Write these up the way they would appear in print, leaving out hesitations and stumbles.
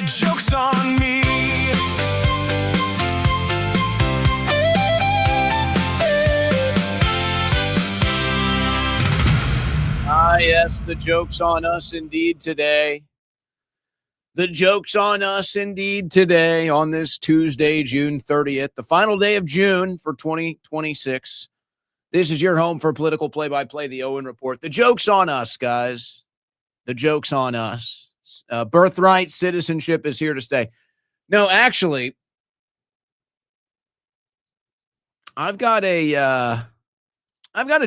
the joke's on me. Yes, the joke's on us indeed today. The joke's on us indeed today on this Tuesday, June 30th, the final day of June for 2026. This is your home for political play-by-play, the Owen Report. The joke's on us, guys. The joke's on us. Birthright Citizenship is here to stay. No, actually, I've got a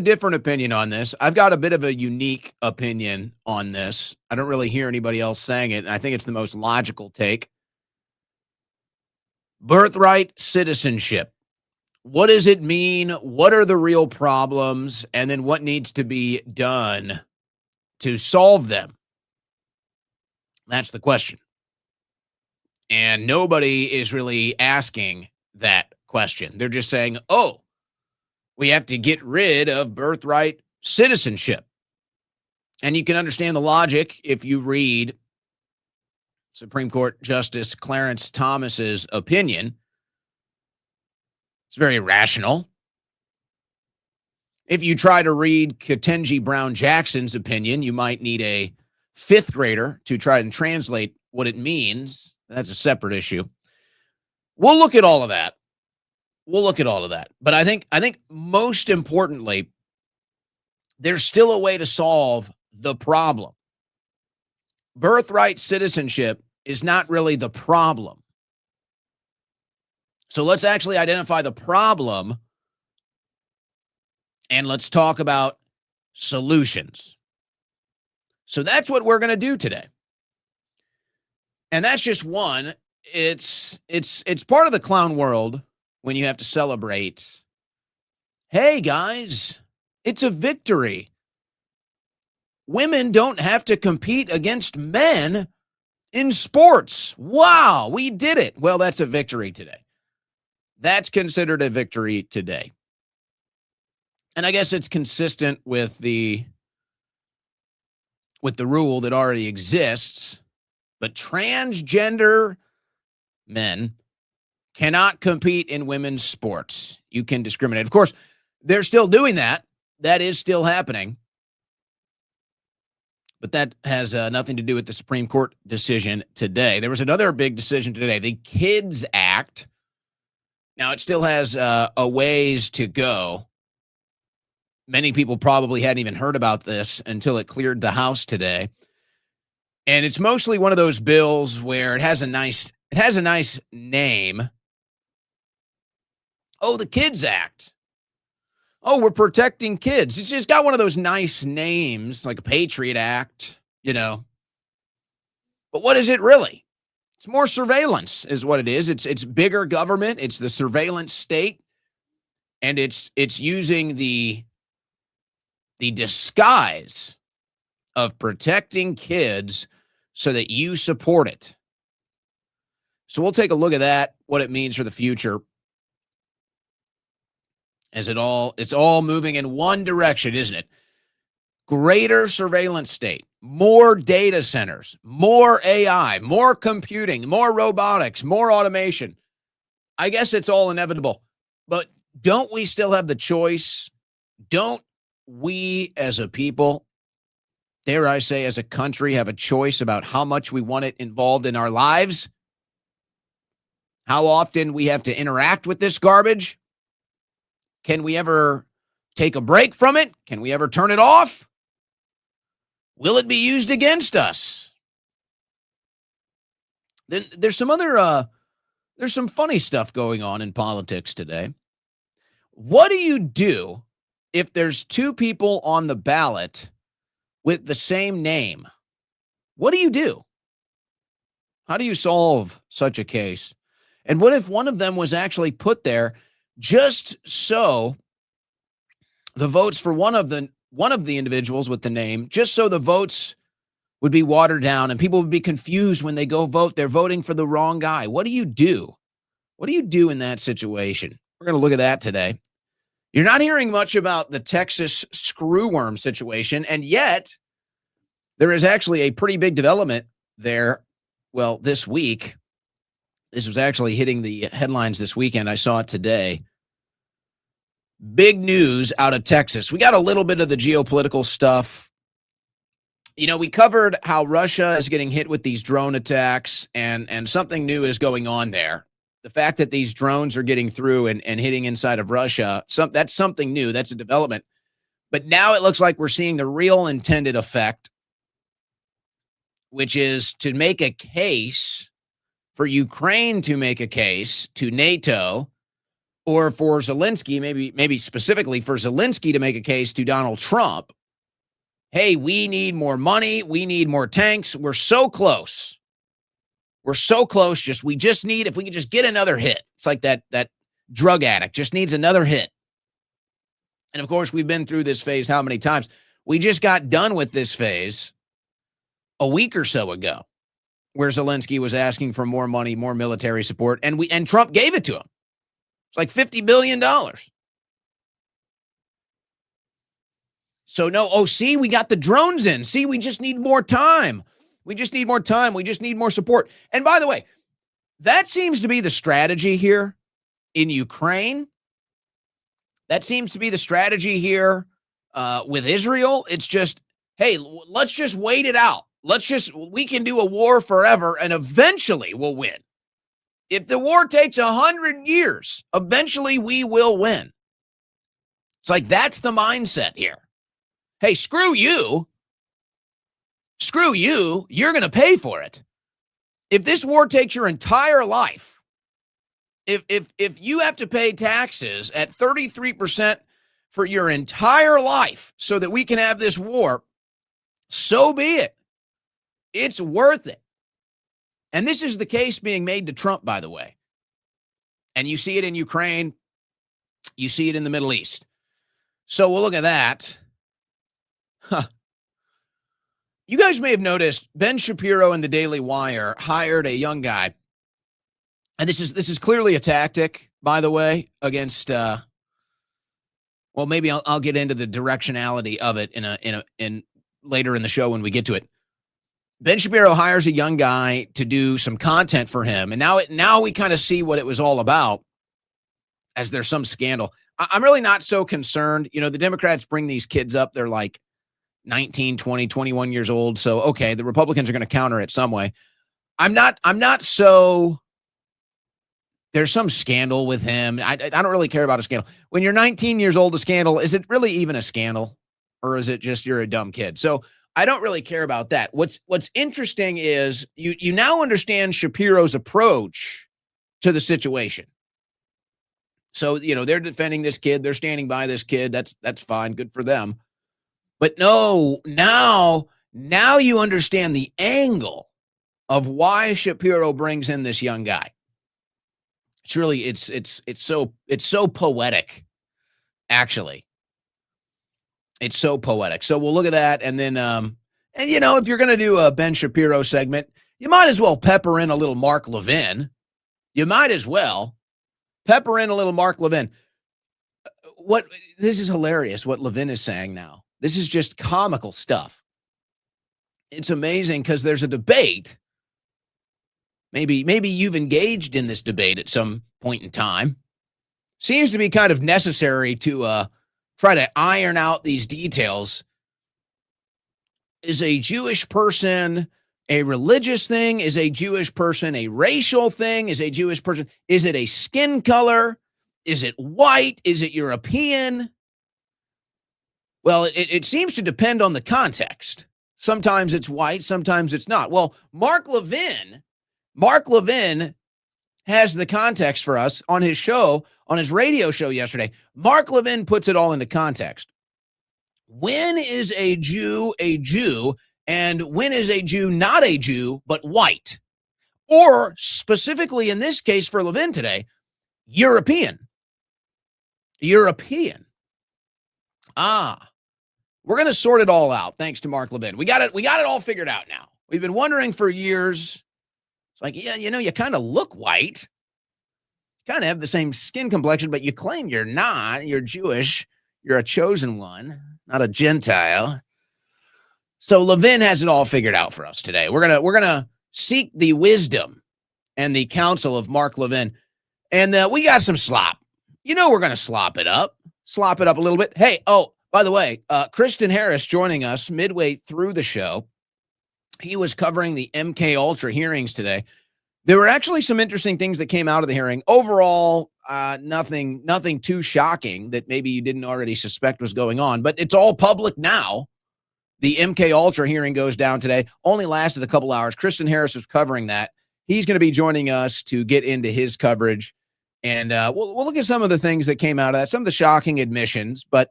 different opinion on this. I've got a bit of a unique opinion on this. I don't really hear anybody else saying it, and I think it's the most logical take. Birthright citizenship. What does it mean? What are the real problems? And then what needs to be done to solve them? That's the question. And nobody is really asking that question. They're just saying, oh, we have to get rid of birthright citizenship. And you can understand the logic if you read Supreme Court Justice Clarence Thomas's opinion. It's very rational. If you try to read Ketanji Brown Jackson's opinion, you might need a fifth grader to try and translate what it means. That's a separate issue. We'll look at all of that. But I think most importantly, there's still a way to solve the problem. Birthright citizenship is not really the problem. So let's actually identify the problem and let's talk about solutions. So that's what we're going to do today. And that's just one. It's part of the clown world when you have to celebrate. Hey guys, it's a victory. Women don't have to compete against men in sports. Wow, we did it. Well, that's a victory today. That's considered a victory today. And I guess it's consistent with the rule that already exists, but transgender men cannot compete in women's sports. You can discriminate. Of course, they're still doing that. That is still happening. But that has nothing to do with the Supreme Court decision today. There was another big decision today, the Kids Act. Now, it still has a ways to go. Many people probably hadn't even heard about this until it cleared the House today. And it's mostly one of those bills where it has a nice name. Oh, the Kids Act. Oh, we're protecting kids. It's just got one of those nice names, like a Patriot Act, But what is it really? It's more surveillance is what it is. It's bigger government. It's the surveillance state. And it's using the disguise of protecting kids so that you support it. So we'll take a look at that, what it means for the future. It's all moving in one direction, isn't it? Greater surveillance state, more data centers, more AI, more computing, more robotics, more automation. I guess it's all inevitable. But don't we still have the choice? Don't we as a people, dare I say as a country, have a choice about how much we want it involved in our lives? How often we have to interact with this garbage? Can we ever take a break from it? Can we ever turn it off? Will it be used against us? Then there's some funny stuff going on in politics today. What do you do if there's two people on the ballot with the same name? What do you do? How do you solve such a case? And what if one of them was actually put there just so the votes for one of the individuals with the name, just so the votes would be watered down and people would be confused when they go vote, they're voting for the wrong guy? What do you do? What do you do in that situation? We're going to look at that today. You're not hearing much about the Texas screworm situation, and yet there is actually a pretty big development there well, this week, this was actually hitting the headlines this weekend. I saw it today. Big news out of Texas. We got a little bit of the geopolitical stuff. You know, we covered how Russia is getting hit with these drone attacks, and something new is going on there. The fact that these drones are getting through and hitting inside of Russia, that's something new. That's a development. But now it looks like we're seeing the real intended effect, which is to make a case for Ukraine to make a case to NATO, or for Zelensky, maybe specifically for Zelensky to make a case to Donald Trump. Hey, we need more money. We need more tanks. We're so close. We're so close. If we could just get another hit. It's like that drug addict just needs another hit. And of course, we've been through this phase how many times? We just got done with this phase a week or so ago, where Zelensky was asking for more money, more military support, and Trump gave it to him. It's like $50 billion. So see, we got the drones in. See, we just need more time. We just need more time. We just need more support. And by the way, that seems to be the strategy here in Ukraine. That seems to be the strategy here with Israel. It's just, hey, let's just wait it out. We can do a war forever and eventually we'll win. If the war takes 100 years, eventually we will win. It's like, that's the mindset here. Hey, screw you. Screw you. You're going to pay for it. If this war takes your entire life, if you have to pay taxes at 33% for your entire life so that we can have this war, so be it. It's worth it. And this is the case being made to Trump, by the way. And you see it in Ukraine. You see it in the Middle East. So we'll look at that. You guys may have noticed Ben Shapiro and the Daily Wire hired a young guy. And this is clearly a tactic, by the way, against well, maybe I'll get into the directionality of it in later in the show when we get to it. Ben Shapiro hires a young guy to do some content for him. And now we kind of see what it was all about, as there's some scandal. I'm really not so concerned. You know, the Democrats bring these kids up. They're like 19, 20, 21 years old. So, okay, the Republicans are going to counter it some way. I'm not so, there's some scandal with him. I don't really care about a scandal. When you're 19 years old, a scandal, is it really even a scandal? Or is it just you're a dumb kid? So I don't really care about that. What's interesting is you now understand Shapiro's approach to the situation. So, you know, they're defending this kid. They're standing by this kid. That's fine. Good for them. But no, now you understand the angle of why Shapiro brings in this young guy. It's really, it's so poetic, actually. It's so poetic. So we'll look at that. And then, and you know, if you're going to do a Ben Shapiro segment, you might as well pepper in a little Mark Levin. You might as well pepper in a little Mark Levin. This is hilarious what Levin is saying now. This is just comical stuff. It's amazing because there's a debate. Maybe you've engaged in this debate at some point in time. Seems to be kind of necessary to try to iron out these details. Is a Jewish person a religious thing? Is a Jewish person a racial thing? Is a Jewish person, is it a skin color? Is it white? Is it European? Well, it seems to depend on the context. Sometimes it's white, sometimes it's not. Well, Mark Levin has the context for us on his show, on his radio show yesterday. Mark Levin puts it all into context. When is a Jew, and when is a Jew not a Jew, but white? Or specifically in this case for Levin today, European. We're going to sort it all out thanks to Mark Levin. We got it all figured out now. We've been wondering for years. It's like, yeah, you know, you kind of look white. You kind of have the same skin complexion, but you claim you're not. You're Jewish. You're a chosen one, not a Gentile. So Levin has it all figured out for us today. We're gonna seek the wisdom and the counsel of Mark Levin. And we got some slop. You know we're going to slop it up a little bit. Hey, oh, by the way, Kristen Harris joining us midway through the show. He was covering the MK Ultra hearings today. There were actually some interesting things that came out of the hearing. Overall, nothing too shocking that maybe you didn't already suspect was going on, but it's all public now. The MK Ultra hearing goes down today. Only lasted a couple hours. Kristen Harris was covering that. He's going to be joining us to get into his coverage. And we'll look at some of the things that came out of that, some of the shocking admissions. But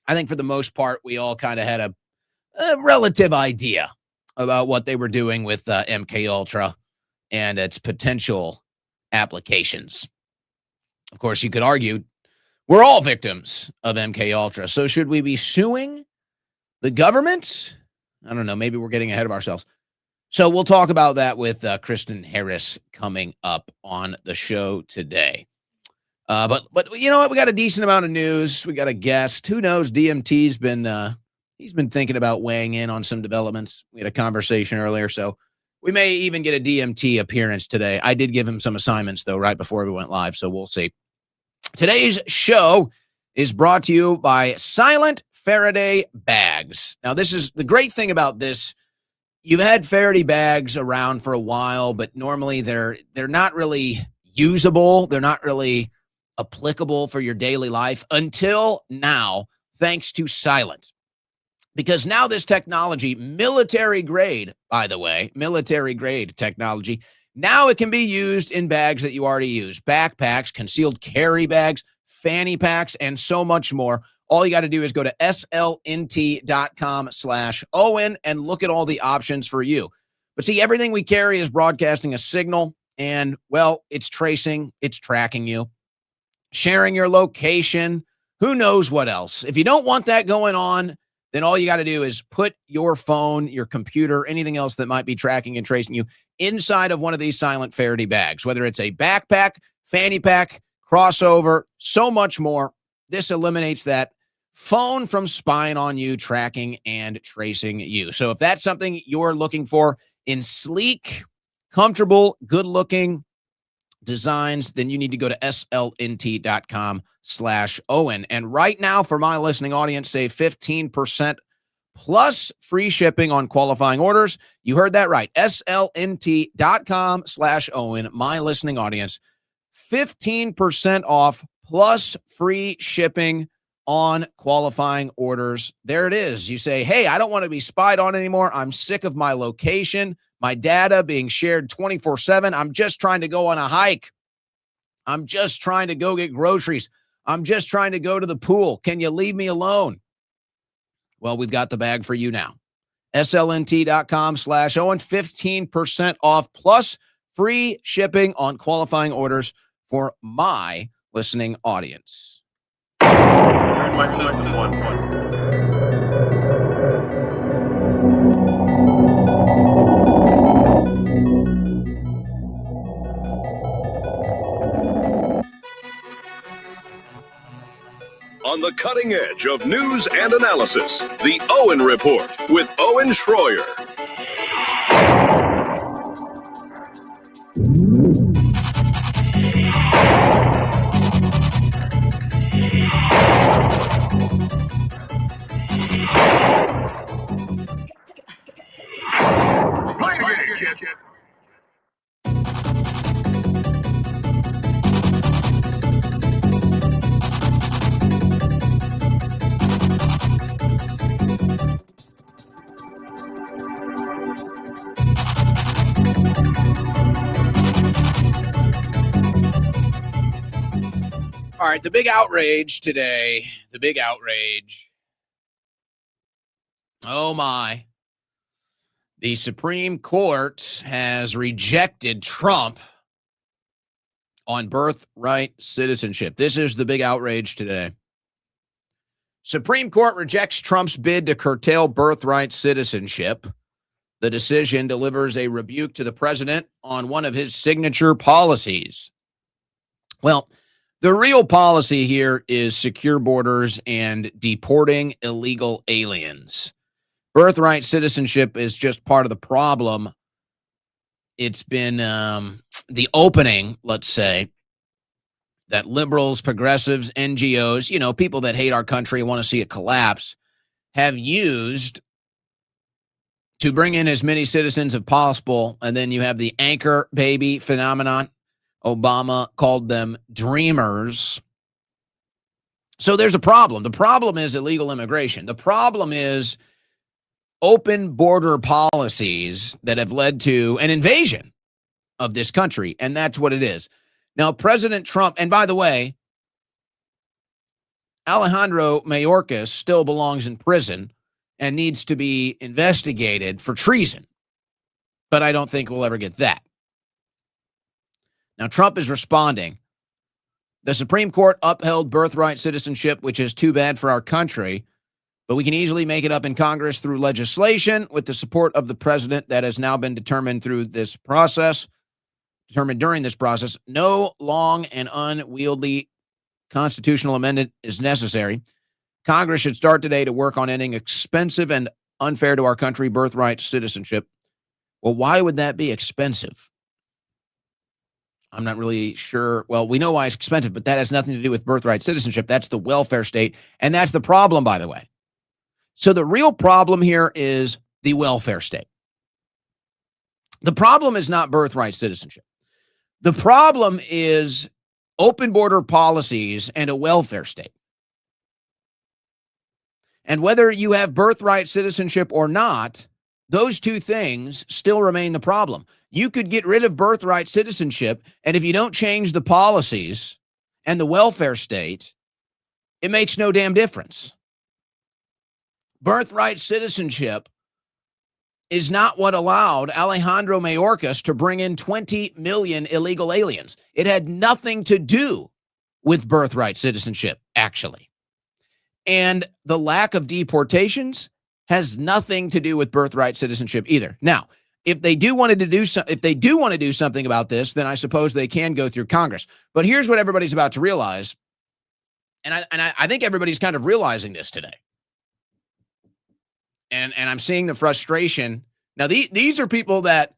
I think for the most part, we all kind of had a relative idea about what they were doing with MK Ultra and its potential applications. Of course, you could argue we're all victims of MK Ultra. So should we be suing the government? I don't know. Maybe we're getting ahead of ourselves. So we'll talk about that with Kristen Harris coming up on the show today. But you know what? We got a decent amount of news. We got a guest. Who knows? DMT's he's been thinking about weighing in on some developments. We had a conversation earlier, so we may even get a DMT appearance today. I did give him some assignments, though, right before we went live, so we'll see. Today's show is brought to you by Silent Faraday Bags. Now, this is the great thing about this. You've had Faraday bags around for a while, but normally they're not really usable. They're not really applicable for your daily life until now, thanks to Silent. Because now this technology, military grade, by the way, military grade technology, now it can be used in bags that you already use. Backpacks, concealed carry bags, fanny packs, and so much more. All you got to do is go to slnt.com/Owen and look at all the options for you. But see, everything we carry is broadcasting a signal, and, well, it's tracing, it's tracking you, sharing your location, who knows what else. If you don't want that going on, then all you got to do is put your phone, your computer, anything else that might be tracking and tracing you inside of one of these Silent Faraday bags, whether it's a backpack, fanny pack, crossover, so much more. This eliminates that phone from spying on you, tracking and tracing you. So if that's something you're looking for in sleek, comfortable, good-looking designs, then you need to go to slnt.com/Owen. And right now, for my listening audience, save 15% plus free shipping on qualifying orders. You heard that right. slnt.com/Owen, my listening audience. 15% off plus free shipping on qualifying orders. There it is. You say, hey, I don't want to be spied on anymore. I'm sick of my location, my data being shared 24/7. I'm just trying to go on a hike. I'm just trying to go get groceries. I'm just trying to go to the pool. Can you leave me alone? Well, we've got the bag for you now. slnt.com/Owen, 15% off plus free shipping on qualifying orders for my listening audience. Turn my system 1. On the cutting edge of news and analysis, the Owen Report with Owen Schroyer. All right, the big outrage today, the big outrage. Oh, my. The Supreme Court has rejected Trump on birthright citizenship. This is the big outrage today. Supreme Court rejects Trump's bid to curtail birthright citizenship. The decision delivers a rebuke to the president on one of his signature policies. Well, the real policy here is secure borders and deporting illegal aliens. Birthright citizenship is just part of the problem it's been the opening, let's say, that liberals, progressives, NGOs, people that hate our country and want to see it collapse, have used to bring in as many citizens as possible. And then you have the anchor baby phenomenon. Obama called them dreamers. So there's a problem. The problem is illegal immigration. The problem is open border policies that have led to an invasion of this country. And that's what it is. Now, President Trump, and by the way, Alejandro Mayorkas still belongs in prison and needs to be investigated for treason. But I don't think we'll ever get that. Now, Trump is responding. The Supreme Court upheld birthright citizenship, which is too bad for our country, but we can easily make it up in Congress through legislation with the support of the president that has now been determined during this process. No long and unwieldy constitutional amendment is necessary. Congress should start today to work on ending expensive and unfair to our country birthright citizenship. Well, why would that be expensive? I'm not really sure. Well, we know why it's expensive, but that has nothing to do with birthright citizenship. That's the welfare state, and that's the problem, by the way. So the real problem here is the welfare state. The problem is not birthright citizenship. The problem is open border policies and a welfare state. And whether you have birthright citizenship or not, those two things still remain the problem. You could get rid of birthright citizenship, and if you don't change the policies and the welfare state, it makes no damn difference. Birthright citizenship is not what allowed Alejandro Mayorkas to bring in 20 million illegal aliens. It had nothing to do with birthright citizenship, actually. And the lack of deportations has nothing to do with birthright citizenship either. Now, if they do want to do something about this, then I suppose they can go through Congress. But here's what everybody's about to realize, and I think everybody's kind of realizing this today. And I'm seeing the frustration. Now, these are people that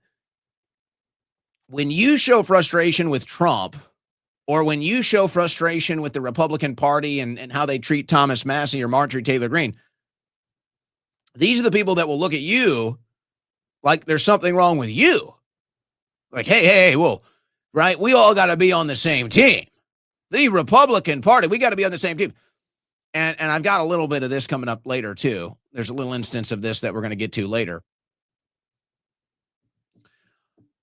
when you show frustration with Trump, or when you show frustration with the Republican Party and how they treat Thomas Massie or Marjorie Taylor Greene, these are the people that will look at you like there's something wrong with you. Like, hey, well, right? We all got to be on the same team. The Republican Party, we got to be on the same team. And I've got a little bit of this coming up later, too. There's a little instance of this that we're going to get to later.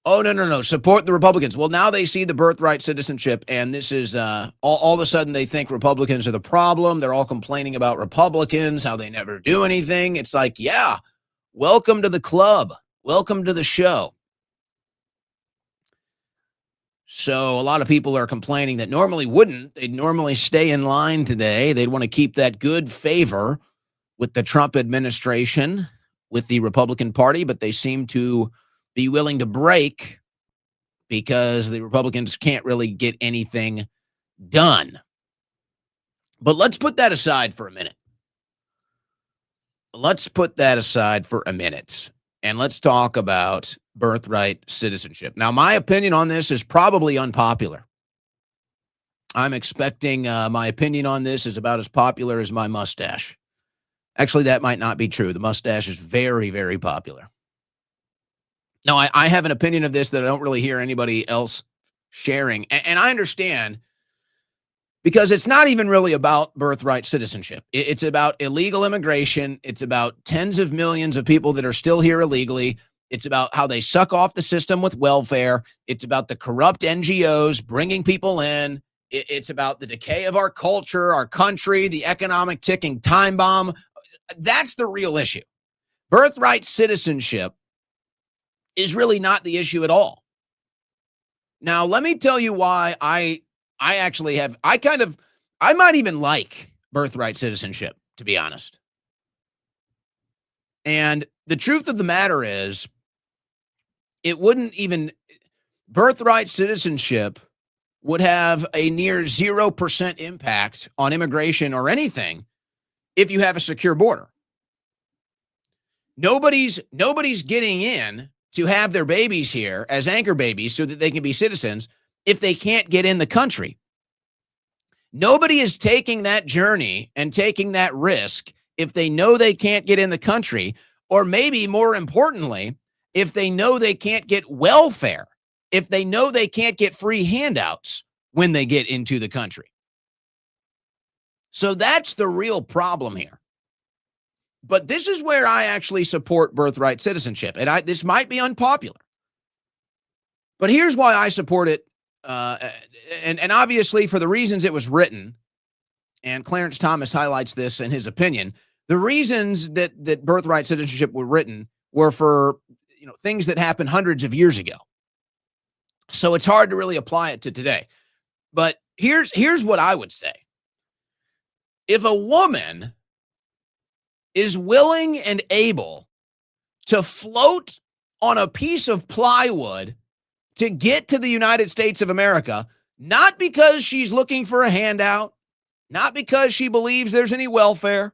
Oh, no. Support the Republicans. Well, now they see the birthright citizenship, and this is all of a sudden they think Republicans are the problem. They're all complaining about Republicans, how they never do anything. It's like, yeah, welcome to the club. Welcome to the show. So a lot of people are complaining that normally wouldn't. They'd normally stay in line today. They'd want to keep that good favor with the Trump administration, with the Republican Party, but they seem to be willing to break because the Republicans can't really get anything done. But let's put that aside for a minute. And let's talk about birthright citizenship. Now, my opinion on this is probably unpopular. I'm expecting my opinion on this is about as popular as my mustache. Actually, that might not be true. The mustache is very, very popular. Now, I have an opinion of this that I don't really hear anybody else sharing. And I understand, because it's not even really about birthright citizenship. It's about illegal immigration. It's about tens of millions of people that are still here illegally. It's about how they suck off the system with welfare. It's about the corrupt NGOs bringing people in. It's about the decay of our culture, our country, the economic ticking time bomb. That's the real issue. Birthright citizenship is really not the issue at all. Now, let me tell you why I might even like birthright citizenship, to be honest. And the truth of the matter is, birthright citizenship would have a near 0% impact on immigration or anything if you have a secure border. Nobody's getting in to have their babies here as anchor babies so that they can be citizens if they can't get in the country. Nobody is taking that journey and taking that risk if they know they can't get in the country, or maybe more importantly, if they know they can't get welfare, if they know they can't get free handouts when they get into the country. So that's the real problem here. But this is where I actually support birthright citizenship. And this might be unpopular, but here's why I support it. And obviously for the reasons it was written, and Clarence Thomas highlights this in his opinion, the reasons that birthright citizenship were written were for things that happened hundreds of years ago. So it's hard to really apply it to today. But here's what I would say. If a woman is willing and able to float on a piece of plywood to get to the United States of America, not because she's looking for a handout, not because she believes there's any welfare,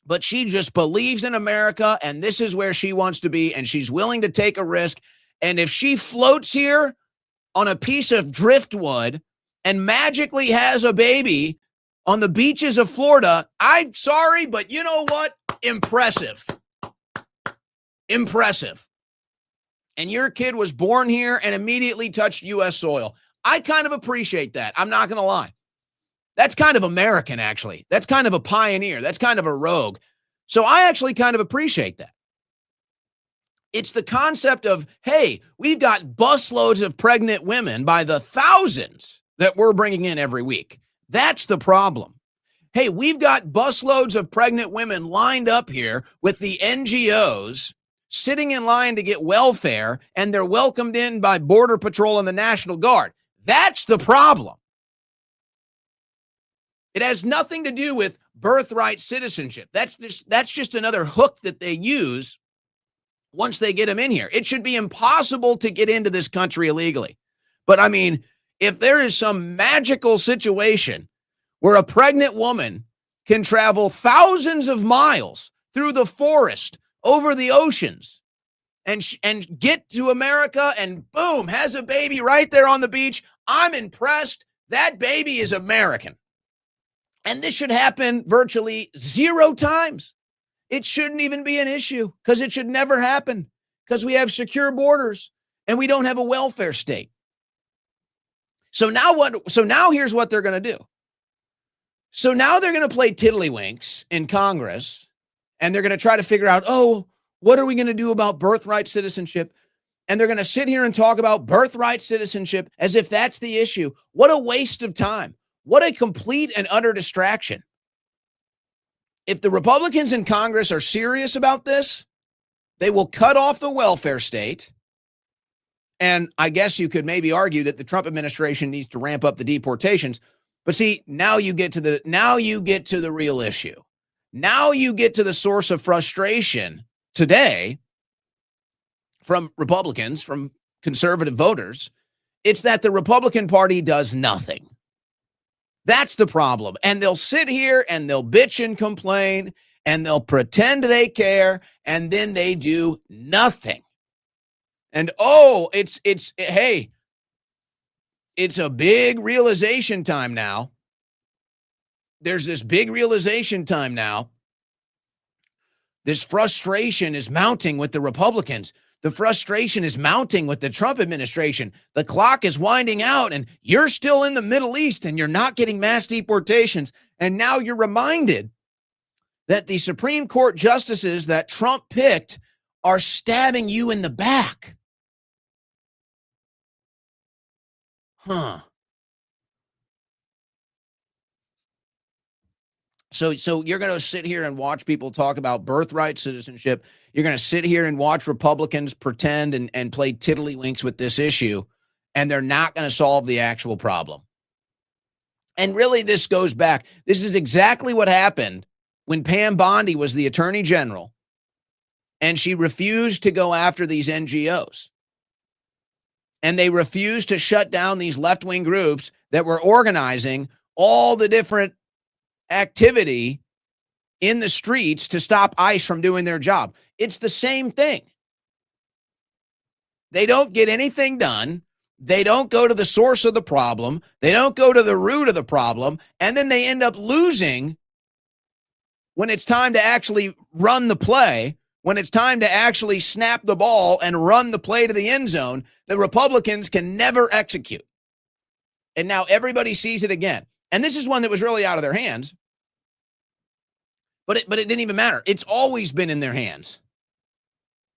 but she just believes in America and this is where she wants to be and she's willing to take a risk. And if she floats here on a piece of driftwood and magically has a baby on the beaches of Florida, I'm sorry, but you know what? Impressive. Impressive. And your kid was born here and immediately touched U.S. soil. I kind of appreciate that. I'm not going to lie. That's kind of American, actually. That's kind of a pioneer. That's kind of a rogue. So I actually kind of appreciate that. It's the concept of, hey, we've got busloads of pregnant women by the thousands that we're bringing in every week. That's the problem. Hey, we've got busloads of pregnant women lined up here with the NGOs sitting in line to get welfare, and they're welcomed in by Border Patrol and the National Guard. That's the problem. It has nothing to do with birthright citizenship. That's just another hook that they use once they get them in here. It should be impossible to get into this country illegally. But I mean, if there is some magical situation where a pregnant woman can travel thousands of miles through the forest, over the oceans, and get to America and boom, has a baby right there on the beach, I'm impressed. That baby is American. And this should happen virtually 0 times. It shouldn't even be an issue because it should never happen because we have secure borders and we don't have a welfare state. So now here's what they're going to do. So now they're going to play tiddlywinks in Congress and they're going to try to figure out, what are we going to do about birthright citizenship? And they're going to sit here and talk about birthright citizenship as if that's the issue. What a waste of time. What a complete and utter distraction. If the Republicans in Congress are serious about this, they will cut off the welfare state. And I guess you could maybe argue that the Trump administration needs to ramp up the deportations. But see, now you get to the real issue. Now you get to the source of frustration today from Republicans, from conservative voters. It's that the Republican Party does nothing. That's the problem. And they'll sit here and they'll bitch and complain and they'll pretend they care and then they do nothing. And hey, it's a big realization time now. There's this big realization time now. This frustration is mounting with the Republicans. The frustration is mounting with the Trump administration. The clock is winding out and you're still in the Middle East and you're not getting mass deportations. And now you're reminded that the Supreme Court justices that Trump picked are stabbing you in the back. So you're going to sit here and watch people talk about birthright citizenship. You're going to sit here and watch Republicans pretend and play tiddlywinks with this issue, and they're not going to solve the actual problem. And really, this goes back. This is exactly what happened when Pam Bondi was the attorney general, and she refused to go after these NGOs. And they refused to shut down these left-wing groups that were organizing all the different activity in the streets to stop ICE from doing their job. It's the same thing. They don't get anything done. They don't go to the source of the problem. They don't go to the root of the problem. And then they end up losing when it's time to actually run the play, when it's time to actually snap the ball and run the play to the end zone. The Republicans can never execute. And now everybody sees it again. And this is one that was really out of their hands. But it didn't even matter. It's always been in their hands.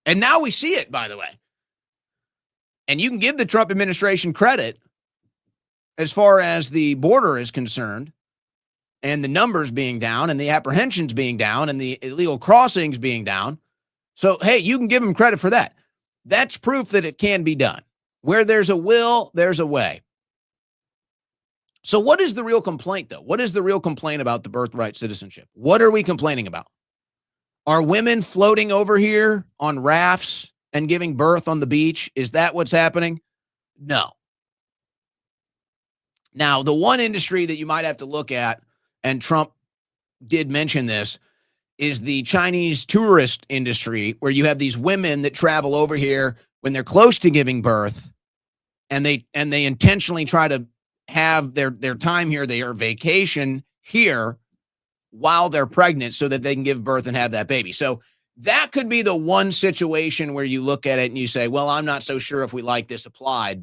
And now we see it, by the way. And you can give the Trump administration credit as far as the border is concerned and the numbers being down and the apprehensions being down and the illegal crossings being down. So, hey, you can give them credit for that. That's proof that it can be done. Where there's a will, there's a way. So what is the real complaint, though? What is the real complaint about the birthright citizenship? What are we complaining about? Are women floating over here on rafts and giving birth on the beach? Is that what's happening? No. Now, the one industry that you might have to look at, and Trump did mention this, is the Chinese tourist industry, where you have these women that travel over here when they're close to giving birth, and they intentionally try to have their time here, their vacation here while they're pregnant so that they can give birth and have that baby. So that could be the one situation where you look at it and you say, well, I'm not so sure if we like this applied,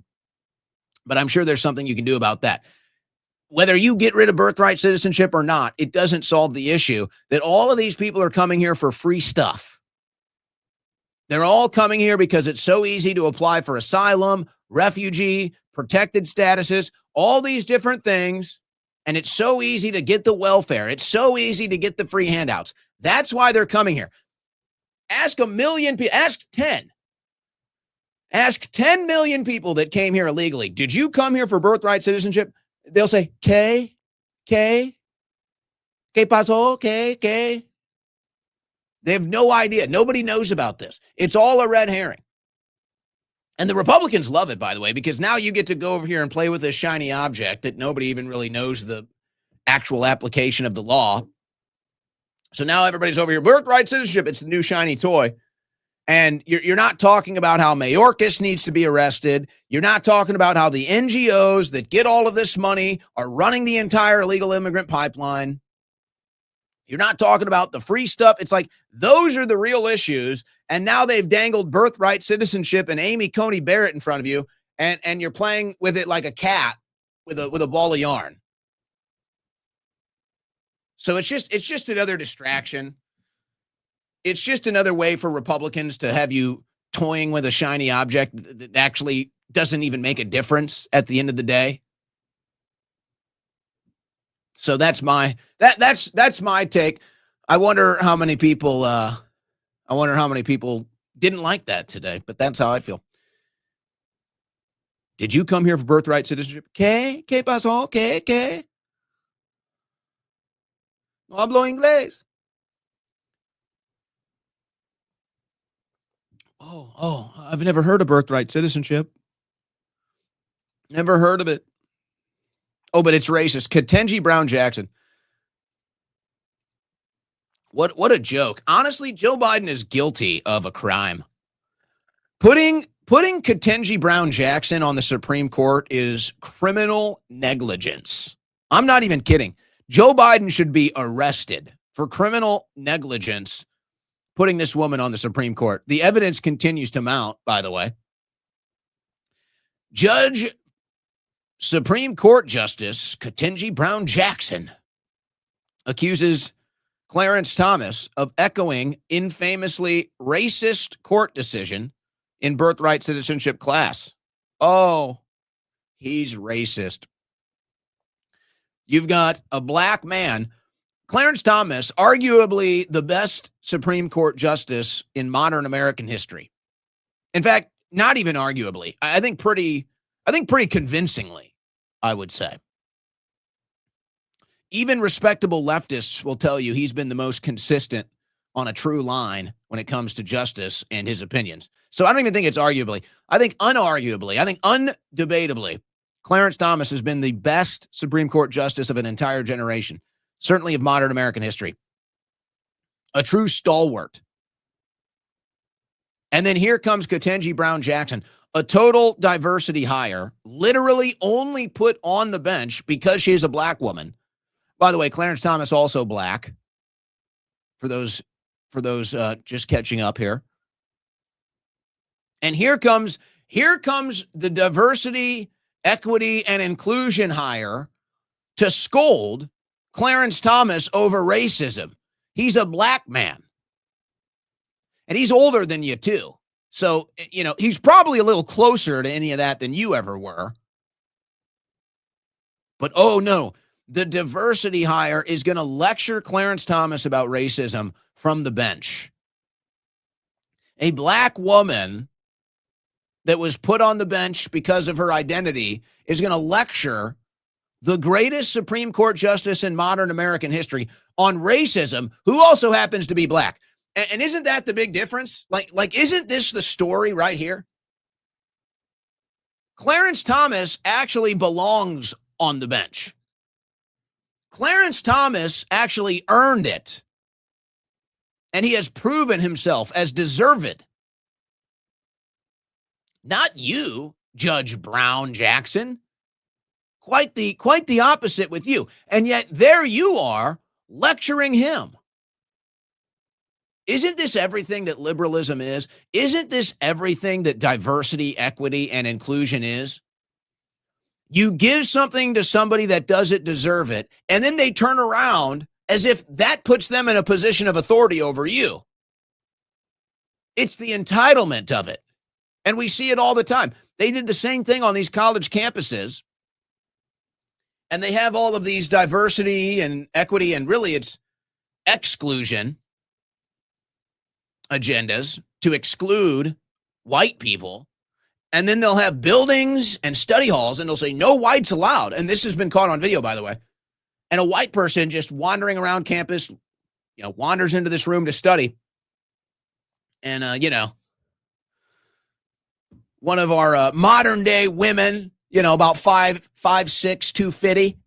but I'm sure there's something you can do about that. Whether you get rid of birthright citizenship or not, it doesn't solve the issue that all of these people are coming here for free stuff. They're all coming here because it's so easy to apply for asylum, refugee, protected statuses, all these different things. And it's so easy to get the welfare. It's so easy to get the free handouts. That's why they're coming here. Ask 1 million people, ask 10 million people that came here illegally. Did you come here for birthright citizenship? They'll say, ¿Qué pasó? ¿Qué? They have no idea. Nobody knows about this. It's all a red herring. And the Republicans love it, by the way, because now you get to go over here and play with this shiny object that nobody even really knows the actual application of the law. So now everybody's over here. Birthright citizenship, it's the new shiny toy. And you're not talking about how Mayorkas needs to be arrested. You're not talking about how the NGOs that get all of this money are running the entire illegal immigrant pipeline. You're not talking about the free stuff. It's like those are the real issues. And now they've dangled birthright citizenship and Amy Coney Barrett in front of you. And you're playing with it like a cat with a ball of yarn. So it's just another distraction. It's just another way for Republicans to have you toying with a shiny object that actually doesn't even make a difference at the end of the day. So that's my take. I wonder how many people didn't like that today, but that's how I feel. Did you come here for birthright citizenship? ¿Qué pasó? ¿Qué? No hablo inglés. Oh, I've never heard of birthright citizenship. Never heard of it. Oh, but it's racist. Ketanji Brown Jackson. What a joke. Honestly, Joe Biden is guilty of a crime. Putting Ketanji Brown Jackson on the Supreme Court is criminal negligence. I'm not even kidding. Joe Biden should be arrested for criminal negligence putting this woman on the Supreme Court. The evidence continues to mount, by the way. Supreme Court Justice Ketanji Brown Jackson accuses Clarence Thomas of echoing infamously racist court decision in birthright citizenship class. Oh, he's racist. You've got a black man, Clarence Thomas, arguably the best Supreme Court justice in modern American history. In fact, not even arguably. I think pretty convincingly, I would say. Even respectable leftists will tell you he's been the most consistent on a true line when it comes to justice and his opinions. So I don't even think it's arguably. I think undebatably, Clarence Thomas has been the best Supreme Court justice of an entire generation, certainly of modern American history. A true stalwart. And then here comes Ketanji Brown Jackson. a total diversity hire, literally only put on the bench because she's a black woman. By the way, Clarence Thomas also black. For those just catching up here. And here comes the diversity, equity, and inclusion hire to scold Clarence Thomas over racism. He's a black man. And he's older than you, too. So, he's probably a little closer to any of that than you ever were. But, oh, no, the diversity hire is going to lecture Clarence Thomas about racism from the bench. A black woman that was put on the bench because of her identity is going to lecture the greatest Supreme Court justice in modern American history on racism, who also happens to be black. And isn't that the big difference? Like, isn't this the story right here? Clarence Thomas actually belongs on the bench. Clarence Thomas actually earned it. And he has proven himself as deserved. Not you, Judge Brown Jackson. Quite the opposite with you. And yet there you are lecturing him. Isn't this everything that liberalism is? Isn't this everything that diversity, equity, and inclusion is? You give something to somebody that doesn't deserve it, and then they turn around as if that puts them in a position of authority over you. It's the entitlement of it. And we see it all the time. They did the same thing on these college campuses. And they have all of these diversity and equity, and really it's exclusion agendas to exclude white people. And then they'll have buildings and study halls, and they'll say, no whites allowed. And this has been caught on video, by the way. And a white person just wandering around campus, wanders into this room to study. And, one of our modern day women, about 5'6", 250.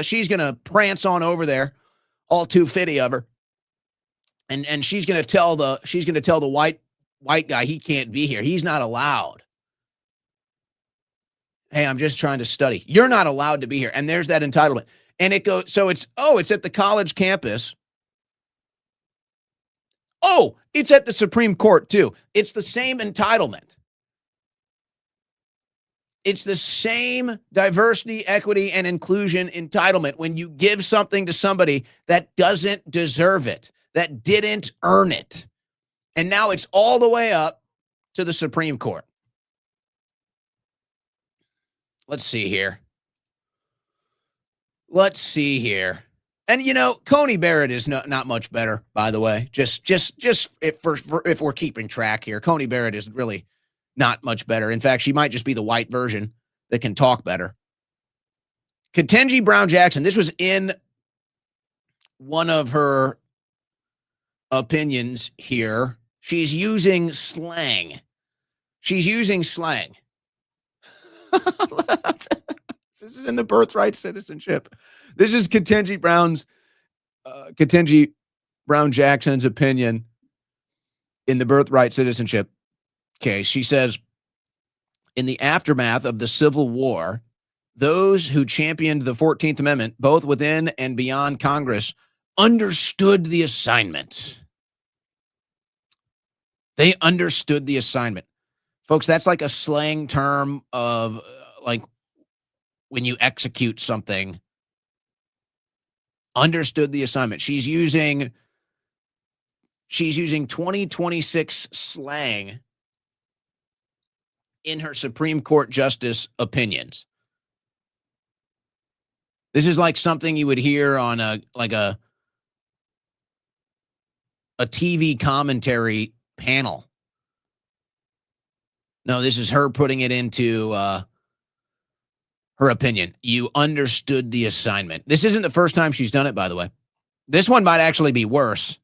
She's gonna prance on over there, all 250 of her. And she's gonna tell the white guy he can't be here. He's not allowed. Hey, I'm just trying to study. You're not allowed to be here. And there's that entitlement. And it goes, so it's at the college campus. Oh, it's at the Supreme Court too. It's the same entitlement. It's the same diversity, equity, and inclusion entitlement when you give something to somebody that doesn't deserve it, that didn't earn it. And now it's all the way up to the Supreme Court. Let's see here. And, Coney Barrett is not much better, by the way. Just if we're keeping track here, Coney Barrett is really not much better. In fact, she might just be the white version that can talk better. Ketanji Brown Jackson, this was in one of her opinions here. She's using slang. This is in the Birthright Citizenship. This is Ketanji Brown Jackson's opinion in the Birthright Citizenship case. She says, in the aftermath of the Civil War, those who championed the 14th Amendment, both within and beyond Congress, understood the assignment. They understood the assignment. Folks, that's like a slang term of like when you execute something. Understood the assignment. She's using 2026 slang in her Supreme Court justice opinions. This is like something you would hear on a TV commentary panel. No, this is her putting it into her opinion. You understood the assignment. This isn't the first time she's done it, by the way. This one might actually be worse.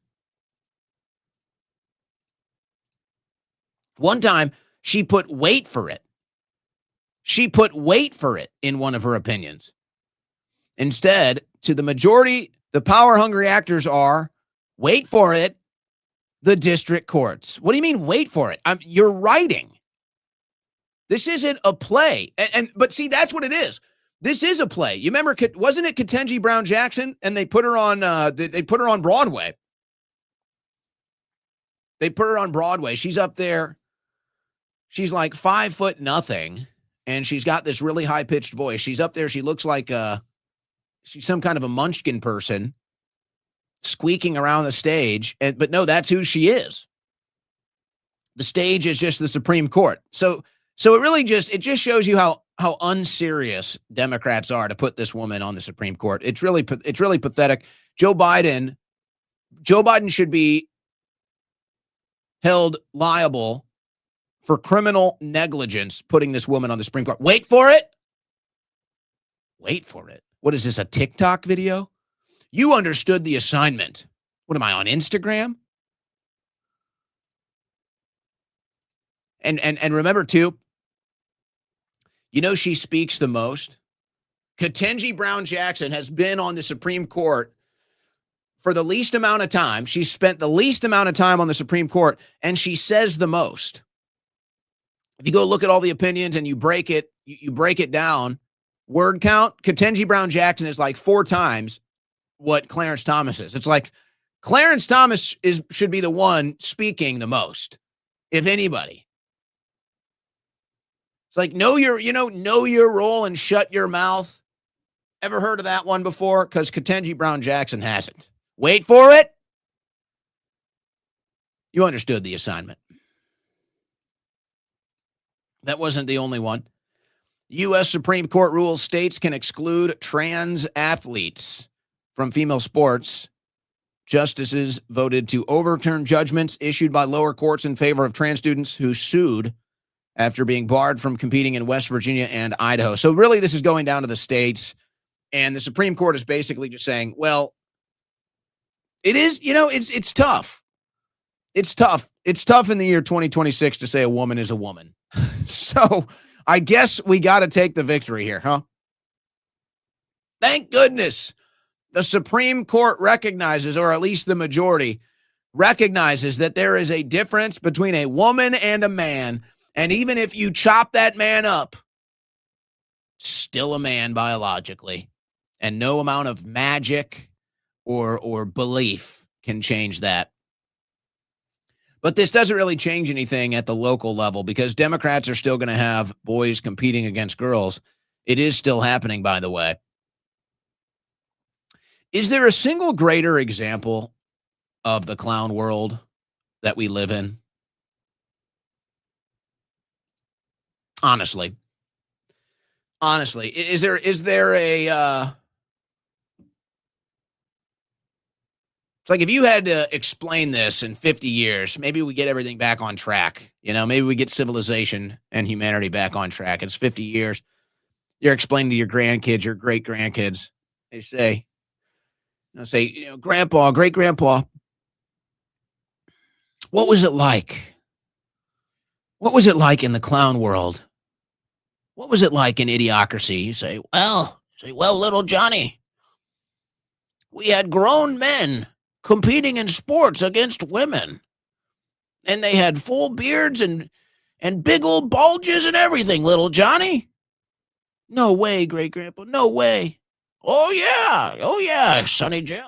One time, she put wait for it. She put wait for it in one of her opinions. Instead, to the majority, the power-hungry actors are wait for it, the district courts. What do you mean, wait for it? You're writing. This isn't a play. But see, that's what it is. This is a play. You remember, wasn't it Ketanji Brown Jackson? And they put her on they put her on Broadway. They put her on Broadway. She's up there. She's like 5'0", and she's got this really high-pitched voice. She's up there. She looks like she's some kind of a munchkin person squeaking around the stage. But no, that's who she is. The stage is just the Supreme Court. So it really just shows you how unserious Democrats are to put this woman on the Supreme Court. It's really pathetic. Joe Biden should be held liable for criminal negligence putting this woman on the Supreme Court. Wait for it. Wait for it. What is this, a TikTok video? You understood the assignment. What am I, on Instagram? And remember, too, you know she speaks the most? Ketanji Brown Jackson has been on the Supreme Court for the least amount of time. She's spent the least amount of time on the Supreme Court, and she says the most. If you go look at all the opinions and you break it down, word count, Ketanji Brown Jackson is like 4 times what Clarence Thomas is. It's like Clarence Thomas should be the one speaking the most, if anybody. It's like know your role and shut your mouth. Ever heard of that one before? Because Ketanji Brown Jackson hasn't. Wait for it. You understood the assignment. That wasn't the only one. U.S. Supreme Court rules states can exclude trans athletes from female sports. Justices voted to overturn judgments issued by lower courts in favor of trans students who sued after being barred from competing in West Virginia and Idaho. So really, this is going down to the states, and the Supreme Court is basically just saying, well, it is, it's tough. It's tough. It's tough in the year 2026 to say a woman is a woman. So I guess we got to take the victory here, huh? Thank goodness the Supreme Court recognizes, or at least the majority recognizes, that there is a difference between a woman and a man. And even if you chop that man up, still a man biologically. And no amount of magic or belief can change that. But this doesn't really change anything at the local level because Democrats are still going to have boys competing against girls. It is still happening, by the way. Is there a single greater example of the clown world that we live in? Honestly, is there a, it's like if you had to explain this in 50 years, maybe we get everything back on track. Maybe we get civilization and humanity back on track. It's 50 years. You're explaining to your grandkids, your great grandkids. They say, Grandpa, great grandpa, what was it like? What was it like in the clown world? What was it like in Idiocracy? You say, well, little Johnny, we had grown men competing in sports against women. And they had full beards and big old bulges and everything, little Johnny. No way, great grandpa, no way. Oh yeah, Sonny Jim.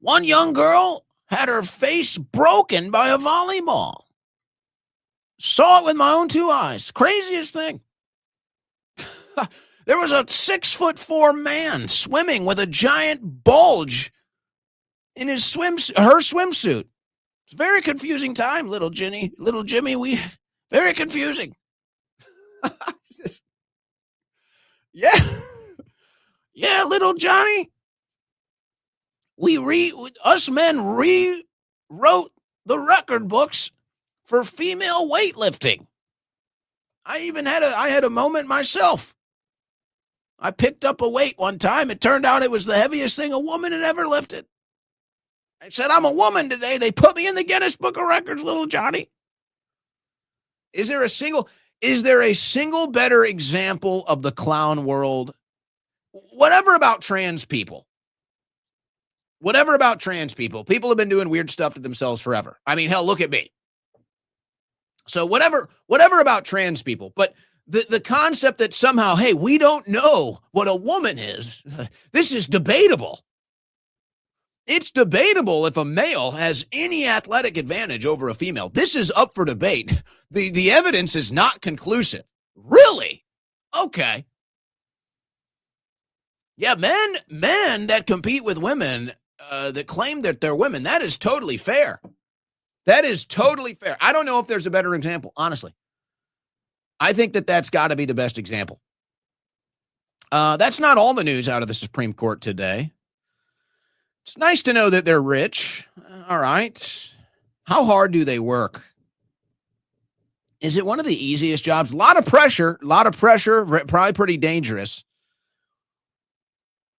One young girl had her face broken by a volleyball. Saw it with my own 2 eyes. Craziest thing. There was a 6'4" man swimming with a giant bulge in her swimsuit. It's a very confusing time, little Jimmy. Very confusing. Yeah, little Johnny. Us men rewrote the record books for female weightlifting. I had a moment myself. I picked up a weight one time. It turned out it was the heaviest thing a woman had ever lifted. I said, I'm a woman today. They put me in the Guinness Book of Records, little Johnny. Is there a single better example of the clown world? Whatever about trans people. whatever about trans people. People have been doing weird stuff to themselves forever. I mean, hell, look at me. So whatever about trans people, but the concept that somehow, hey, we don't know what a woman is, this is debatable. It's debatable if a male has any athletic advantage over a female. This is up for debate. The evidence is not conclusive. Really? Okay. Yeah, men that compete with women that claim that they're women, that is totally fair. That is totally fair. I don't know if there's a better example, honestly. I think that's got to be the best example. That's not all the news out of the Supreme Court today. It's nice to know that they're rich. All right. How hard do they work? Is it one of the easiest jobs? A lot of pressure, probably pretty dangerous.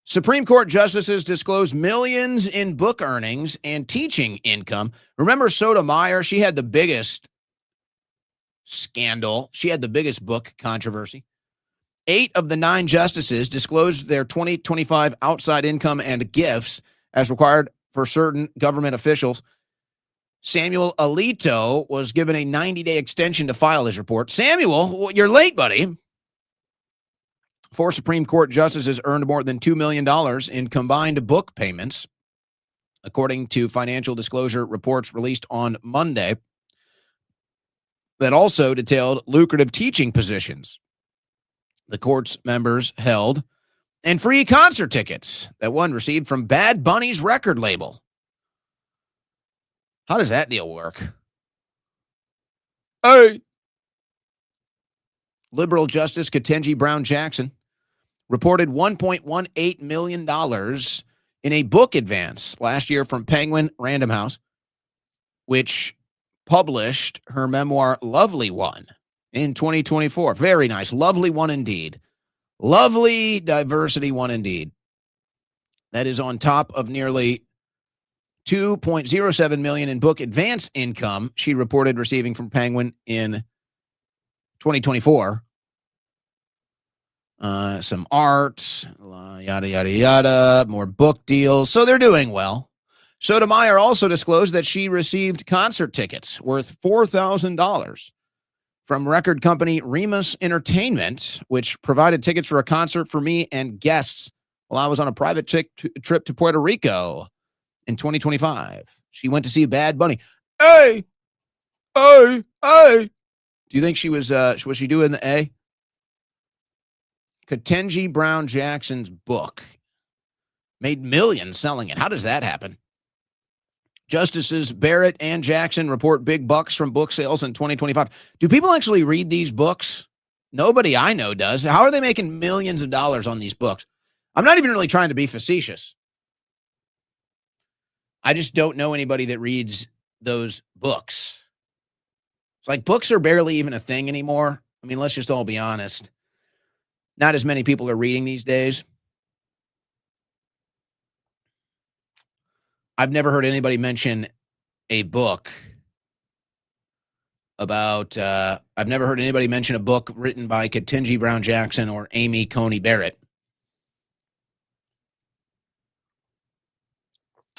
Supreme Court justices disclose millions in book earnings and teaching income. Remember Sotomayor? She had the biggest scandal. She had the biggest book controversy. 8 of the 9 justices disclosed their 2025 outside income and gifts as required for certain government officials. Samuel Alito was given a 90-day extension to file his report. Samuel, you're late, buddy. 4 Supreme Court justices earned more than $2 million in combined book payments, according to financial disclosure reports released on Monday that also detailed lucrative teaching positions the court's members held and free concert tickets that one received from Bad Bunny's record label. How does that deal work? Hey. Liberal Justice Ketanji Brown Jackson reported $1.18 million in a book advance last year from Penguin Random House, which published her memoir, Lovely One, in 2024. Very nice. Lovely one indeed. Lovely diversity one indeed. That is on top of nearly $2.07 million in book advance income she reported receiving from Penguin in 2024. Some art, yada, yada, yada, more book deals. So they're doing well. Sotomayor also disclosed that she received concert tickets worth $4,000 from record company Remus Entertainment, which provided tickets for a concert for me and guests while I was on a private trip to Puerto Rico in 2025. She went to see Bad Bunny. Hey! Do you think she was she doing the A? Ketanji Brown Jackson's book made millions selling it. How does that happen? Justices Barrett and Jackson report big bucks from book sales in 2025. Do people actually read these books? Nobody I know does. How are they making millions of dollars on these books? I'm not even really trying to be facetious. I just don't know anybody that reads those books. It's like books are barely even a thing anymore. I mean, let's just all be honest. Not as many people are reading these days. I've never heard anybody mention a book about, I've never heard anybody mention a book written by Ketanji Brown Jackson or Amy Coney Barrett.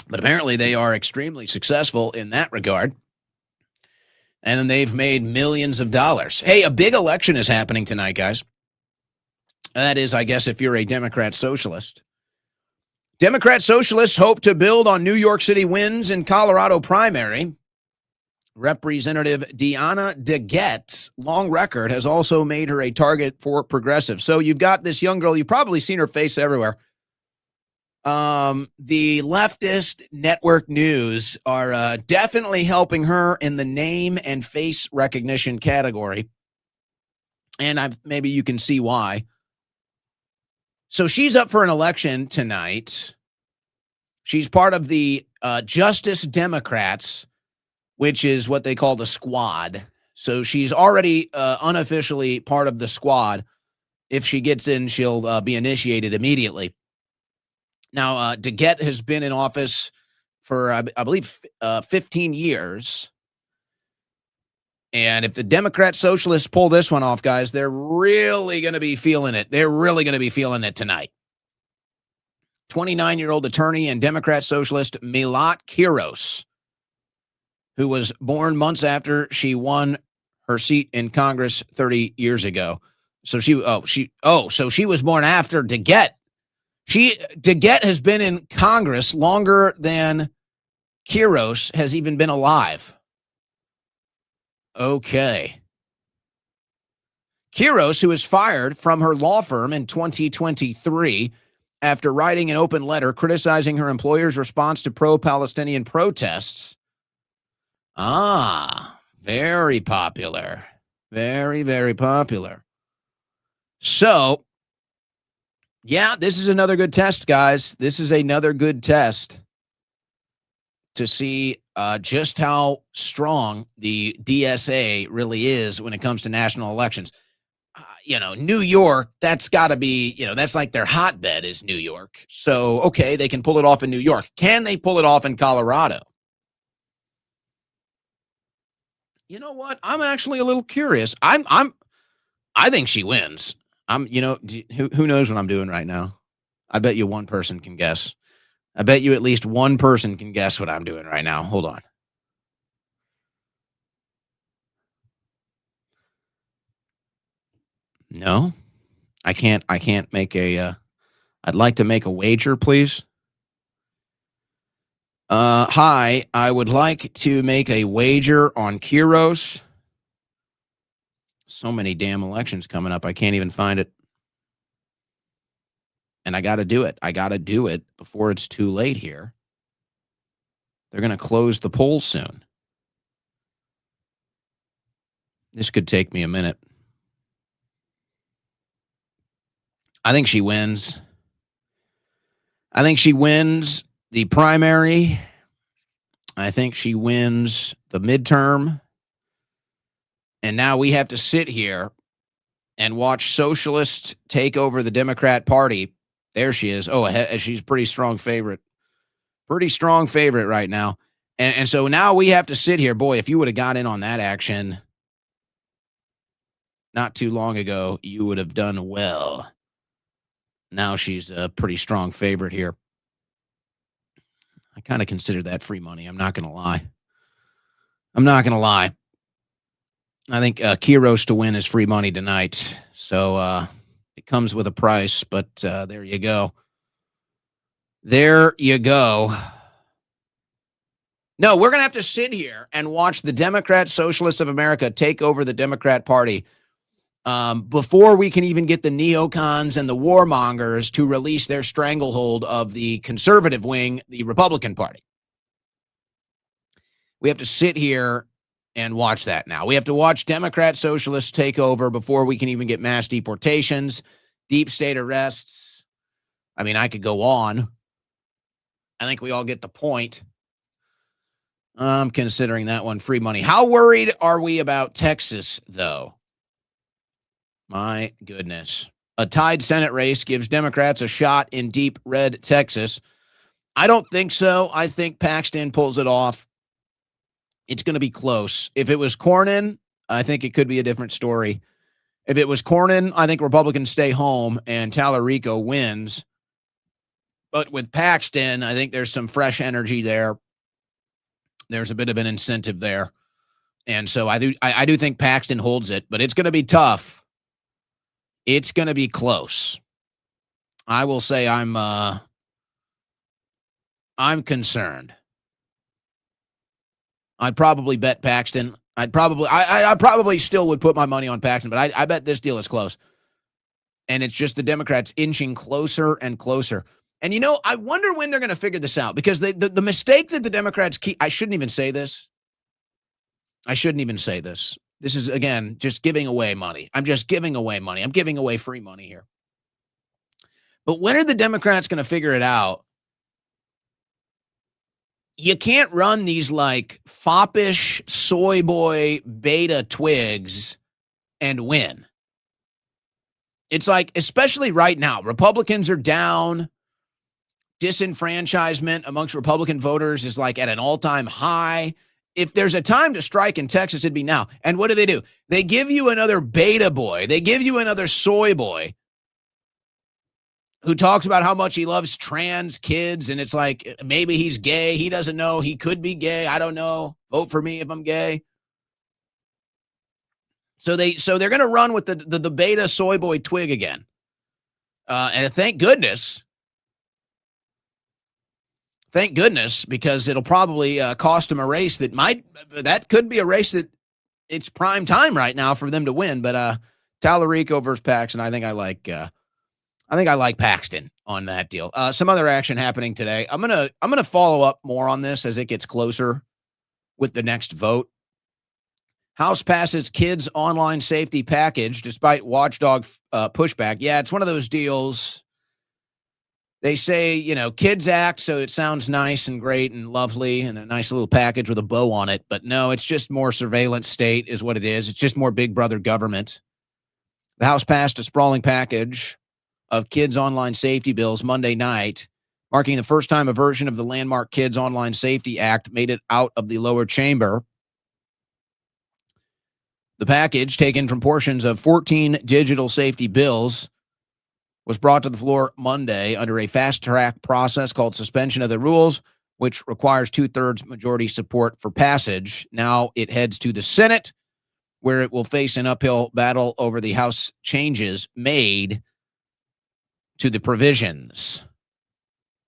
But apparently they are extremely successful in that regard. And then they've made millions of dollars. Hey, a big election is happening tonight, guys. That is, I guess, if you're a Democrat socialist. Democrat socialists hope to build on New York City wins in Colorado primary. Representative Deanna DeGette's long record has also made her a target for progressives. So you've got this young girl. You've probably seen her face everywhere. The leftist network news are definitely helping her in the name and face recognition category. And maybe you can see why. So she's up for an election tonight. She's part of the Justice Democrats, which is what they call the squad. So she's already unofficially part of the squad. If she gets in, she'll be initiated immediately. Now, DeGette has been in office for, I believe, 15 years. And if the Democrat socialists pull this one off, guys, they're really going to be feeling it. They're really going to be feeling it tonight. 29-year-old attorney and Democrat socialist Milat Kiros, who was born months after she won her seat in Congress 30 years ago. So she was born after DeGette. DeGette has been in Congress longer than Kiros has even been alive. Okay. Kiros, who was fired from her law firm in 2023 after writing an open letter criticizing her employer's response to pro-Palestinian protests. Very popular. Very, very popular. So, yeah, this is another good test, guys. This is another good test to see just how strong the DSA really is when it comes to national elections. New York, that's got to be, that's like their hotbed is New York. So, okay, they can pull it off in New York. Can they pull it off in Colorado? You know what? I'm actually a little curious. I think she wins. Who knows what I'm doing right now? I bet you one person can guess. I bet you at least one person can guess what I'm doing right now. Hold on. No, I can't make I'd like to make a wager, please. Hi, I would like to make a wager on Kiros. So many damn elections coming up. I can't even find it. And I got to do it. I got to do it before it's too late here. They're going to close the poll soon. This could take me a minute. I think she wins. I think she wins the primary. I think she wins the midterm. And now we have to sit here and watch socialists take over the Democrat Party. There she is. Oh, she's a pretty strong favorite. Pretty strong favorite right now. And so now we have to sit here. Boy, if you would have got in on that action not too long ago, you would have done well. Now she's a pretty strong favorite here. I kind of consider that free money. I'm not going to lie. I think Kiros to win is free money tonight. So it comes with a price, but there you go. There you go. No, we're going to have to sit here and watch the Democrat Socialists of America take over the Democrat Party before we can even get the neocons and the warmongers to release their stranglehold of the conservative wing, the Republican Party. We have to sit here and watch that now. We have to watch Democrat socialists take over before we can even get mass deportations, deep state arrests. I mean, I could go on. I think we all get the point. I'm considering that one free money. How worried are we about Texas, though? My goodness. A tied Senate race gives Democrats a shot in deep red Texas. I don't think so. I think Paxton pulls it off. It's going to be close. If it was Cornyn, I think it could be a different story. If it was Cornyn, I think Republicans stay home and Tallarico wins. But with Paxton, I think there's some fresh energy there. There's a bit of an incentive there. And so I do think Paxton holds it, but it's going to be tough. It's going to be close. I will say I'm concerned. I'd probably bet Paxton. I probably still would put my money on Paxton, but I bet this deal is close. And it's just the Democrats inching closer and closer. And, I wonder when they're going to figure this out, because the mistake that the Democrats keep, I shouldn't even say this. This is, again, just giving away money. I'm just giving away money. I'm giving away free money here. But when are the Democrats going to figure it out? You can't run these like foppish soy boy beta twigs and win. It's like, especially right now, Republicans are down. Disenfranchisement amongst Republican voters is like at an all-time high. If there's a time to strike in Texas, it'd be now. And what do? They give you another beta boy. They give you another soy boy who talks about how much he loves trans kids, and it's like, maybe he's gay. He doesn't know. He could be gay. I don't know. Vote for me if I'm gay. So they're going to run with the beta soy boy twig again. And thank goodness, because it'll probably cost him a race that could be a race that it's prime time right now for them to win. But Tallarico versus Paxton, I think I like Paxton on that deal. Some other action happening today. I'm gonna follow up more on this as it gets closer with the next vote. House passes kids online safety package despite watchdog pushback. Yeah, it's one of those deals. They say, Kids Act, so it sounds nice and great and lovely and a nice little package with a bow on it. But no, it's just more surveillance state is what it is. It's just more big brother government. The House passed a sprawling package of kids online safety bills Monday night, marking the first time a version of the landmark Kids Online Safety Act made it out of the lower chamber. The package, taken from portions of 14 digital safety bills, was brought to the floor Monday under a fast-track process called suspension of the rules, which requires 2/3 majority support for passage. Now it heads to the Senate, where it will face an uphill battle over the House changes made to the provisions.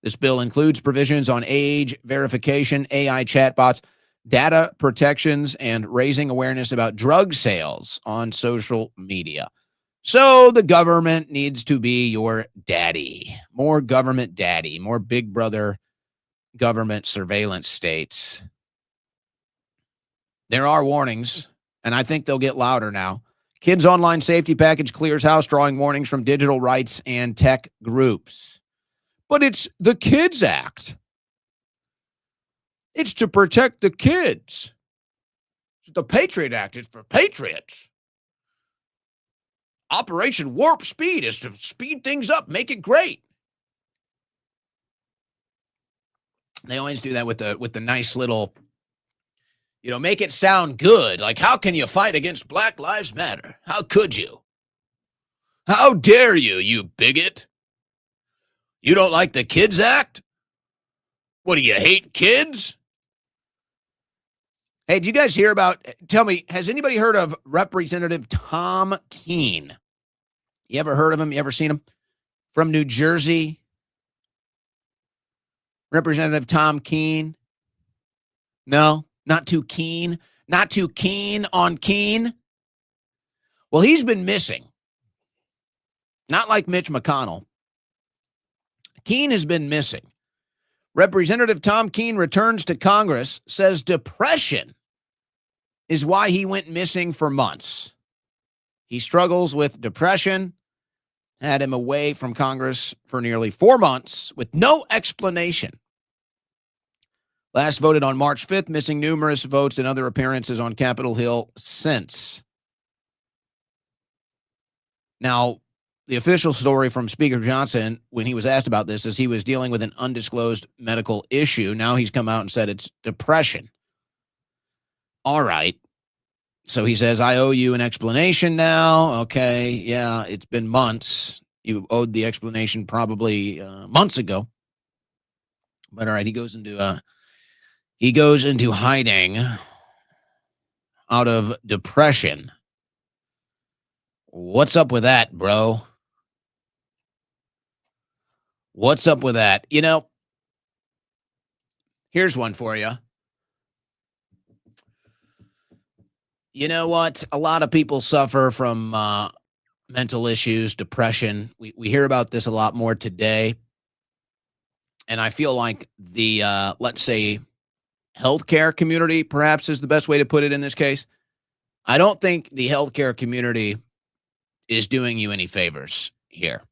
This bill includes provisions on age verification, AI chatbots, data protections, and raising awareness about drug sales on social media. So the government needs to be your daddy. More government daddy, more big brother government surveillance states. There are warnings, and I think they'll get louder now. Kids Online Safety Package clears House, drawing warnings from digital rights and tech groups. But it's the Kids Act. It's to protect the kids. The Patriot Act is for patriots. Operation Warp Speed is to speed things up, make it great. They always do that with the nice little, make it sound good. Like, how can you fight against Black Lives Matter? How could you? How dare you, you bigot? You don't like the Kids Act? What, do you hate kids? Hey, did you guys hear tell me, has anybody heard of Representative Tom Keene? You ever heard of him? You ever seen him? From New Jersey. Representative Tom Keene. No, not too keen. Not too keen on Keene. Well, he's been missing. Not like Mitch McConnell. Keene has been missing. Representative Tom Keene returns to Congress, says depression is why he went missing for months. He struggles with depression, had him away from Congress for nearly 4 months with no explanation. Last voted on March 5th, missing numerous votes and other appearances on Capitol Hill since. Now, the official story from Speaker Johnson, when he was asked about this, is he was dealing with an undisclosed medical issue. Now he's come out and said it's depression. All right. So he says, I owe you an explanation now. Okay. Yeah, it's been months. You owed the explanation probably months ago. But all right, he goes into hiding out of depression. What's up with that, bro? What's up with that? Here's one for you. You know what? A lot of people suffer from mental issues, depression. We hear about this a lot more today. And I feel like the, let's say, healthcare community, perhaps, is the best way to put it in this case. I don't think the healthcare community is doing you any favors here.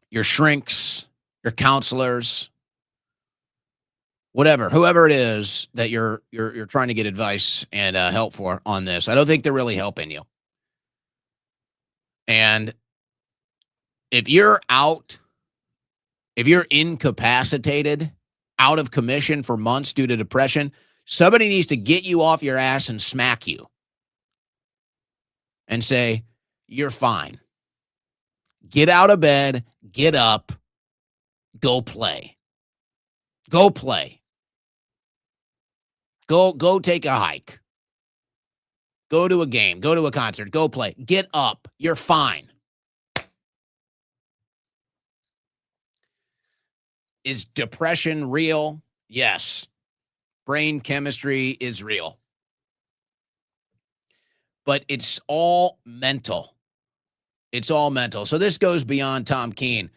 Your shrinks, your counselors, whatever, whoever it is that you're trying to get advice and help for on this, I don't think they're really helping you. And if you're incapacitated, out of commission for months due to depression, somebody needs to get you off your ass and smack you and say, you're fine. Get out of bed, get up, go play. Go play. Go take a hike. Go to a game, go to a concert, go play. Get up. You're fine. Is depression real? Yes. Brain chemistry is real. But it's all mental. It's all mental. So this goes beyond Tom Keene.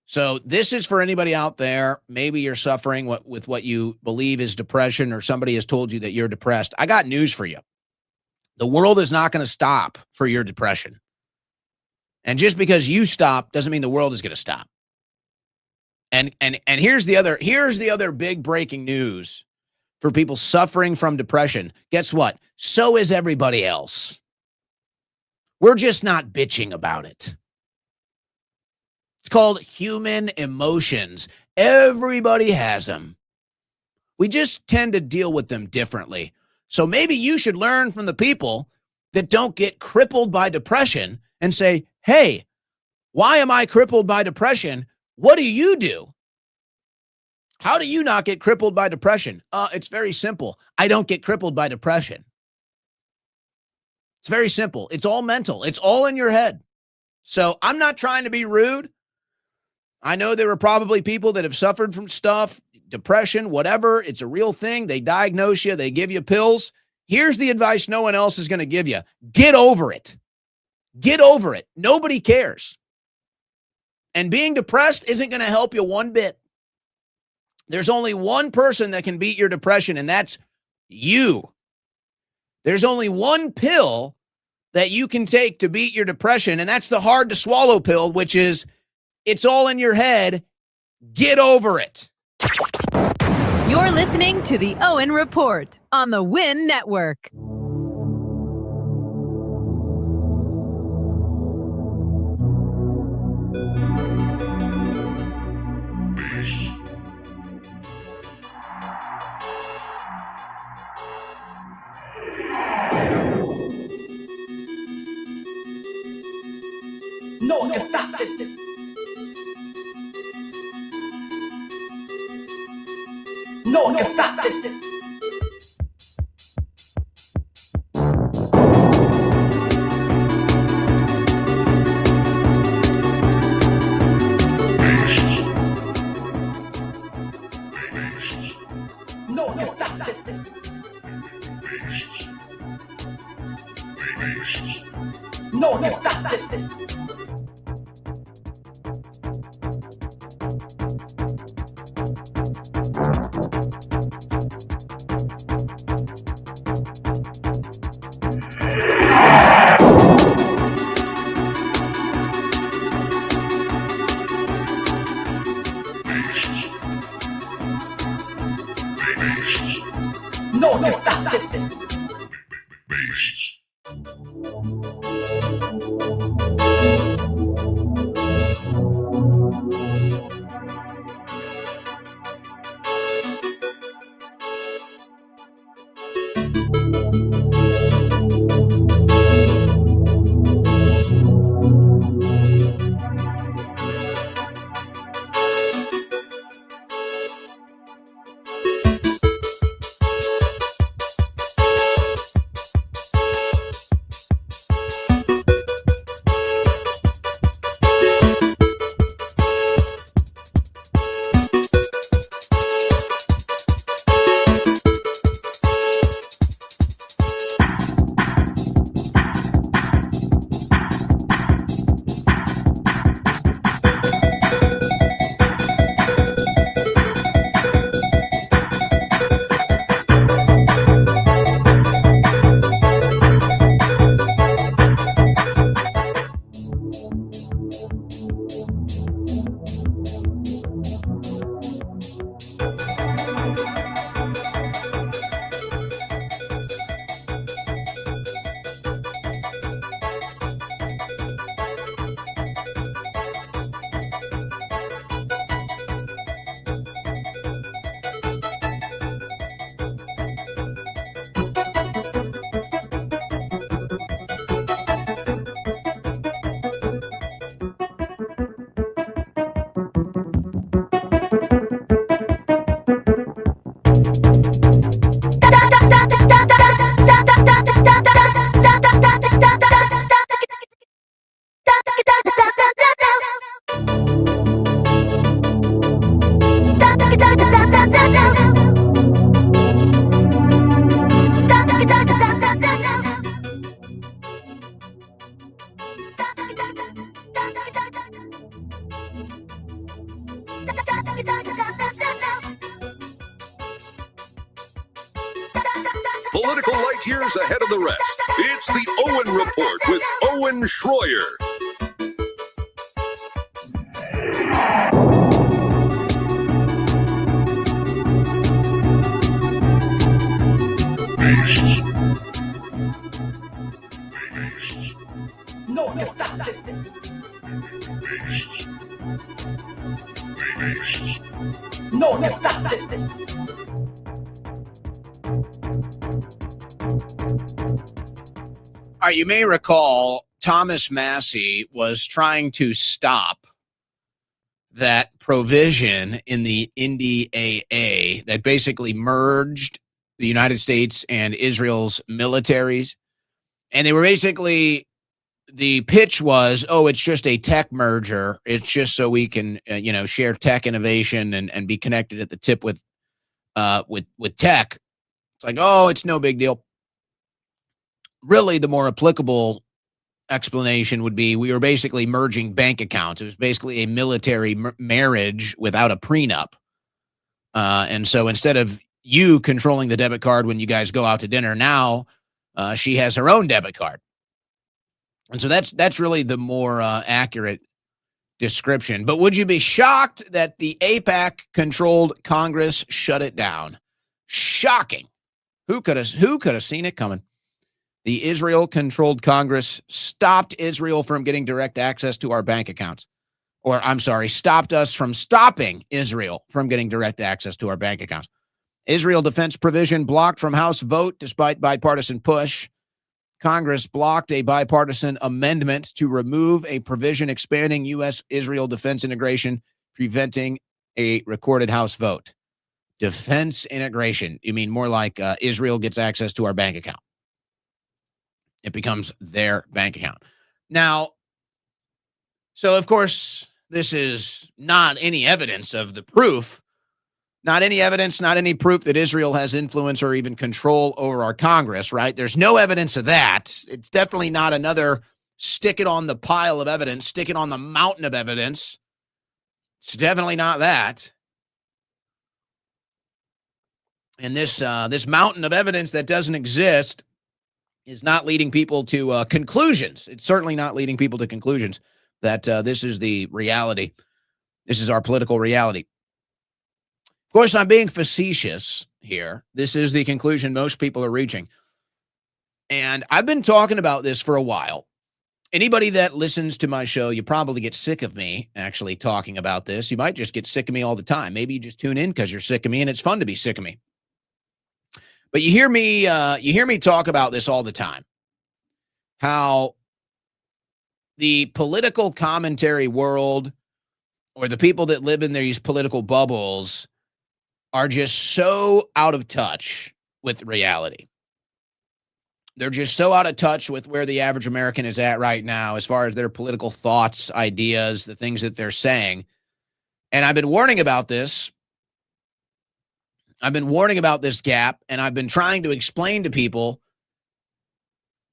So this is for anybody out there. Maybe you're suffering with what you believe is depression, or somebody has told you that you're depressed. I got news for you. The world is not going to stop for your depression. And just because you stop doesn't mean the world is going to stop. And here's the other big breaking news for people suffering from depression. Guess what? So is everybody else. We're just not bitching about it. It's called human emotions. Everybody has them. We just tend to deal with them differently. So maybe you should learn from the people that don't get crippled by depression and say, hey, why am I crippled by depression? What do you do? How do you not get crippled by depression? It's very simple. I don't get crippled by depression. It's very simple. It's all mental. It's all in your head. So I'm not trying to be rude. I know there are probably people that have suffered from stuff, depression, whatever. It's a real thing. They diagnose you. They give you pills. Here's the advice no one else is going to give you. Get over it. Get over it. Nobody cares. And being depressed isn't going to help you one bit. There's only one person that can beat your depression, and that's you. There's only one pill that you can take to beat your depression, and that's the hard to swallow pill, which is it's all in your head. Get over it. You're listening to the Owen Report on the Win Network. No, que stop this. No, que stop this. No, que stop this. No, que stop this. No, que stop this. political light years ahead of the rest. It's the Owen Report with Owen Schroyer. No te saltes. No te saltes. All right, you may recall Thomas Massey was trying to stop that provision in the NDAA that basically merged the United States and Israel's militaries. And they were basically, the pitch was, oh, it's just a tech merger. It's just so we can, share tech innovation and be connected at the tip with tech. It's like, oh, it's no big deal. Really, the more applicable explanation would be we were basically merging bank accounts. It was basically a military marriage without a prenup. And so instead of you controlling the debit card when you guys go out to dinner, now she has her own debit card. And so that's really the more accurate description. But would you be shocked that the AIPAC-controlled Congress shut it down? Shocking. Who could have seen it coming? The Israel-controlled Congress stopped Israel from getting direct access to our bank accounts. Or, I'm sorry, stopped us from stopping Israel from getting direct access to our bank accounts. Israel defense provision blocked from House vote despite bipartisan push. Congress blocked a bipartisan amendment to remove a provision expanding U.S.-Israel defense integration, preventing a recorded House vote. Defense integration. You mean more like Israel gets access to our bank account. It becomes their bank account. Now, so of course, this is not any evidence of the proof. Not any evidence, not any proof that Israel has influence or even control over our Congress, right? There's no evidence of that. It's definitely not another stick it on the pile of evidence, stick it on the mountain of evidence. It's definitely not that. And this mountain of evidence that doesn't exist is not leading people to conclusions. It's certainly not leading people to conclusions that this is the reality. This is our political reality. Of course, I'm being facetious here. This is the conclusion most people are reaching. And I've been talking about this for a while. Anybody that listens to my show, you probably get sick of me actually talking about this. You might just get sick of me all the time. Maybe you just tune in because you're sick of me and it's fun to be sick of me. But you hear me talk about this all the time. How the political commentary world or the people that live in these political bubbles are just so out of touch with reality. They're just so out of touch with where the average American is at right now as far as their political thoughts, ideas, the things that they're saying. And I've been warning about this. I've been warning about this gap, and I've been trying to explain to people,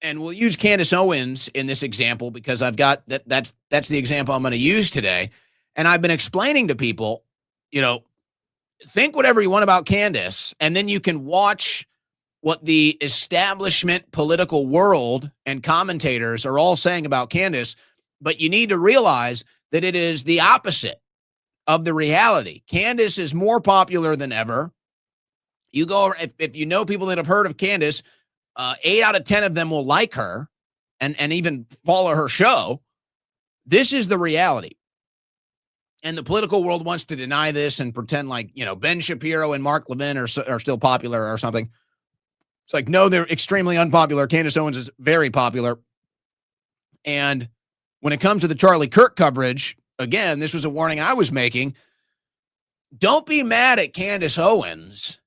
and we'll use Candace Owens in this example because I've got that's the example I'm going to use today. And I've been explaining to people, think whatever you want about Candace, and then you can watch what the establishment political world and commentators are all saying about Candace, but you need to realize that it is the opposite of the reality. Candace is more popular than ever. You go, if you know people that have heard of Candace, 8 out of 10 of them will like her and even follow her show. This is the reality. And the political world wants to deny this and pretend like, Ben Shapiro and Mark Levin are still popular or something. It's like, no, they're extremely unpopular. Candace Owens is very popular. And when it comes to the Charlie Kirk coverage, again, this was a warning I was making. Don't be mad at Candace Owens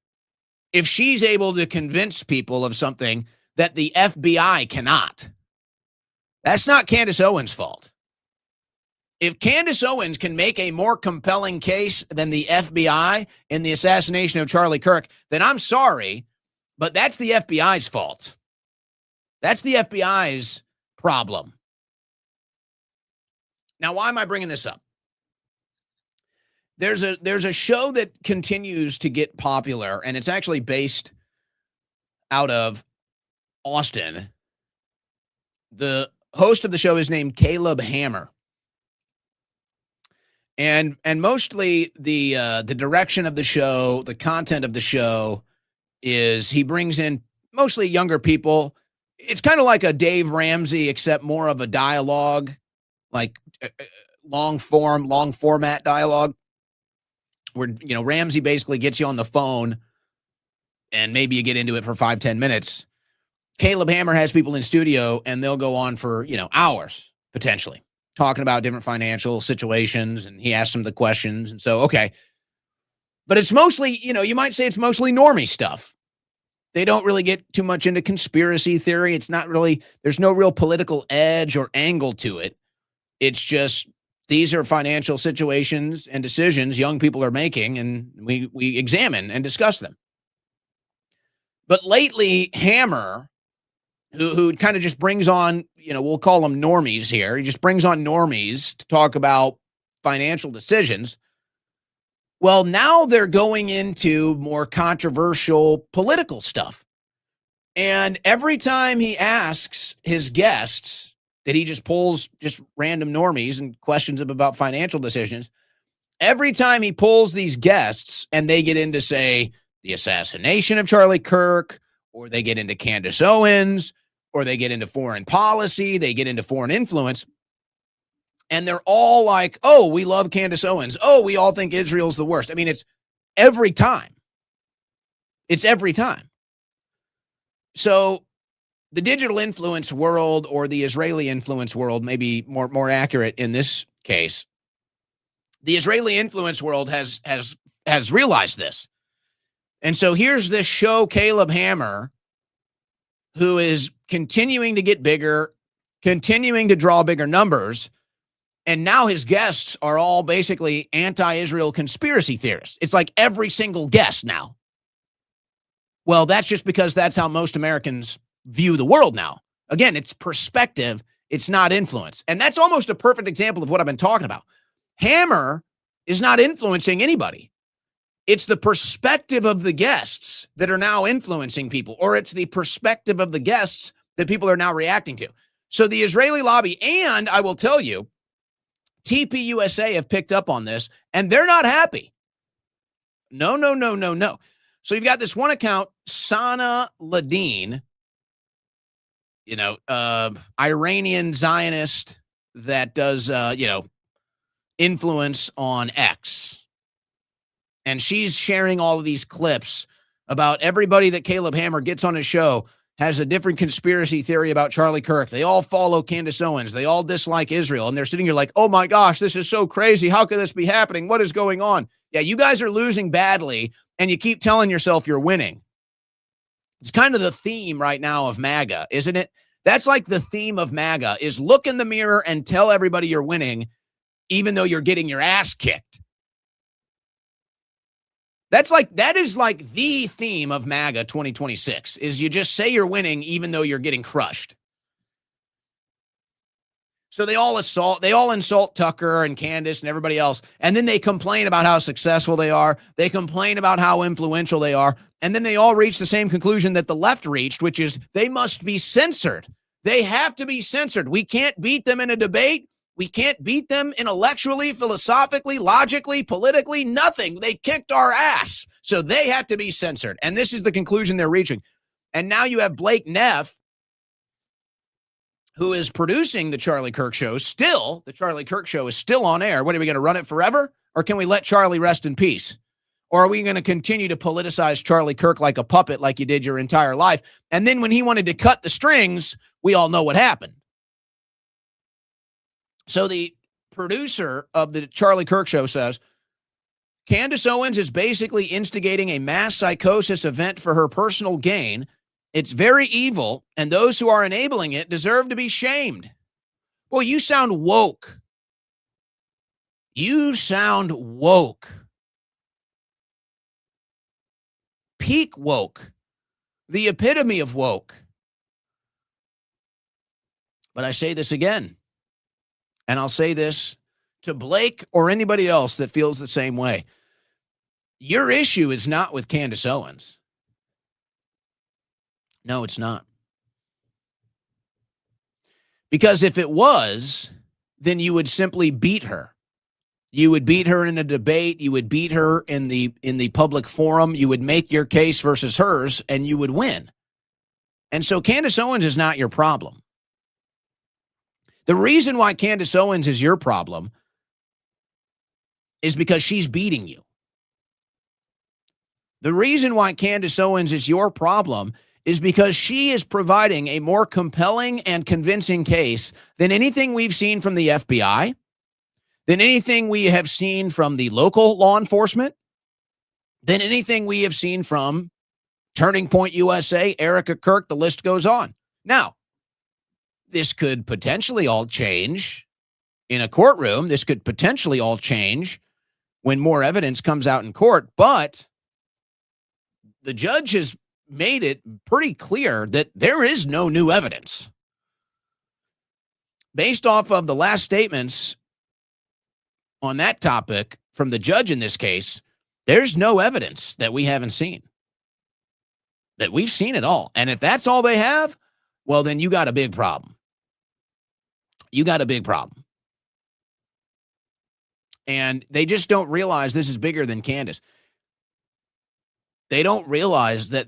if she's able to convince people of something that the FBI cannot. That's not Candace Owens' fault. If Candace Owens can make a more compelling case than the FBI in the assassination of Charlie Kirk, then I'm sorry, but that's the FBI's fault. That's the FBI's problem. Now, why am I bringing this up? There's a show that continues to get popular, and it's actually based out of Austin. The host of the show is named Caleb Hammer. And mostly the direction of the show, the content of the show is he brings in mostly younger people. It's kind of like a Dave Ramsey, except more of a dialogue, like long format dialogue, where, you know, Ramsey basically gets you on the phone and maybe you get into it for 5-10 minutes. Caleb Hammer has people in studio and they'll go on for, you know, hours potentially talking about different financial situations, and he asks them the questions. And so, okay. But it's mostly, you know, you might say it's mostly normie stuff. They don't really get too much into conspiracy theory. It's not really, there's no real political edge or angle to it. It's just, these are financial situations and decisions young people are making, and we examine and discuss them. But lately, Hammer, who kind of just brings on, you know, we'll call them normies here. He just brings on normies to talk about financial decisions. Well, now they're going into more controversial political stuff. And every time he asks his guests that he just pulls just random normies and questions them about financial decisions, every time he pulls these guests and they get into, say, the assassination of Charlie Kirk, or they get into Candace Owens, or they get into foreign policy, they get into foreign influence, and they're all like, oh, we love Candace Owens. Oh, we all think Israel's the worst. I mean, it's every time. It's every time. So the digital influence world, or the Israeli influence world, may be more accurate in this case. The Israeli influence world has realized this. And so here's this show, Caleb Hammer, who is continuing to get bigger, continuing to draw bigger numbers. And now his guests are all basically anti-Israel conspiracy theorists. It's like every single guest now. Well, that's just because that's how most Americans view the world now. Again, it's perspective. It's not influence. And that's almost a perfect example of what I've been talking about. Hammer is not influencing anybody. It's the perspective of the guests that are now influencing people, or it's the perspective of the guests that people are now reacting to. So the Israeli lobby, and I will tell you, TPUSA have picked up on this, and they're not happy. No. So you've got this one account, Sana Ladine, you know, Iranian Zionist that does, influence on X. And she's sharing all of these clips about everybody that Caleb Hammer gets on his show has a different conspiracy theory about Charlie Kirk. They all follow Candace Owens. They all dislike Israel. And they're sitting here like, oh my gosh, this is so crazy. How could this be happening? What is going on? Yeah, you guys are losing badly, and you keep telling yourself you're winning. It's kind of the theme right now of MAGA, isn't it? That's like the theme of MAGA is look in the mirror and tell everybody you're winning, even though you're getting your ass kicked. That is like the theme of MAGA 2026 is you just say you're winning even though you're getting crushed. So they all insult Tucker and Candace and everybody else, and then they complain about how successful they are. They complain about how influential they are, and then they all reach the same conclusion that the left reached, which is they must be censored. They have to be censored. We can't beat them in a debate. We can't beat them intellectually, philosophically, logically, politically, nothing. They kicked our ass. So they have to be censored. And this is the conclusion they're reaching. And now you have Blake Neff, who is producing the Charlie Kirk show. Still, the Charlie Kirk show is still on air. What, are we going to run it forever? Or can we let Charlie rest in peace? Or are we going to continue to politicize Charlie Kirk like a puppet like you did your entire life? And then when he wanted to cut the strings, we all know what happened. So the producer of the Charlie Kirk show says, Candace Owens is basically instigating a mass psychosis event for her personal gain. It's very evil, and those who are enabling it deserve to be shamed. Boy, you sound woke. You sound woke. Peak woke. The epitome of woke. But I say this again. And I'll say this to Blake or anybody else that feels the same way. Your issue is not with Candace Owens. No, it's not. Because if it was, then you would simply beat her. You would beat her in a debate. You would beat her in the public forum. You would make your case versus hers, and you would win. And so Candace Owens is not your problem. The reason why Candace Owens is your problem is because she's beating you. The reason why Candace Owens is your problem is because she is providing a more compelling and convincing case than anything we've seen from the FBI, than anything we have seen from the local law enforcement, than anything we have seen from Turning Point USA, Erica Kirk, the list goes on. Now, this could potentially all change in a courtroom. This could potentially all change when more evidence comes out in court, but the judge has made it pretty clear that there is no new evidence. Based off of the last statements on that topic from the judge in this case, there's no evidence that we haven't seen. That we've seen it all. And if that's all they have, well, then you got a big problem. You got a big problem. And they just don't realize this is bigger than Candace. They don't realize that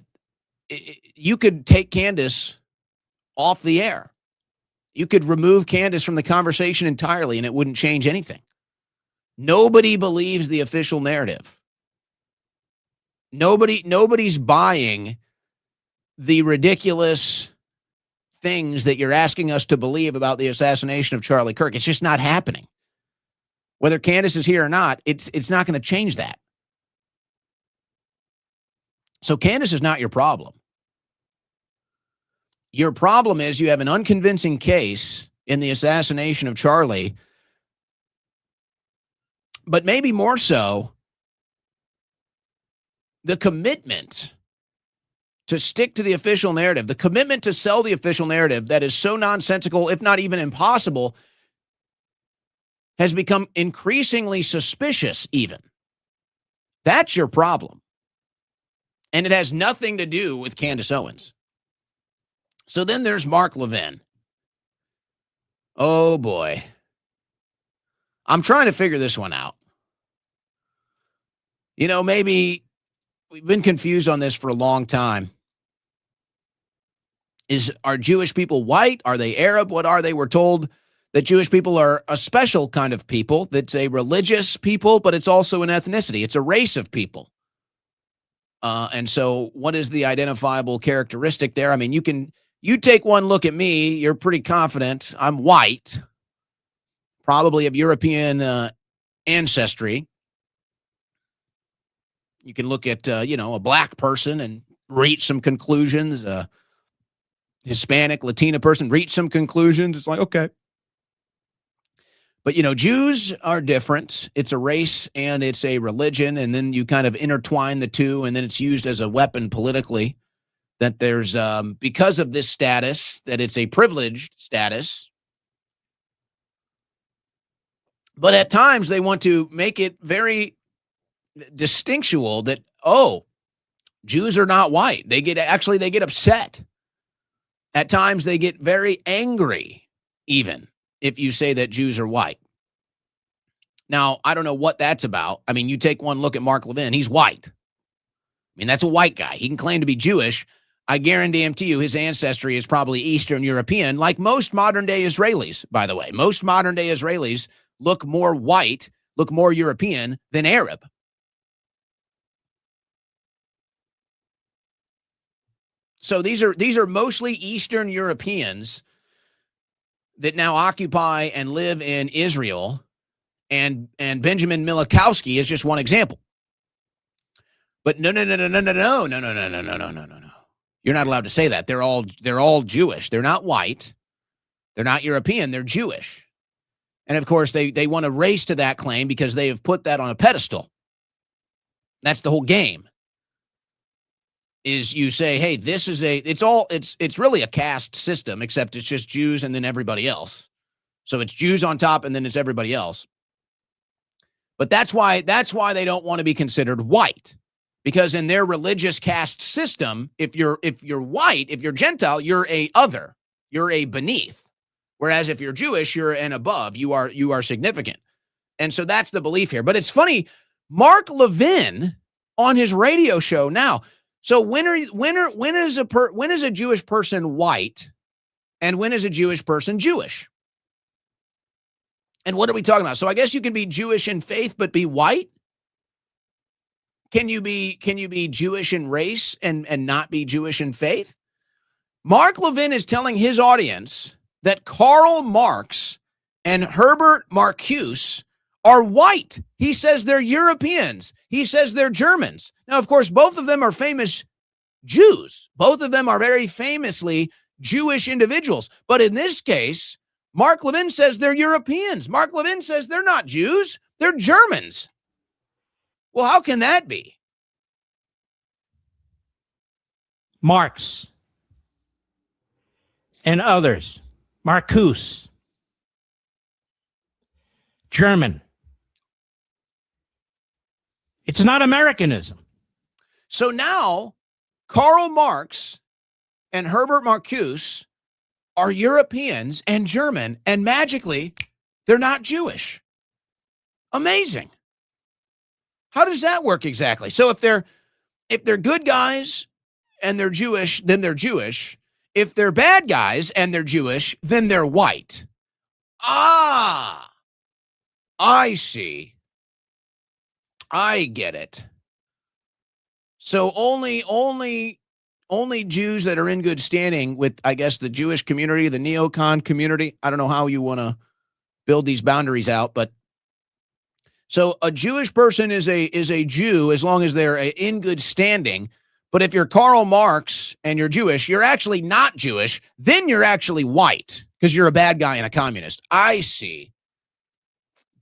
you could take Candace off the air. You could remove Candace from the conversation entirely and it wouldn't change anything. Nobody believes the official narrative. Nobody's buying the ridiculous things that you're asking us to believe about the assassination of Charlie Kirk. It's just not happening. Whether Candace is here or not, it's not going to change that. So Candace is not your problem. Your problem is you have an unconvincing case in the assassination of Charlie, but maybe more so, the commitment to stick to the official narrative, the commitment to sell the official narrative that is so nonsensical, if not even impossible, has become increasingly suspicious even. That's your problem. And it has nothing to do with Candace Owens. So then there's Mark Levin. Oh, boy. I'm trying to figure this one out. You know, maybe we've been confused on this for a long time. Are Jewish people white? Are they Arab? What are they? We're told that Jewish people are a special kind of people. That's a religious people, but it's also an ethnicity. It's a race of people. And so what is the identifiable characteristic there? I mean, you take one look at me, you're pretty confident I'm white, probably of European ancestry. You can look at, a black person and reach some conclusions, Hispanic, Latina person, reach some conclusions. It's like, okay. But, Jews are different. It's a race and it's a religion. And then you kind of intertwine the two, and then it's used as a weapon politically. That there's, because of this status, that it's a privileged status. But at times they want to make it very distinctual that, Jews are not white. They get upset. At times they get very angry, even if you say that Jews are white. Now, I don't know what that's about. I mean, you take one look at Mark Levin, he's white. I mean, that's a white guy. He can claim to be Jewish. I guarantee you his ancestry is probably Eastern European, like most modern-day Israelis, by the way. Most modern-day Israelis look more white, look more European than Arab. So these are mostly Eastern Europeans that now occupy and live in Israel, and Benjamin Milikowski is just one example. But no. You're not allowed to say that. They're all Jewish. They're not white. They're not European. They're Jewish. And of course, they want to race to that claim because they have put that on a pedestal. That's the whole game. Is you say, hey, it's really a caste system, except it's just Jews and then everybody else. So it's Jews on top and then it's everybody else. But that's why they don't want to be considered white, because in their religious caste system, if you're white, if you're Gentile, you're a other, you're a beneath. Whereas if you're Jewish, you're an above, you are significant. And so that's the belief here. But it's funny, Mark Levin on his radio show now. So when is a Jewish person white, and when is a Jewish person Jewish? And what are we talking about? So I guess you can be Jewish in faith but be white. Can you be Jewish in race and not be Jewish in faith? Mark Levin is telling his audience that Karl Marx and Herbert Marcuse are white. He says they're Europeans. He says they're Germans. Now, of course, both of them are famous Jews. Both of them are very famously Jewish individuals. But in this case, Mark Levin says they're Europeans. Mark Levin says they're not Jews. They're Germans. Well, how can that be? Marx and others. Marcuse. German. It's not Americanism. So now Karl Marx and Herbert Marcuse are Europeans and German, and magically they're not Jewish. Amazing. How does that work exactly? So if they're good guys and they're Jewish, then they're Jewish. If they're bad guys and they're Jewish, then they're white. Ah, I see. I get it. So only Jews that are in good standing with, I guess, the Jewish community, the Neocon community. I don't know how you want to build these boundaries out, but so a Jewish person is a Jew as long as they're in good standing. But if you're Karl Marx and you're Jewish, you're actually not Jewish. Then you're actually white because you're a bad guy and a communist. I see.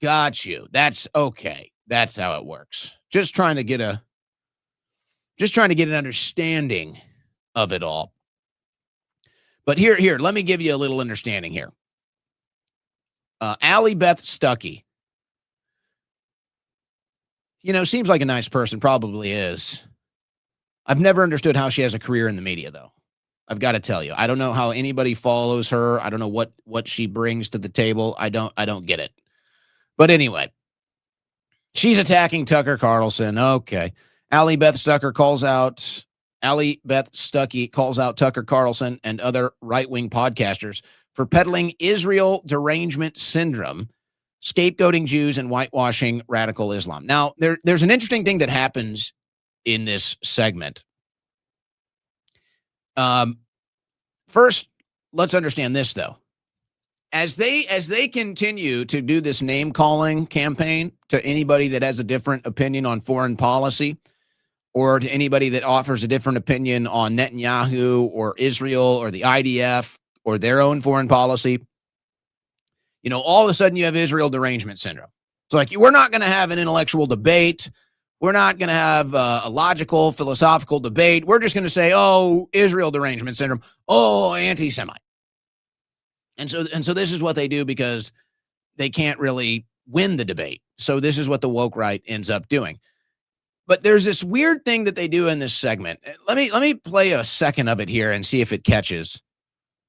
Got you. That's okay. That's how it works. Just trying to get an understanding of it all. But here, let me give you a little understanding here. Allie Beth Stuckey. Seems like a nice person, probably is. I've never understood how she has a career in the media, though. I've got to tell you. I don't know how anybody follows her. I don't know what she brings to the table. I don't get it. But anyway, she's attacking Tucker Carlson. Okay. Allie Beth Stuckey calls out Tucker Carlson and other right-wing podcasters for peddling Israel derangement syndrome, scapegoating Jews, and whitewashing radical Islam. Now, there's an interesting thing that happens in this segment. First, let's understand this, though. As they continue to do this name-calling campaign to anybody that has a different opinion on foreign policy, or to anybody that offers a different opinion on Netanyahu or Israel or the IDF or their own foreign policy, all of a sudden you have Israel derangement syndrome. It's like, we're not going to have an intellectual debate. We're not going to have a logical, philosophical debate. We're just going to say, oh, Israel derangement syndrome. Oh, anti-Semite. And so this is what they do because they can't really win the debate. So this is what the woke right ends up doing. But there's this weird thing that they do in this segment. Let me play a second of it here and see if it catches.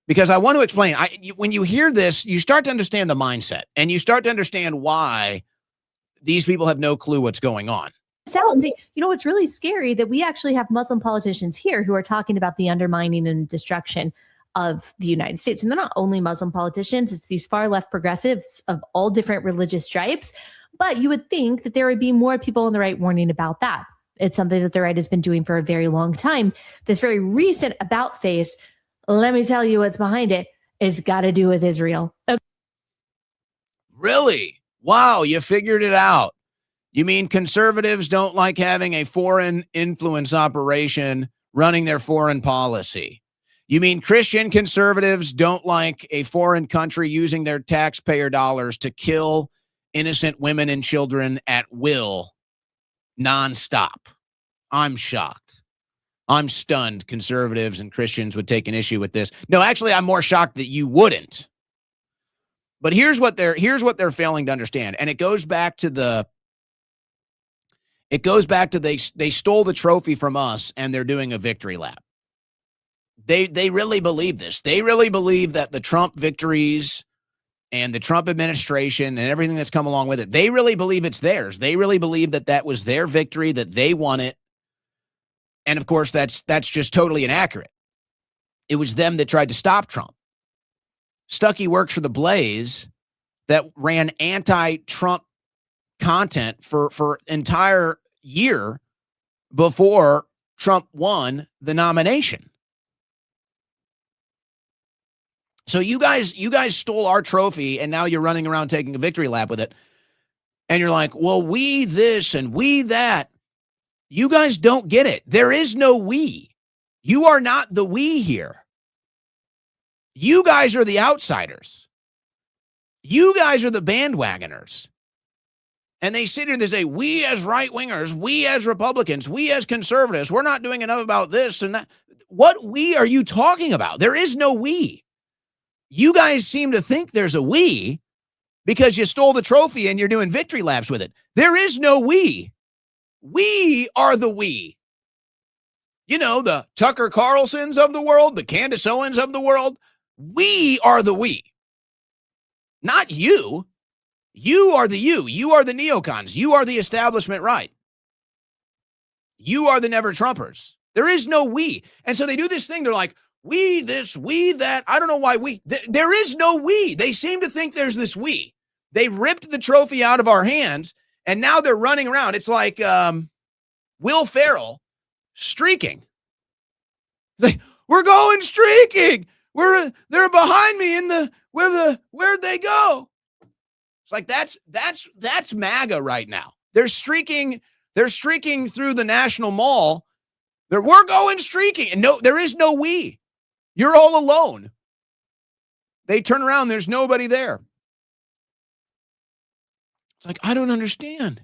Because I want to explain. When you hear this, you start to understand the mindset, and you start to understand why these people have no clue what's going on. Out and say, it's really scary that we actually have Muslim politicians here who are talking about the undermining and destruction of the United States. And they're not only Muslim politicians, it's these far left progressives of all different religious stripes. But you would think that there would be more people on the right warning about that. It's something that the right has been doing for a very long time. This very recent about face, let me tell you what's behind it, it's got to do with Israel. Really? Wow, you figured it out. You mean conservatives don't like having a foreign influence operation running their foreign policy? You mean Christian conservatives don't like a foreign country using their taxpayer dollars to kill innocent women and children at will, nonstop? I'm shocked. I'm stunned conservatives and Christians would take an issue with this. No, actually, I'm more shocked that you wouldn't. But here's what they're failing to understand. And it goes back to It goes back to they stole the trophy from us and they're doing a victory lap. They really believe this. They really believe that the Trump victories and the Trump administration and everything that's come along with it, they really believe it's theirs. They really believe that that was their victory, that they won it. And of course, that's just totally inaccurate. It was them that tried to stop Trump. Stuckey works for the Blaze that ran anti-Trump content for entire year before Trump won the nomination. So you guys stole our trophy and now you're running around taking a victory lap with it. And you're like, well, we this and we that. You guys don't get it. There is no we. You are not the we here. You guys are the outsiders. You guys are the bandwagoners. And they sit here and they say, we as right-wingers, we as Republicans, we as conservatives, we're not doing enough about this and that. What we are you talking about? There is no we. You guys seem to think there's a we because you stole the trophy and you're doing victory laps with it. There is no we. We are the we. You know, the Tucker Carlsons of the world, the Candace Owens of the world. We are the we. Not you. You are the you. You are the neocons. You are the establishment right. You are the never Trumpers. There is no we. And so they do this thing. They're like, we this, we that. I don't know why we. There is no we. They seem to think there's this we. They ripped the trophy out of our hands, and now they're running around. It's like Will Ferrell streaking. We're going streaking. They're behind me in where'd they go? It's like that's MAGA right now. They're streaking through the National Mall. We're going streaking. And no, there is no we. You're all alone. They turn around, there's nobody there. It's like, I don't understand.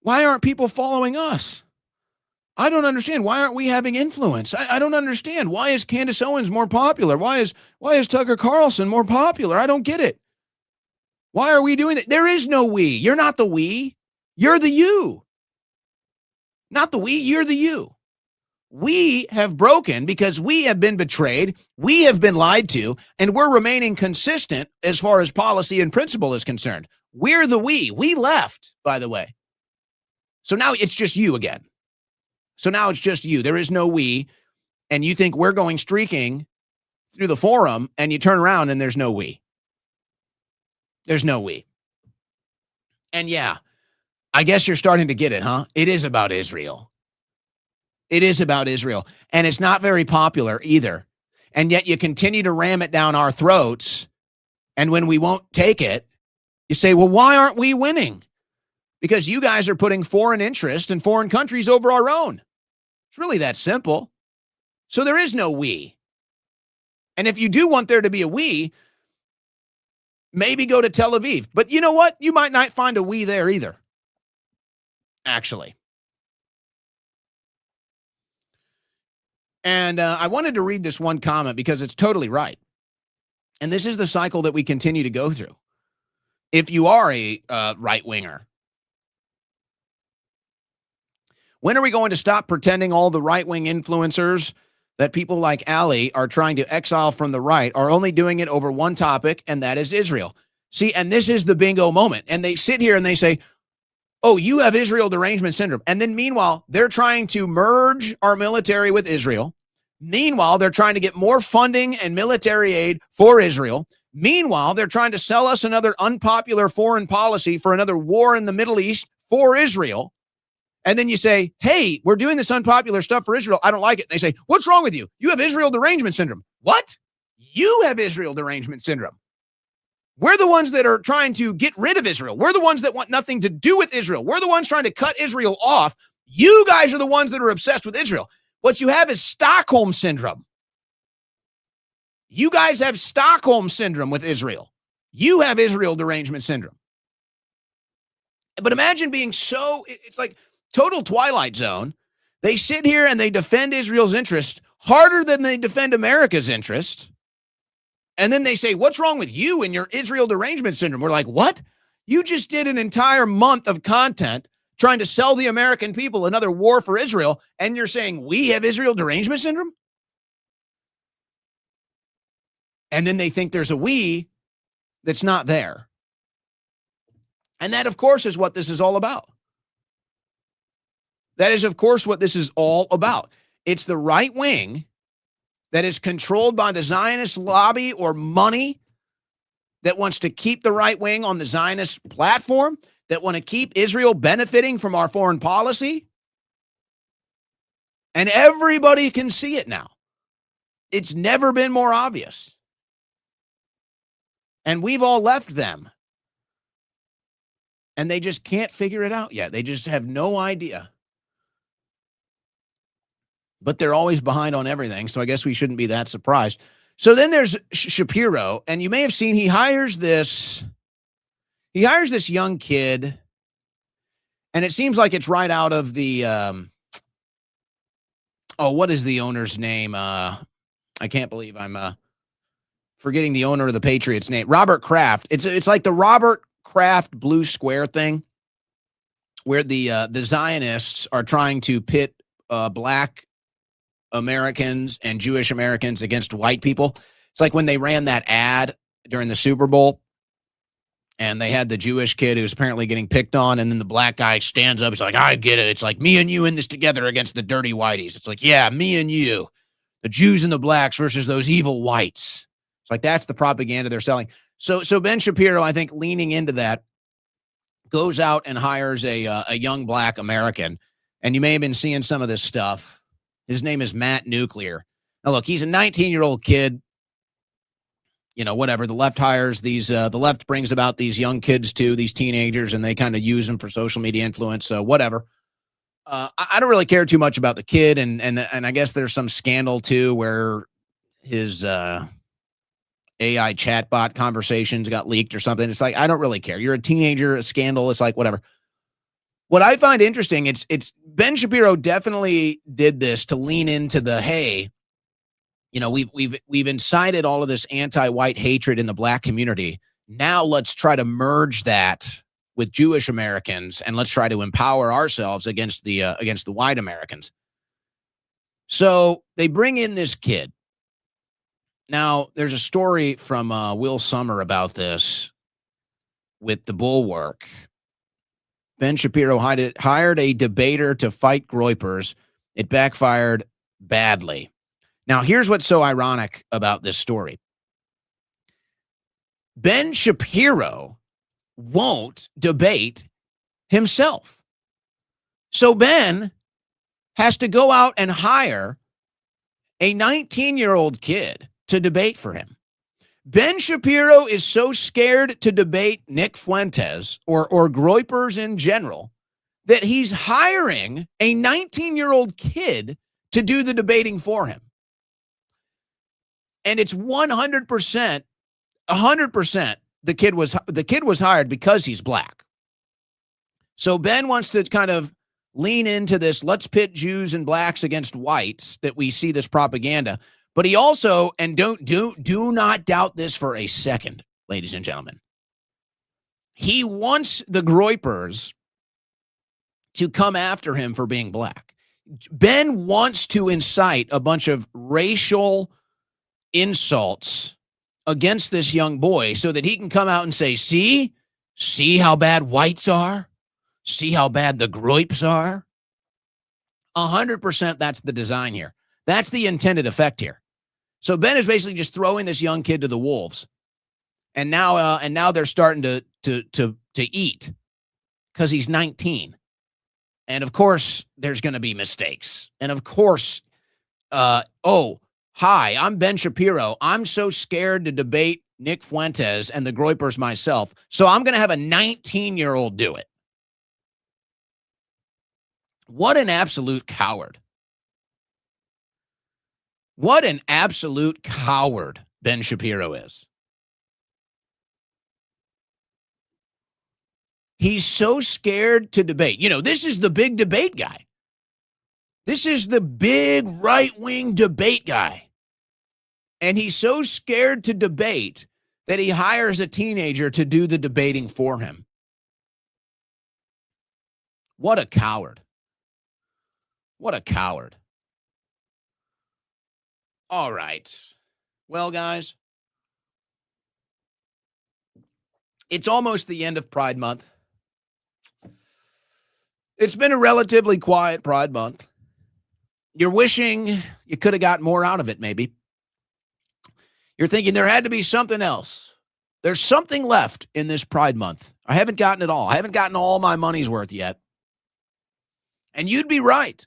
Why aren't people following us? I don't understand. Why aren't we having influence? I don't understand. Why is Candace Owens more popular? Why is Tucker Carlson more popular? I don't get it. Why are we doing that? There is no we. You're not the we. You're the you. Not the we, you're the you. We have broken because we have been betrayed. We have been lied to, and we're remaining consistent as far as policy and principle is concerned. We're the we. We left, by the way. So now it's just you again. So now it's just you. There is no we, and you think we're going streaking through the forum, and you turn around and there's no we. There's no we. And yeah, I guess you're starting to get it, huh? It is about Israel. It is about Israel. And it's not very popular either. And yet you continue to ram it down our throats. And when we won't take it, you say, well, why aren't we winning? Because you guys are putting foreign interest and foreign countries over our own. It's really that simple. So there is no we. And if you do want there to be a we, maybe go to Tel Aviv. But you know what? You might not find a we there either. Actually. And I wanted to read this one comment because it's totally right. And this is the cycle that we continue to go through. If you are a right-winger, when are we going to stop pretending all the right-wing influencers that people like Ali are trying to exile from the right are only doing it over one topic, and that is Israel? See, and this is the bingo moment. And they sit here and they say, oh, you have Israel derangement syndrome. And then meanwhile, they're trying to merge our military with Israel. Meanwhile, they're trying to get more funding and military aid for Israel. Meanwhile, they're trying to sell us another unpopular foreign policy for another war in the Middle East for Israel. And then you say, hey, we're doing this unpopular stuff for Israel. I don't like it. And they say, what's wrong with you? You have Israel derangement syndrome. What? You have Israel derangement syndrome. We're the ones that are trying to get rid of Israel. We're the ones that want nothing to do with Israel. We're the ones trying to cut Israel off. You guys are the ones that are obsessed with Israel. What you have is Stockholm syndrome. You guys have Stockholm syndrome with Israel. You have Israel derangement syndrome. But imagine being it's like total Twilight Zone. They sit here and they defend Israel's interest harder than they defend America's interest. And then they say, what's wrong with you and your Israel derangement syndrome? We're like, what? You just did an entire month of content trying to sell the American people another war for Israel, and you're saying we have Israel derangement syndrome? And then they think there's a we that's not there. And that, of course, is what this is all about. That is, of course, what this is all about. It's the right wing that is controlled by the Zionist lobby or money that wants to keep the right wing on the Zionist platform, that want to keep Israel benefiting from our foreign policy. And everybody can see it now. It's never been more obvious. And we've all left them. And they just can't figure it out yet. They just have no idea. But they're always behind on everything, so I guess we shouldn't be that surprised. So then there's Shapiro, and you may have seen he hires this young kid, and it seems like it's right out of the what is the owner's name? I can't believe I'm forgetting the owner of the Patriots' name. Robert Kraft. It's like the Robert Kraft Blue Square thing, where the Zionists are trying to pit black Americans and Jewish Americans against white people. It's like when they ran that ad during the Super Bowl, and they had the Jewish kid who's apparently getting picked on, and then the black guy stands up. He's like, I get it. It's like me and you in this together against the dirty whiteys. It's like, yeah, me and you, the Jews and the blacks versus those evil whites. It's like, that's the propaganda they're selling. So Ben Shapiro, I think, leaning into that, goes out and hires a young black American. And you may have been seeing some of this stuff. His name is Matt Nuclear. Now, look, he's a 19-year-old kid. You know, whatever. The left hires these, the left brings about these young kids too, these teenagers, and they kind of use them for social media influence. So whatever. I don't really care too much about the kid. And I guess there's some scandal too, where his AI chatbot conversations got leaked or something. It's like, I don't really care. You're a teenager, a scandal. It's like, whatever. What I find interesting, it's Ben Shapiro definitely did this to lean into the, hey, you know, we've incited all of this anti-white hatred in the black community. Now let's try to merge that with Jewish Americans, and let's try to empower ourselves against the white Americans. So they bring in this kid. Now, there's a story from Will Sommer about this with the Bulwark. Ben Shapiro hired a debater to fight groypers. It backfired badly. Now, here's what's so ironic about this story. Ben Shapiro won't debate himself. So Ben has to go out and hire a 19-year-old kid to debate for him. Ben Shapiro is so scared to debate Nick Fuentes or groypers in general that he's hiring a 19-year-old kid to do the debating for him. And it's 100%, the kid was hired because he's black. So Ben wants to kind of lean into this, let's pit Jews and blacks against whites, that we see this propaganda. But he also, and do not doubt this for a second, ladies and gentlemen, he wants the groypers to come after him for being black. Ben wants to incite a bunch of racial insults against this young boy so that he can come out and say, see how bad whites are? See how bad the groyps are? 100% that's the design here. That's the intended effect here. So Ben is basically just throwing this young kid to the wolves. And now they're starting to eat because he's 19. And of course, there's going to be mistakes. And of course, hi, I'm Ben Shapiro. I'm so scared to debate Nick Fuentes and the groypers myself. So I'm going to have a 19-year-old do it. What an absolute coward. What an absolute coward Ben Shapiro is. He's so scared to debate. You know, this is the big debate guy. This is the big right-wing debate guy. And he's so scared to debate that he hires a teenager to do the debating for him. What a coward. What a coward. All right. Well, guys, it's almost the end of Pride Month. It's been a relatively quiet Pride Month. You're wishing you could have got more out of it, maybe. You're thinking there had to be something else. There's something left in this Pride Month. I haven't gotten it all. I haven't gotten all my money's worth yet. And you'd be right.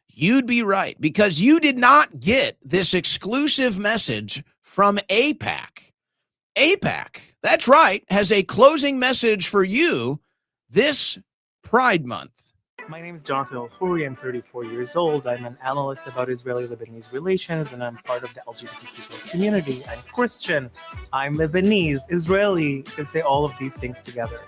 You'd be right, because you did not get this exclusive message from AIPAC. AIPAC, that's right, has a closing message for you this Pride Month. My name is Jonathan El-Houri. I'm 34 years old. I'm an analyst about Israeli-Lebanese relations, and I'm part of the LGBTQ plus community. I'm Christian. I'm Lebanese, Israeli. You can say all of these things together.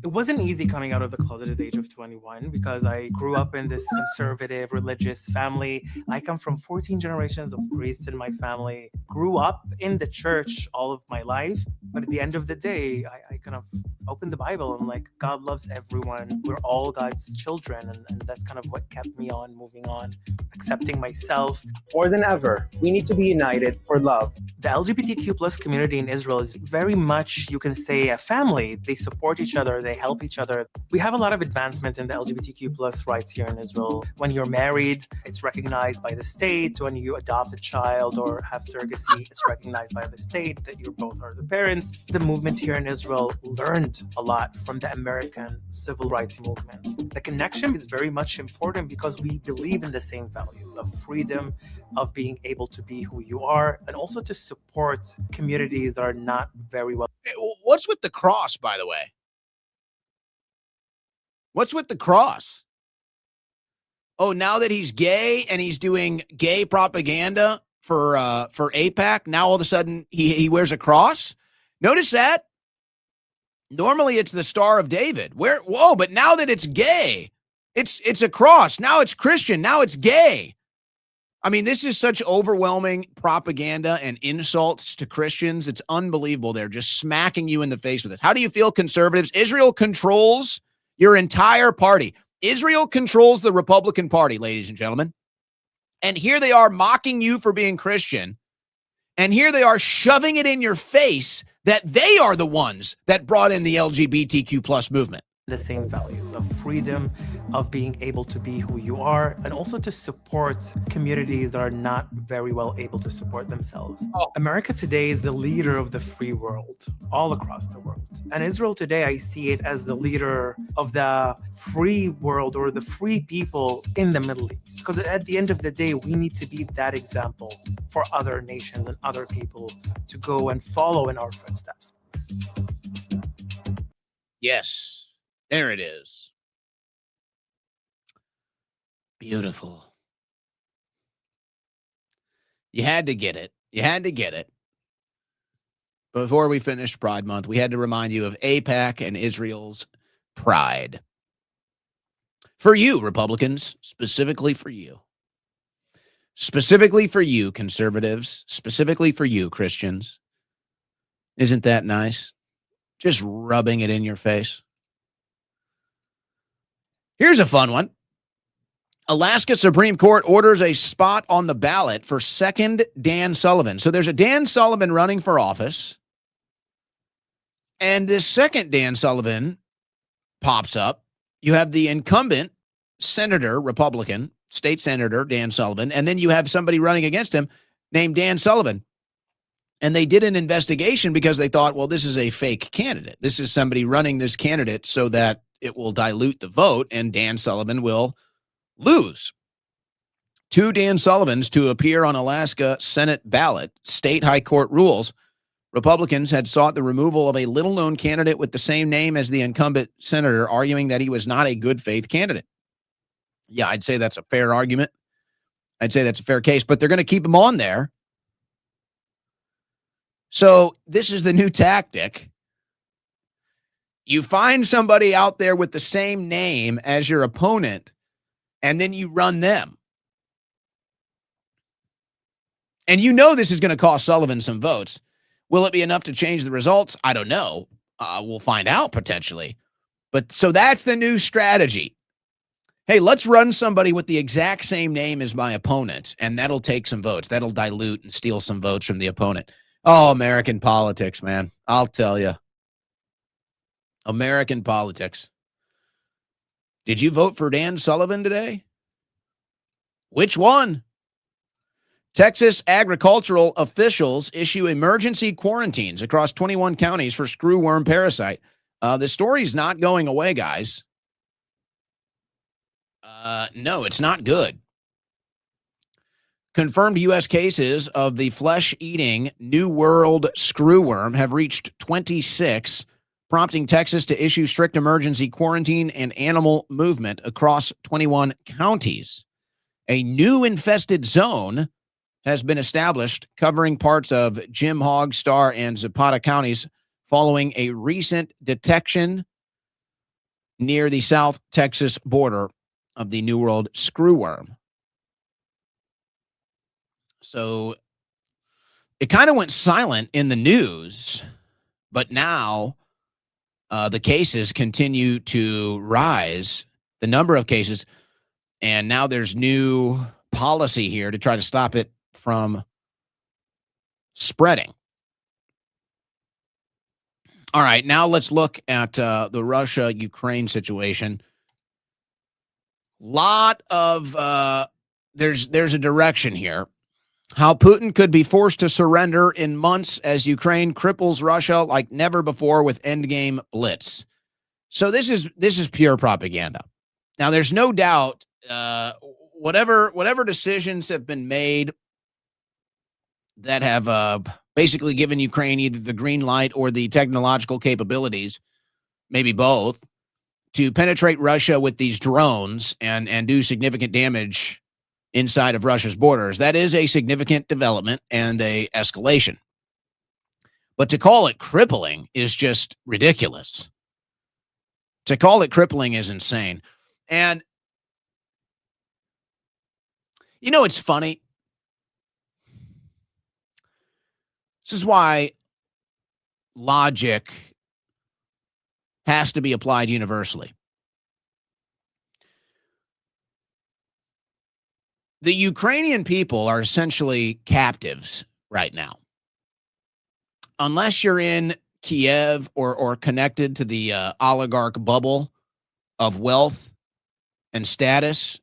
It wasn't easy coming out of the closet at the age of 21 because I grew up in this conservative religious family. I come from 14 generations of priests in my family, grew up in the church all of my life. But at the end of the day, I kind of opened the Bible and like, God loves everyone. We're all God's children. And that's kind of what kept me on moving on, accepting myself. More than ever, we need to be united for love. The LGBTQ plus community in Israel is very much, you can say, a family. They support each other. They help each other. We have a lot of advancement in the LGBTQ plus rights here in Israel. When you're married, it's recognized by the state. When you adopt a child or have surrogacy, it's recognized by the state that you both are the parents. The movement here in Israel learned a lot from the American civil rights movement. The connection is very much important because we believe in the same values of freedom, of being able to be who you are, and also to support communities that are not very well. What's with the cross, by the way? What's with the cross? Oh, now that he's gay and he's doing gay propaganda for AIPAC, now all of a sudden he wears a cross? Notice that? Normally it's the Star of David. Whoa, but now that it's gay, it's a cross. Now it's Christian. Now it's gay. I mean, this is such overwhelming propaganda and insults to Christians. It's unbelievable. They're just smacking you in the face with this. How do you feel, conservatives? Israel controls your entire party. Israel controls the Republican Party, ladies and gentlemen. And here they are mocking you for being Christian. And here they are shoving it in your face that they are the ones that brought in the LGBTQ plus movement. The same values of freedom, of being able to be who you are, and also to support communities that are not very well able to support themselves. America today is the leader of the free world, all across the world. And Israel today, I see it as the leader of the free world or the free people in the Middle East. Because at the end of the day, we need to be that example for other nations and other people to go and follow in our footsteps. Yes. There it is. Beautiful. You had to get it. You had to get it. Before we finish Pride Month, we had to remind you of AIPAC and Israel's pride. For you, Republicans, specifically for you. Specifically for you, conservatives. Specifically for you, Christians. Isn't that nice? Just rubbing it in your face. Here's a fun one. Alaska Supreme Court orders a spot on the ballot for second Dan Sullivan. So there's a Dan Sullivan running for office. And this second Dan Sullivan pops up. You have the incumbent senator, Republican, state senator Dan Sullivan. And then you have somebody running against him named Dan Sullivan. And they did an investigation because they thought, well, this is a fake candidate. This is somebody running this candidate so that it will dilute the vote and Dan Sullivan will lose. Two Dan Sullivans to appear on Alaska Senate ballot. State High Court rules. Republicans had sought the removal of a little-known candidate with the same name as the incumbent senator, arguing that he was not a good faith candidate. Yeah, I'd say that's a fair argument. I'd say that's a fair case, but they're going to keep him on there. So this is the new tactic. You find somebody out there with the same name as your opponent, and then you run them. And you know this is going to cost Sullivan some votes. Will it be enough to change the results? I don't know. We'll find out potentially. But so that's the new strategy. Hey, let's run somebody with the exact same name as my opponent, and that'll take some votes. That'll dilute and steal some votes from the opponent. Oh, American politics, man. I'll tell you. American politics. Did you vote for Dan Sullivan today? Which one? Texas agricultural officials issue emergency quarantines across 21 counties for screwworm parasite. The story's not going away, guys. No, it's not good. Confirmed U.S. cases of the flesh-eating New World screwworm have reached 26, prompting Texas to issue strict emergency quarantine and animal movement across 21 counties. A new infested zone has been established covering parts of Jim Hogg, Starr, and Zapata counties following a recent detection near the South Texas border of the New World screwworm. So it kind of went silent in the news, but now the cases continue to rise, the number of cases, and now there's new policy here to try to stop it from spreading. All right, now let's look at the Russia-Ukraine situation. Lot of there's a direction here. How Putin could be forced to surrender in months as Ukraine cripples Russia like never before with endgame blitz. So this is pure propaganda. Now there's no doubt whatever decisions have been made that have basically given Ukraine either the green light or the technological capabilities, maybe both, to penetrate Russia with these drones and do significant damage inside of Russia's borders. That is a significant development and a escalation. But to call it crippling is just ridiculous. To call it crippling is insane. And you know, it's funny. This is why logic has to be applied universally. The Ukrainian people are essentially captives right now. Unless you're in Kiev or connected to the oligarch bubble of wealth and status,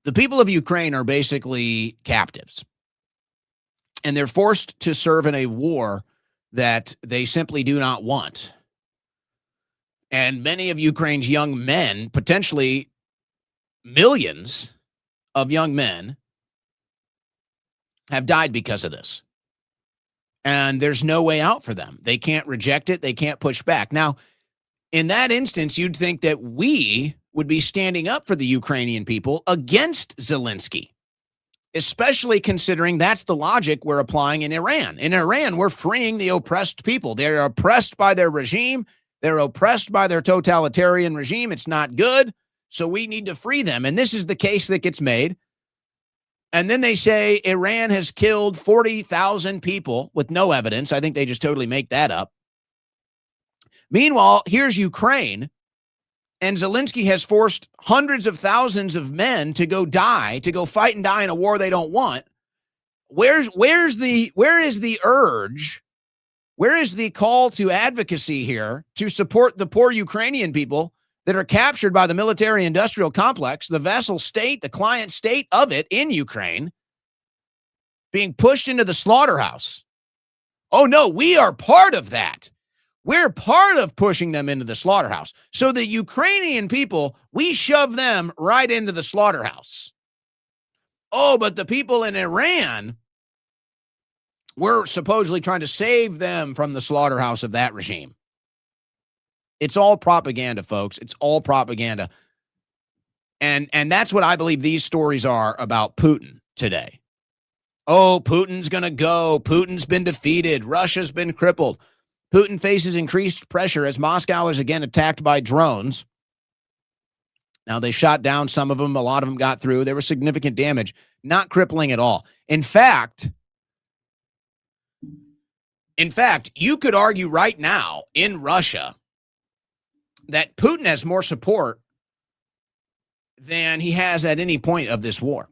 the people of Ukraine are basically captives. And they're forced to serve in a war that they simply do not want. And many of Ukraine's young men, potentially millions of young men, have died because of this. And there's no way out for them. They can't reject it. They can't push back. Now, in that instance, you'd think that we would be standing up for the Ukrainian people against Zelensky, especially considering that's the logic we're applying in Iran. In Iran, we're freeing the oppressed people. They're oppressed by their regime. They're oppressed by their totalitarian regime. It's not good. So we need to free them. And this is the case that gets made. And then they say Iran has killed 40,000 people with no evidence. I think they just totally make that up. Meanwhile, here's Ukraine, and Zelensky has forced hundreds of thousands of men to go die, to go fight and die in a war they don't want. Where is the urge? Where is the call to advocacy here to support the poor Ukrainian people that are captured by the military-industrial complex, the vassal state, the client state of it in Ukraine, being pushed into the slaughterhouse? Oh, no, we are part of that. We're part of pushing them into the slaughterhouse. So the Ukrainian people, we shove them right into the slaughterhouse. Oh, but the people in Iran, we're supposedly trying to save them from the slaughterhouse of that regime. It's all propaganda, folks. It's all propaganda. And that's what I believe these stories are about Putin today. Oh, Putin's going to go. Putin's been defeated. Russia's been crippled. Putin faces increased pressure as Moscow is again attacked by drones. Now, they shot down some of them. A lot of them got through. There was significant damage. Not crippling at all. In fact, In fact, you could argue right now in Russia that Putin has more support than he has at any point of this war.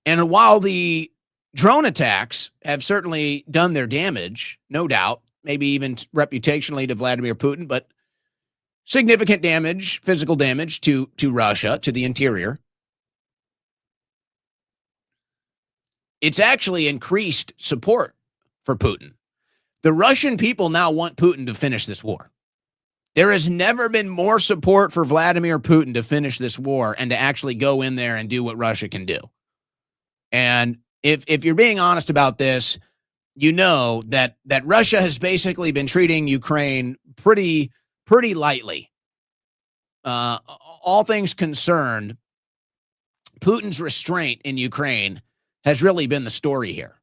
And while the drone attacks have certainly done their damage, no doubt, maybe even reputationally to Vladimir Putin, but significant damage, physical damage to Russia, to the interior, it's actually increased support for Putin. The Russian people now want Putin to finish this war. There has never been more support for Vladimir Putin to finish this war and to actually go in there and do what Russia can do. And if you're being honest about this, you know that Russia has basically been treating Ukraine pretty lightly. All things concerned, Putin's restraint in Ukraine has really been the story here.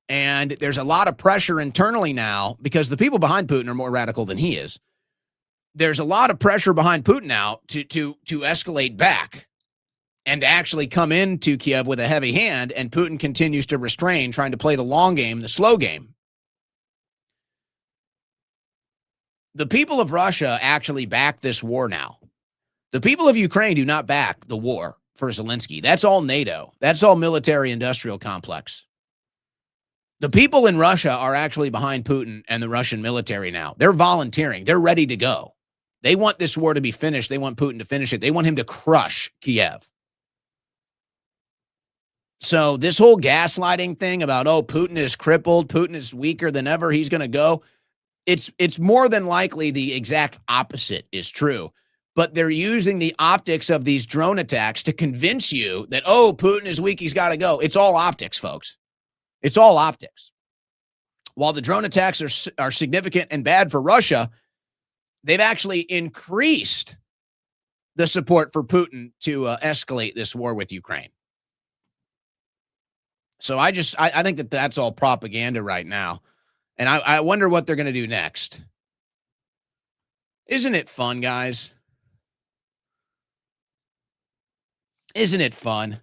And there's a lot of pressure internally now because the people behind Putin are more radical than he is. There's a lot of pressure behind Putin now to escalate back and to actually come into Kiev with a heavy hand, and Putin continues to restrain, trying to play the long game, the slow game. The people of Russia actually back this war now. The people of Ukraine do not back the war for Zelensky. That's all NATO. That's all military-industrial complex. The people in Russia are actually behind Putin and the Russian military now. They're volunteering. They're ready to go. They want this war to be finished. They want Putin to finish it. They want him to crush Kiev. So this whole gaslighting thing about, oh, Putin is crippled, Putin is weaker than ever, he's going to go, it's more than likely the exact opposite is true. But they're using the optics of these drone attacks to convince you that, oh, Putin is weak, he's got to go. It's all optics, folks. It's all optics. While the drone attacks are significant and bad for Russia, they've actually increased the support for Putin to escalate this war with Ukraine. So I think that that's all propaganda right now. And I wonder what they're going to do next. Isn't it fun, guys? Isn't it fun?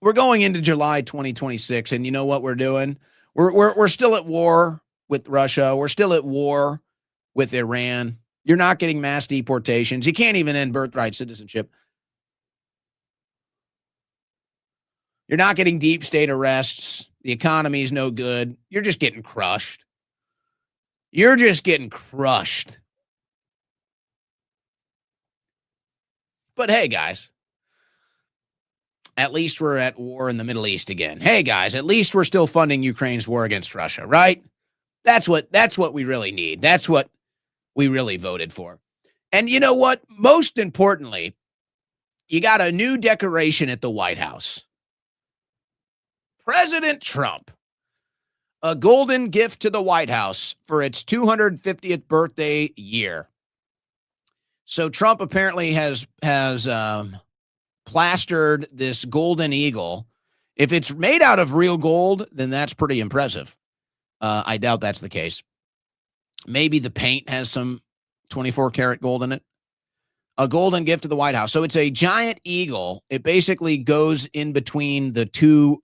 We're going into July 2026, and you know what we're doing? We're still at war with Russia. We're still at war with Iran. You're not getting mass deportations. You can't even end birthright citizenship. You're not getting deep state arrests. The economy is no good. You're just getting crushed. You're just getting crushed. But hey, guys, at least we're at war in the Middle East again. Hey, guys, at least we're still funding Ukraine's war against Russia, right? That's what we really need. That's what we really voted for. And you know what? Most importantly, you got a new decoration at the White House. President Trump, a golden gift to the White House for its 250th birthday year. So Trump apparently has plastered this golden eagle. If it's made out of real gold, then that's pretty impressive. I doubt that's the case. Maybe the paint has some 24 karat gold in it. A golden gift to the White House. So it's a giant eagle. It basically goes in between the two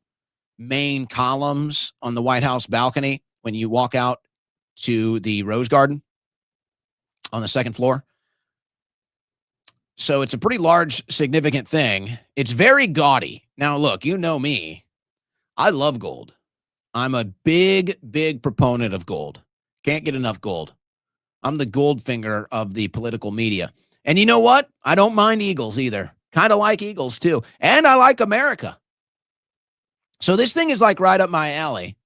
main columns on the White House balcony when you walk out to the Rose Garden on the second floor. So it's a pretty large, significant thing. It's very gaudy. Now, look, you know me. I love gold. I'm a big, big proponent of gold. Can't get enough gold. I'm the gold finger of the political media. And you know what? I don't mind eagles either. Kind of like eagles, too. And I like America. So this thing is like right up my alley.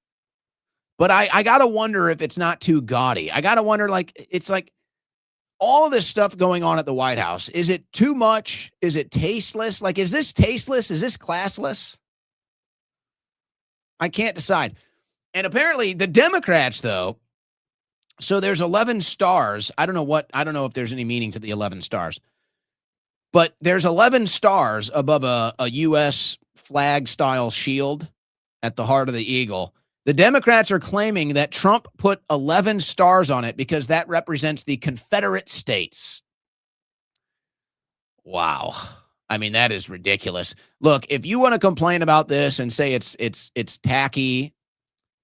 But I got to wonder if it's not too gaudy. I got to wonder, like, it's like all of this stuff going on at the White House. Is it too much? Is it tasteless? Like, is this tasteless? Is this classless? I can't decide. And apparently the Democrats, though, so there's 11 stars. I don't know if there's any meaning to the 11 stars. But there's 11 stars above a U.S. flag-style shield at the heart of the eagle. The Democrats are claiming that Trump put 11 stars on it because that represents the Confederate States. Wow. I mean, that is ridiculous. Look, if you want to complain about this and say it's tacky,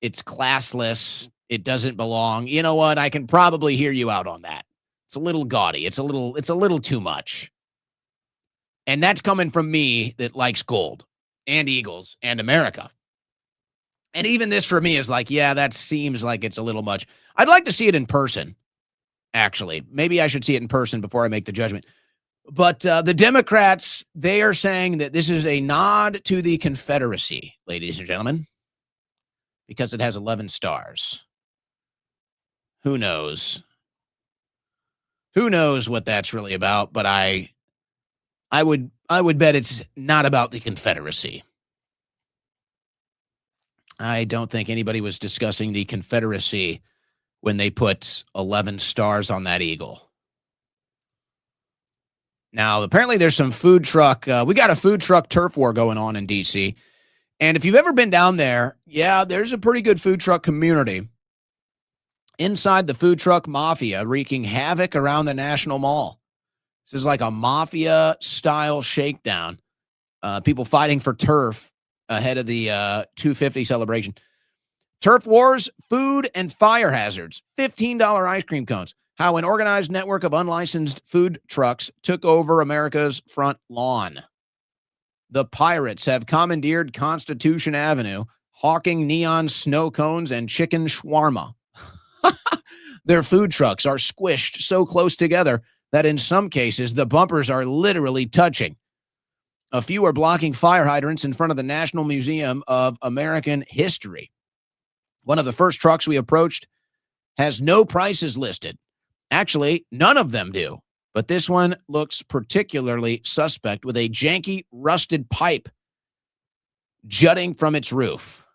it's classless, it doesn't belong, you know what? I can probably hear you out on that. It's a little gaudy. It's a little too much. And that's coming from me that likes gold and Eagles and America. And even this for me is like, yeah, that seems like it's a little much. I'd like to see it in person, actually. Maybe I should see it in person before I make the judgment. But the Democrats, they are saying that this is a nod to the Confederacy, ladies and gentlemen, because it has 11 stars. Who knows? Who knows what that's really about? But I would bet it's not about the Confederacy. I don't think anybody was discussing the Confederacy when they put 11 stars on that eagle. Now, apparently there's some food truck. We got a food truck turf war going on in D.C. And if you've ever been down there, yeah, there's a pretty good food truck community inside the food truck mafia wreaking havoc around the National Mall. This is like a mafia-style shakedown. People fighting for turf ahead of the 250 celebration. Turf wars, food, and fire hazards. $15 ice cream cones. How an organized network of unlicensed food trucks took over America's front lawn. The pirates have commandeered Constitution Avenue, hawking neon snow cones and chicken shawarma. Their food trucks are squished so close together that in some cases the bumpers are literally touching. A few are blocking fire hydrants in front of the National Museum of American History. One of the first trucks we approached has no prices listed. Actually, none of them do. But this one looks particularly suspect with a janky, rusted pipe jutting from its roof.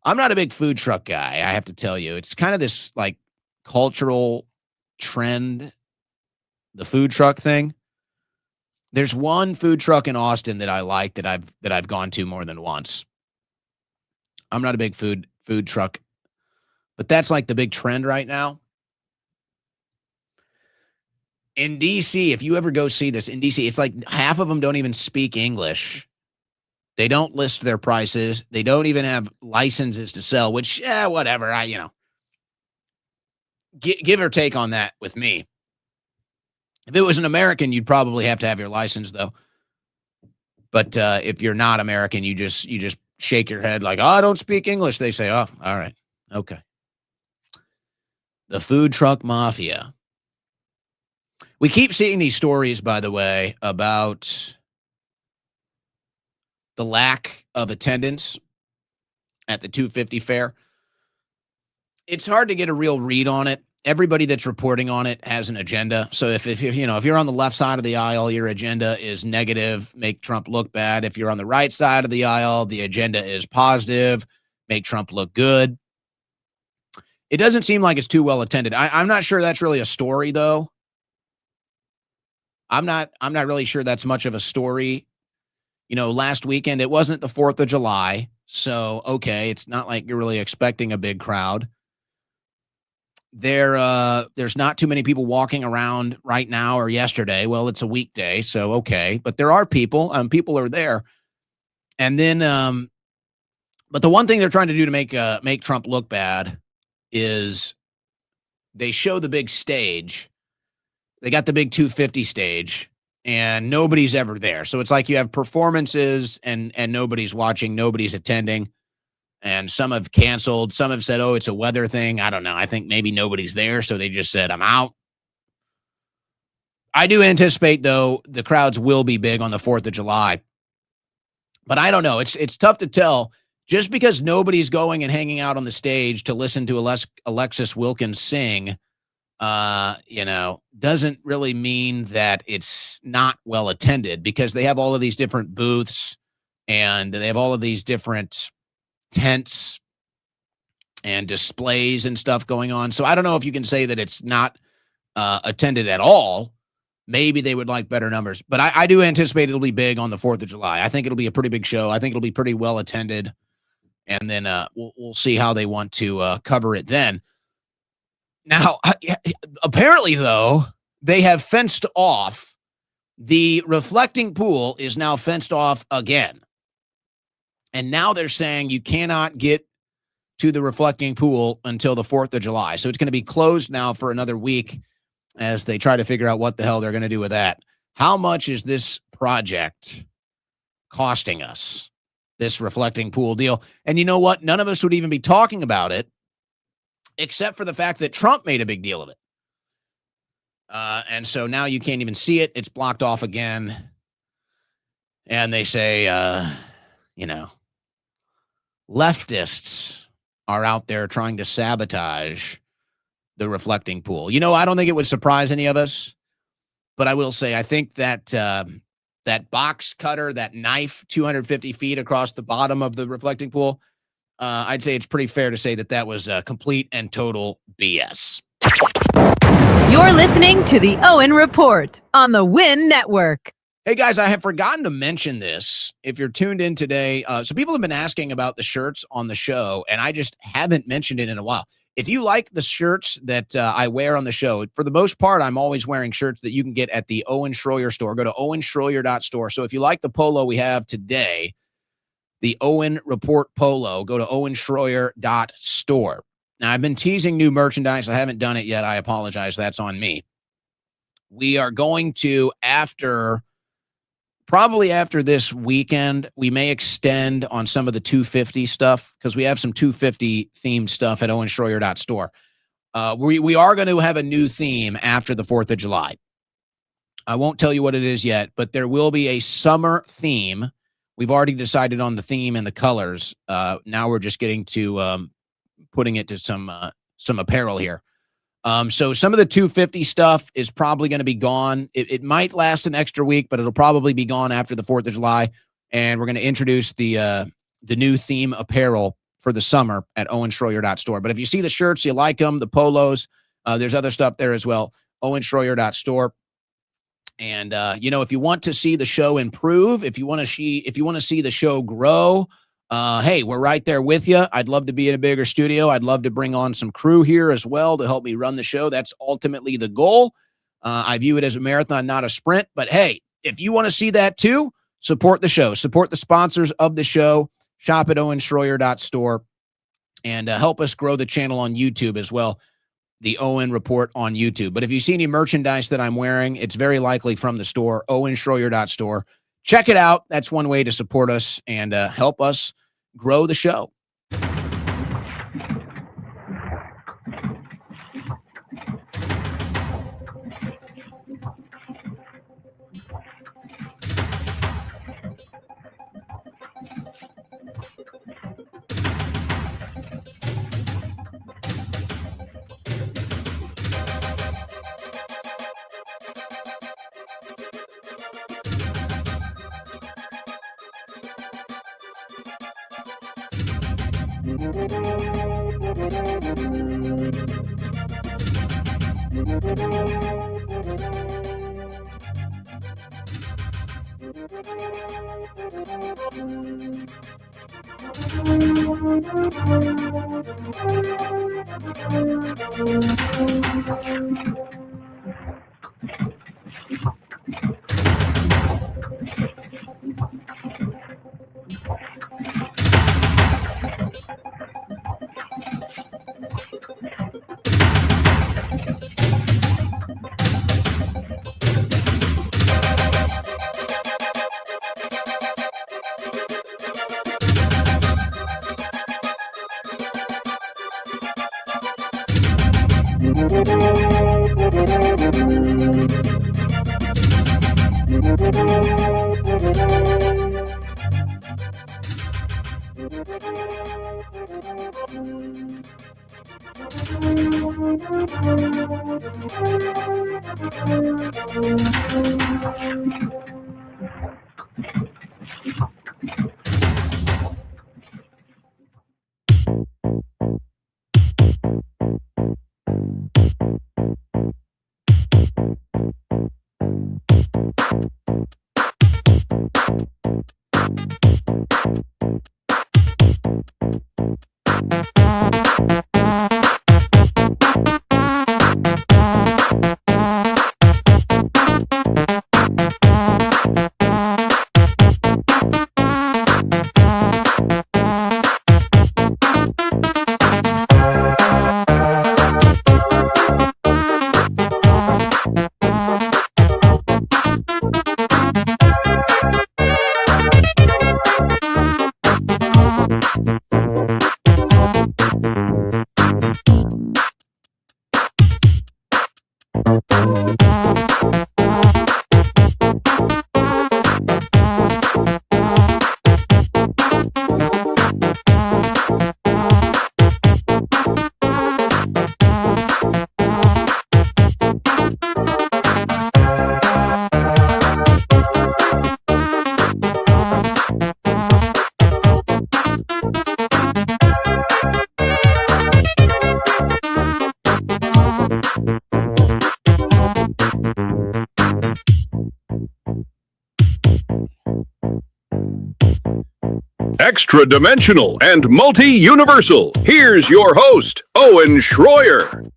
I'm not a big food truck guy, I have to tell you. It's kind of this like cultural trend, the food truck thing. There's one food truck in Austin that I like that I've gone to more than once. I'm not a big food truck, but that's like the big trend right now. In DC, if you ever go see this in DC, it's like half of them don't even speak English. They don't list their prices. They don't even have licenses to sell, which, whatever. Give or take on that with me. If it was an American, you'd probably have to have your license, though. But if you're not American, you just shake your head like, oh, I don't speak English. They say, oh, all right. Okay. The food truck mafia. We keep seeing these stories, by the way, about the lack of attendance at the 250 fair. It's hard to get a real read on it. Everybody that's reporting on it has an agenda. So if you're on the left side of the aisle, your agenda is negative, make Trump look bad. If you're on the right side of the aisle, the agenda is positive, make Trump look good. It doesn't seem like it's too well attended. I'm not sure that's really a story, though. I'm not really sure that's much of a story. Last weekend, it wasn't the 4th of July. So, okay, it's not like you're really expecting a big crowd. There's not too many people walking around right now or yesterday. Well, it's a weekday, so okay. But there are people. People are there. And then, but the one thing they're trying to do to make Trump look bad is they show the big stage. They got the big 250 stage, and nobody's ever there. So it's like you have performances and nobody's watching, nobody's attending. And some have canceled. Some have said, oh, it's a weather thing. I don't know. I think maybe nobody's there. So they just said, I'm out. I do anticipate, though, the crowds will be big on the 4th of July. But I don't know. It's tough to tell. Just because nobody's going and hanging out on the stage to listen to Alexis Wilkins sing, doesn't really mean that it's not well attended, because they have all of these different booths and they have all of these different tents and displays and stuff going on. So I don't know if you can say that it's not attended at all. Maybe they would like better numbers, but I do anticipate it'll be big on the 4th of July. I think it'll be a pretty big show. I think it'll be pretty well attended, and then we'll see how they want to cover it then. Now, apparently, though, they have fenced off The reflecting pool is now fenced off again. And now they're saying you cannot get to the reflecting pool until the 4th of July. So it's going to be closed now for another week as they try to figure out what the hell they're going to do with that. How much is this project costing us, this reflecting pool deal? And you know what? None of us would even be talking about it except for the fact that Trump made a big deal of it. And so now you can't even see it. It's blocked off again. And they say, leftists are out there trying to sabotage the reflecting pool. I don't think it would surprise any of us, but I will say I think that that box cutter, that knife 250 feet across the bottom of the reflecting pool, I'd say it's pretty fair to say that that was complete and total BS. You're listening to the Owen Report on the Win Network. Hey, guys, I have forgotten to mention this. If you're tuned in today, so people have been asking about the shirts on the show, and I just haven't mentioned it in a while. If you like the shirts that I wear on the show, for the most part, I'm always wearing shirts that you can get at the Owen Schroyer store. Go to owenschroyer.store. So if you like the polo we have today, the Owen Report polo, go to owenschroyer.store. Now, I've been teasing new merchandise. I haven't done it yet. I apologize. That's on me. We are going to, probably after this weekend, we may extend on some of the 250 stuff because we have some 250 themed stuff at owenschroyer.store. We are going to have a new theme after the 4th of July. I won't tell you what it is yet, but there will be a summer theme. We've already decided on the theme and the colors. Now we're just getting to putting it to some apparel here. So some of the 250 stuff is probably going to be gone. It might last an extra week, but it'll probably be gone after the 4th of July. And we're going to introduce the new theme apparel for the summer at owenschroyer.store. But if you see the shirts, you like them, the polos, there's other stuff there as well. owenschroyer.store. And, if you want to see the show improve, if you want to see the show grow, hey, we're right there with you. I'd love to be in a bigger studio. I'd love to bring on some crew here as well to help me run the show. That's ultimately the goal. I view it as a marathon, not a sprint. But hey, if you want to see that too, support the show. Support the sponsors of the show. Shop at owenschroyer.store and help us grow the channel on YouTube as well. The Owen Report on YouTube. But if you see any merchandise that I'm wearing, it's very likely from the store, owenschroyer.store. Check it out. That's one way to support us and help us grow the show. Extra dimensional and multi-universal. Here's your host, Owen Schroyer.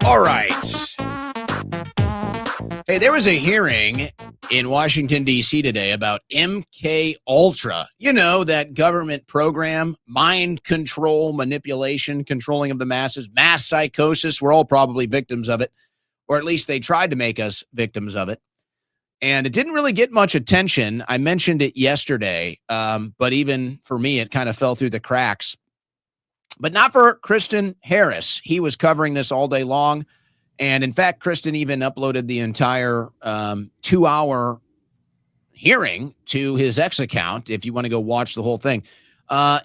All right. Hey, there was a hearing in Washington, D.C. today about MK Ultra. You know, that government program, mind control, manipulation, controlling of the masses, mass psychosis. We're all probably victims of it, or at least they tried to make us victims of it. And it didn't really get much attention. I mentioned it yesterday, but even for me, it kind of fell through the cracks. But not for Kristen Harris. He was covering this all day long. And in fact, Kristen even uploaded the entire 2-hour hearing to his X account if you want to go watch the whole thing.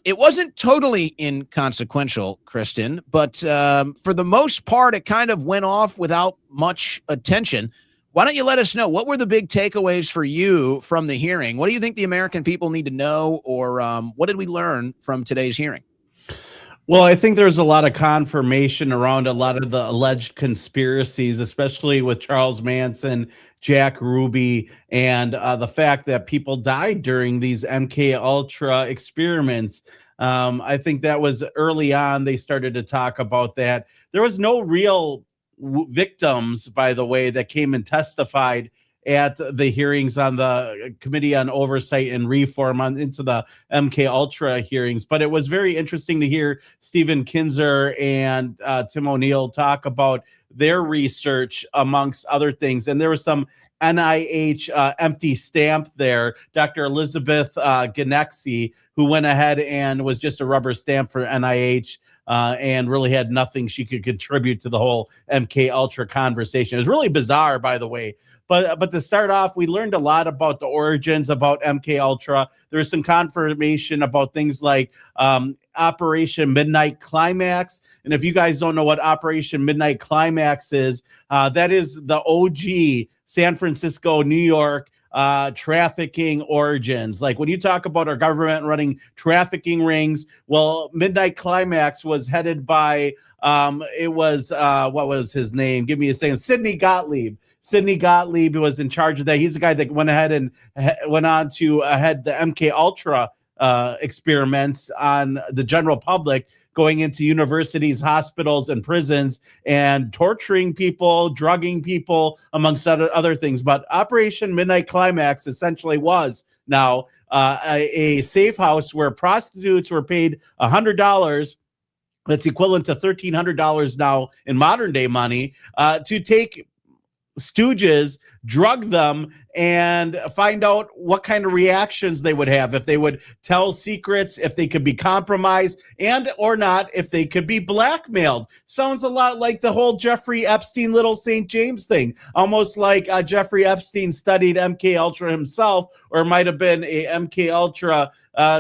It wasn't totally inconsequential, Kristen, but for the most part, it kind of went off without much attention. Why don't you let us know, what were the big takeaways for you from the hearing? What do you think the American people need to know, or what did we learn from today's hearing? Well, I think there's a lot of confirmation around a lot of the alleged conspiracies, especially with Charles Manson, Jack Ruby, and the fact that people died during these MK Ultra experiments. I think that was early on. They started to talk about that. There was no real victims, by the way, that came and testified at the hearings on the Committee on Oversight and Reform into the MK Ultra hearings. But it was very interesting to hear Stephen Kinzer and Tim O'Neill talk about their research, amongst other things. And there was some NIH empty stamp there. Dr. Elizabeth Ganexi, who went ahead and was just a rubber stamp for NIH, and really had nothing she could contribute to the whole MK Ultra conversation. It was really bizarre, by the way. But to start off, we learned a lot about the origins about MK Ultra. There's some confirmation about things like Operation Midnight Climax. And if you guys don't know what Operation Midnight Climax is, that is the OG San Francisco, New York trafficking origins. Like when you talk about our government running trafficking rings, well, Midnight Climax was headed by what was his name? Give me a second. Sidney Gottlieb. Sidney Gottlieb was in charge of that. He's the guy that went ahead and went on to head the MK Ultra experiments on the general public, going into universities, hospitals, and prisons and torturing people, drugging people, amongst other things. But Operation Midnight Climax essentially was now a safe house where prostitutes were paid $100. That's equivalent to $1,300 now in modern day money, to take stooges, drug them, and find out what kind of reactions they would have, if they would tell secrets, if they could be compromised, and or not, if they could be blackmailed. Sounds a lot like the whole Jeffrey Epstein Little St. James thing, almost like Jeffrey Epstein studied MK Ultra himself, or might have been a MK Ultra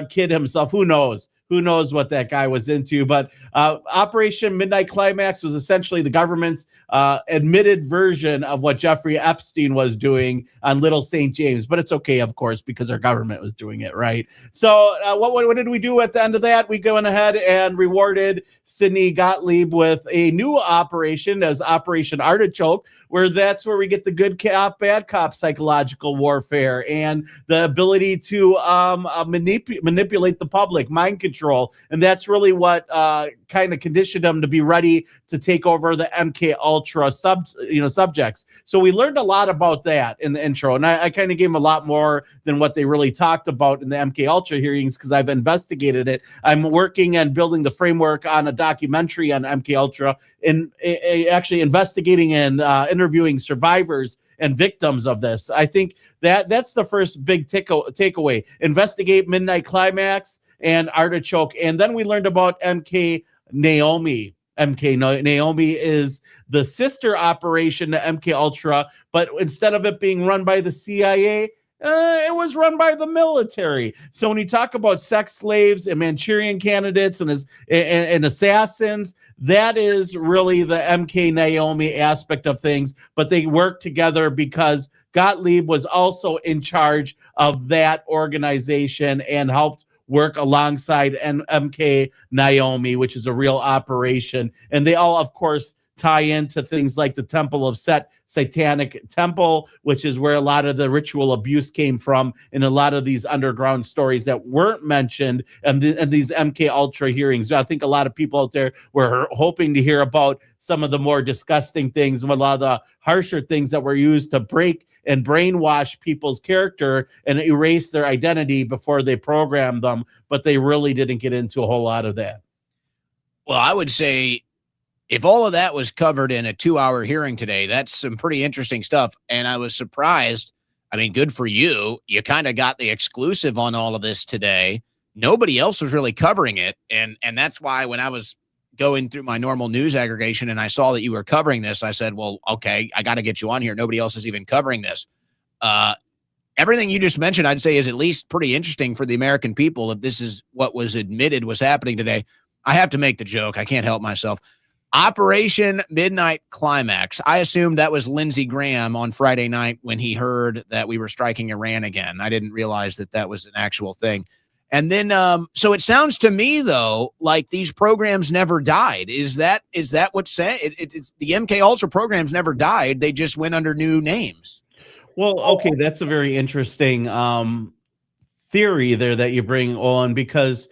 kid himself. Who knows? Who knows what that guy was into? But Operation Midnight Climax was essentially the government's admitted version of what Jeffrey Epstein was doing on Little St. James. But it's okay, of course, because our government was doing it, right? So what did we do at the end of that? We went ahead and rewarded Sidney Gottlieb with a new operation as Operation Artichoke, where that's where we get the good cop, bad cop psychological warfare and the ability to manipulate the public, mind control. And that's really what kind of conditioned them to be ready to take over the MK Ultra subjects. So we learned a lot about that in the intro, and I kind of gave them a lot more than what they really talked about in the MK Ultra hearings, because I've investigated it. I'm working and building the framework on a documentary on MK Ultra, and actually investigating and interviewing survivors and victims of this. I think that's the first big takeaway. Investigate Midnight Climax and Artichoke. And then we learned about MK Naomi. Naomi is the sister operation to MK Ultra, but instead of it being run by the CIA, it was run by the military. So when you talk about sex slaves and Manchurian candidates and assassins, that is really the MK Naomi aspect of things. But they work together because Gottlieb was also in charge of that organization and helped work alongside MK Naomi, which is a real operation. And they all, of course, tie into things like the Temple of Set, Satanic Temple, which is where a lot of the ritual abuse came from, and a lot of these underground stories that weren't mentioned and these MK Ultra hearings. I think a lot of people out there were hoping to hear about some of the more disgusting things, a lot of the harsher things that were used to break and brainwash people's character and erase their identity before they programmed them, but they really didn't get into a whole lot of that. Well, I would say if all of that was covered in a 2-hour hearing today, that's some pretty interesting stuff. And I was surprised. I mean, good for you. You kind of got the exclusive on all of this today. Nobody else was really covering it. And that's why when I was going through my normal news aggregation and I saw that you were covering this, I said, well, okay, I got to get you on here. Nobody else is even covering this. Everything you just mentioned, I'd say is at least pretty interesting for the American people. If this is what was admitted was happening today, I have to make the joke. I can't help myself. Operation Midnight Climax. I assumed that was Lindsey Graham on Friday night when he heard that we were striking Iran again. I didn't realize that that was an actual thing. And then, so it sounds to me though, like these programs never died. Is that what's saying? It's the MK Ultra programs never died. They just went under new names. Well, okay. That's a very interesting, theory there that you bring on, because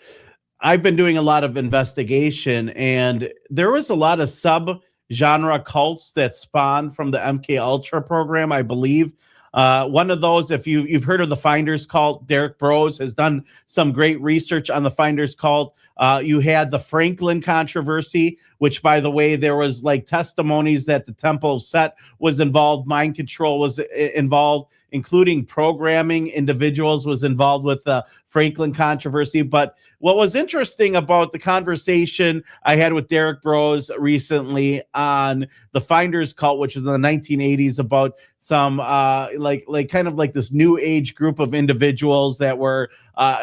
I've been doing a lot of investigation, and there was a lot of sub-genre cults that spawned from the MK Ultra program, I believe. One of those, if you've heard of the Finders cult, Derek Bros has done some great research on the Finders cult. You had the Franklin controversy, which, by the way, there was like testimonies that the Temple of Set was involved, mind control was involved, including programming individuals was involved with the Franklin controversy. But what was interesting about the conversation I had with Derek Bros recently on the Finders cult, which was in the 1980s, about some like kind of like this new age group of individuals that were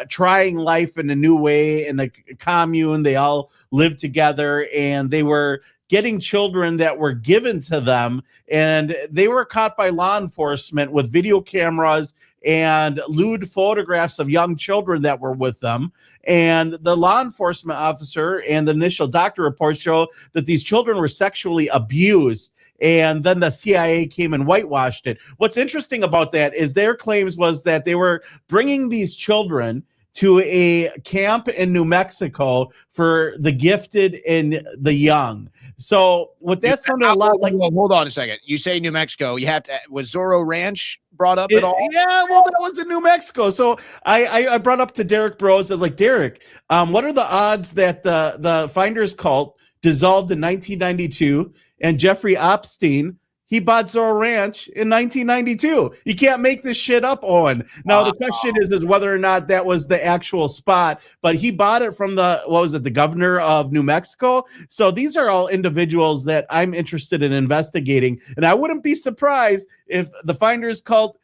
trying life in a new way in a commune. They all lived together, and they were getting children that were given to them, and they were caught by law enforcement with video cameras and lewd photographs of young children that were with them. And the law enforcement officer and the initial doctor reports show that these children were sexually abused. And then the CIA came and whitewashed it. What's interesting about that is their claims was that they were bringing these children to a camp in New Mexico for the gifted and the young. So what that sounded a lot like. Hold on a second. You say New Mexico. You have to. Was Zorro Ranch brought up at all? Yeah, well, that was in New Mexico. So I brought up to Derek Bros. I was like, Derek, what are the odds that the Finders cult dissolved in 1992 and Jeffrey Epstein, he bought Zorro Ranch in 1992. You can't make this shit up, Owen. Now, the question is whether or not that was the actual spot, but he bought it from the governor of New Mexico. So these are all individuals that I'm interested in investigating. And I wouldn't be surprised if the Finders cult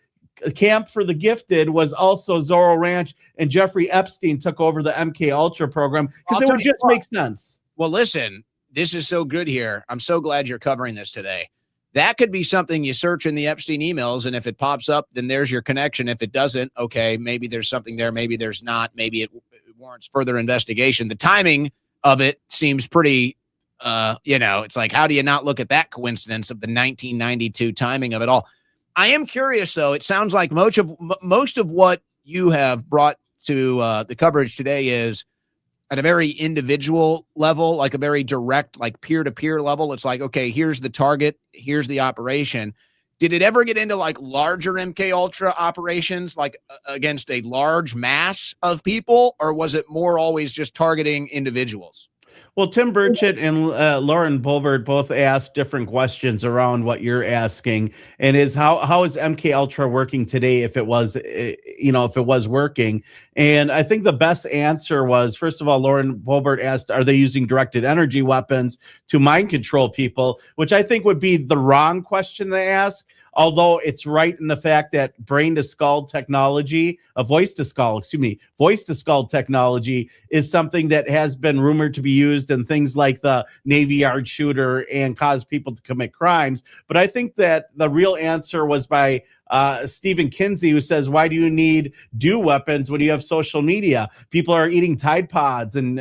camp for the gifted was also Zorro Ranch and Jeffrey Epstein took over the MK Ultra program, because it would just make sense. Well, listen, this is so good here. I'm so glad you're covering this today. That could be something you search in the Epstein emails, and if it pops up, then there's your connection. If it doesn't, okay, maybe there's something there, maybe there's not, maybe it warrants further investigation. The timing of it seems pretty, it's like, how do you not look at that coincidence of the 1992 timing of it all? I am curious, though. It sounds like most of what you have brought to the coverage today is at a very individual level, like a very direct, like peer-to-peer level. It's like, okay, here's the target, here's the operation. Did it ever get into like larger MK Ultra operations, like against a large mass of people, or was it more always just targeting individuals? Well, Tim Burchett and Lauren Boebert both asked different questions around what you're asking, and is how is MK Ultra working today? If it was, if it was working, and I think the best answer was, first of all, Lauren Boebert asked, are they using directed energy weapons to mind control people? Which I think would be the wrong question to ask. Although it's right in the fact that brain to skull technology, voice to skull technology is something that has been rumored to be used in things like the Navy Yard shooter and cause people to commit crimes. But I think that the real answer was by Stephen Kinsey, who says, why do you need weapons when you have social media? People are eating Tide Pods and,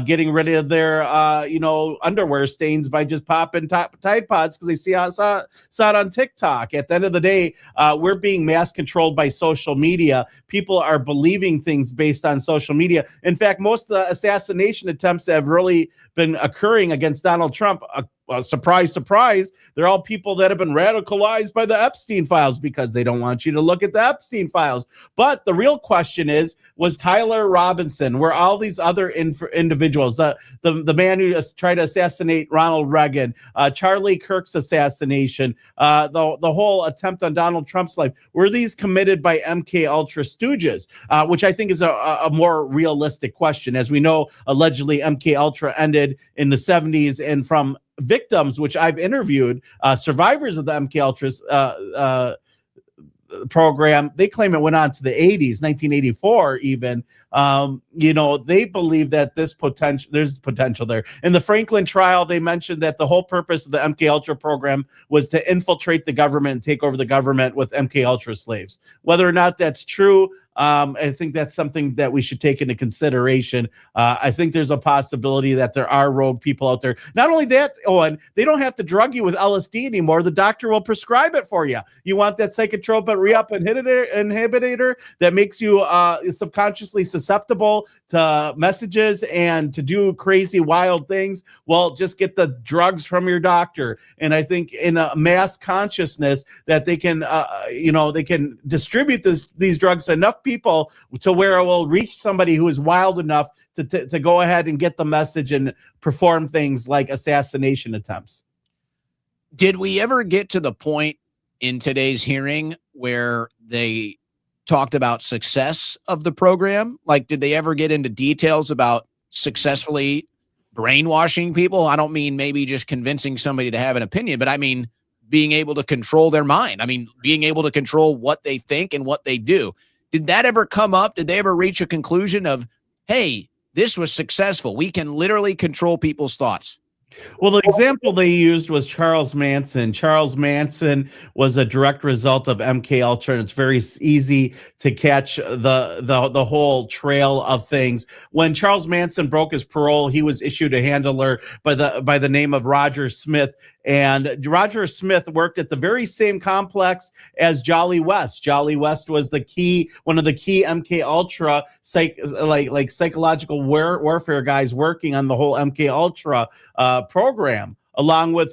getting rid of their, underwear stains by just popping Tide Pods because they saw it on TikTok. At the end of the day, we're being mass controlled by social media. People are believing things based on social media. In fact, most of the assassination attempts have really been occurring against Donald Trump. Surprise, surprise, they're all people that have been radicalized by the Epstein files because they don't want you to look at the Epstein files. But the real question was Tyler Robinson, were all these other individuals, the man who tried to assassinate Ronald Reagan, Charlie Kirk's assassination, the whole attempt on Donald Trump's life, were these committed by MK Ultra stooges? Which I think is a more realistic question. As we know, allegedly MK Ultra ended in the 70s, and from victims, which I've interviewed, survivors of the MK Ultra program, they claim it went on to the 80s, 1984 even. They believe that there's potential there. In the Franklin trial, they mentioned that the whole purpose of the MK Ultra program was to infiltrate the government and take over the government with MK Ultra slaves. Whether or not that's true, I think that's something that we should take into consideration. I think there's a possibility that there are rogue people out there. Not only that, Owen, they don't have to drug you with LSD anymore. The doctor will prescribe it for you. You want that psychotropic re-up inhibitor that makes you subconsciously susceptible to messages and to do crazy, wild things. Well, just get the drugs from your doctor. And I think in a mass consciousness that they can, they can distribute these drugs to enough people to where it will reach somebody who is wild enough to go ahead and get the message and perform things like assassination attempts. Did we ever get to the point in today's hearing where they talked about success of the program? Like, did they ever get into details about successfully brainwashing people? I don't mean maybe just convincing somebody to have an opinion, but I mean being able to control their mind. I mean, being able to control what they think and what they do. Did that ever come up? Did they ever reach a conclusion of, hey, this was successful? We can literally control people's thoughts. Well, the example they used was Charles Manson. Charles Manson was a direct result of MK Ultra, and it's very easy to catch the whole trail of things. When Charles Manson broke his parole, he was issued a handler by the name of Roger Smith. And Roger Smith worked at the very same complex as Jolly West. Jolly West was one of the key MK Ultra psychological warfare guys working on the whole MK Ultra program, along with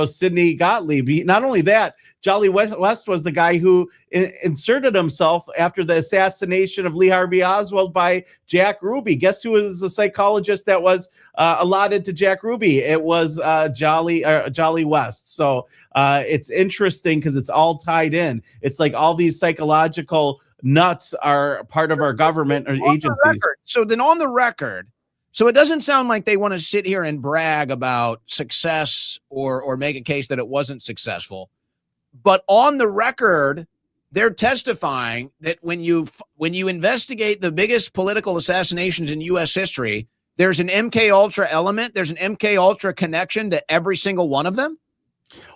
Sidney Gottlieb. Not only that, Jolly West was the guy who inserted himself after the assassination of Lee Harvey Oswald by Jack Ruby. Guess who was the psychologist that was allotted to Jack Ruby? It was Jolly West. So it's interesting because it's all tied in. It's like all these psychological nuts are part of our government or agencies. So then on the record, so it doesn't sound like they want to sit here and brag about success or make a case that it wasn't successful. But on the record, they're testifying that when you investigate the biggest political assassinations in U.S. history, there's an MK Ultra element. There's an MK Ultra connection to every single one of them.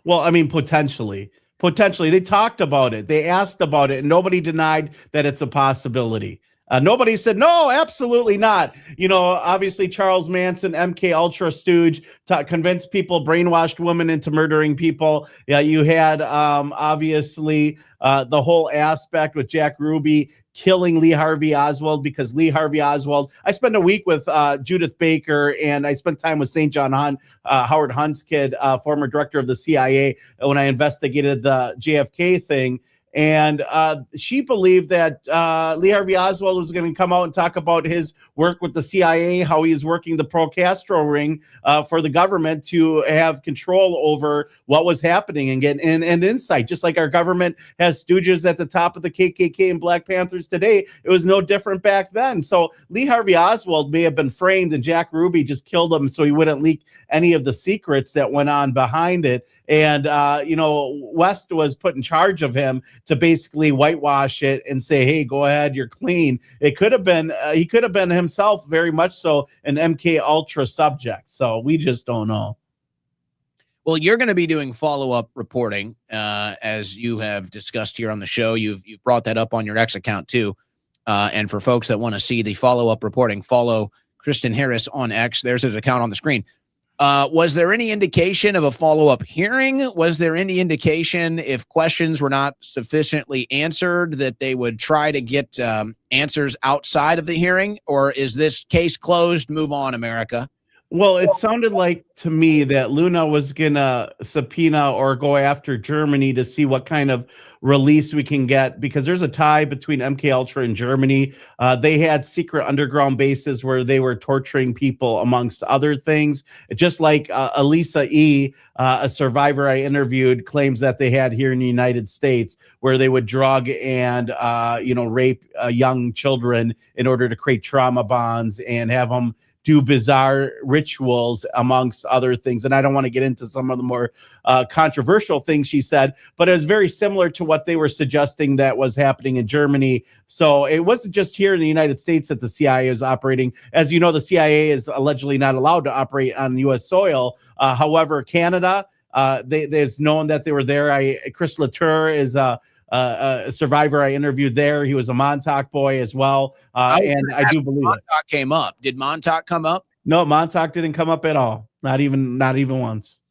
Well, I mean, potentially they talked about it. They asked about it, and nobody denied that it's a possibility. Nobody said, no, absolutely not. Obviously Charles Manson, MK Ultra stooge, convinced people, brainwashed women into murdering people. Yeah, you had obviously the whole aspect with Jack Ruby killing Lee Harvey Oswald, because Lee Harvey Oswald, I spent a week with Judith Baker, and I spent time with St. John Hunt, Howard Hunt's kid, former director of the CIA, when I investigated the JFK thing. And she believed that Lee Harvey Oswald was going to come out and talk about his work with the CIA, how he is working the pro-Castro ring for the government to have control over what was happening and get and insight. Just like our government has stooges at the top of the KKK and Black Panthers today, it was no different back then. So Lee Harvey Oswald may have been framed, and Jack Ruby just killed him so he wouldn't leak any of the secrets that went on behind it. And, West was put in charge of him to basically whitewash it and say, hey, go ahead, you're clean. It could have been, he could have been himself very much so an MK Ultra subject. So we just don't know. Well, you're going to be doing follow-up reporting, as you have discussed here on the show. You've brought that up on your X account too. And for folks that want to see the follow-up reporting, follow Kristen Harris on X. There's his account on the screen. Was there any indication of a follow-up hearing? Was there any indication if questions were not sufficiently answered that they would try to get answers outside of the hearing? Or is this case closed? Move on, America. Well, it sounded like to me that Luna was going to subpoena or go after Germany to see what kind of release we can get, because there's a tie between MK Ultra and Germany. They had secret underground bases where they were torturing people, amongst other things. Just like Elisa E., a survivor I interviewed, claims that they had here in the United States, where they would drug and rape young children in order to create trauma bonds and have them do bizarre rituals, amongst other things. And I don't want to get into some of the more controversial things she said, but it was very similar to what they were suggesting that was happening in Germany. So it wasn't just here in the United States that the CIA is operating. As you know, the CIA is allegedly not allowed to operate on U.S. soil. However, Canada, there's known that they were there. Chris Latour is a survivor I interviewed there. He was a Montauk boy as well. And I do believe Montauk came up. Did Montauk come up? No, Montauk didn't come up at all. Not even once.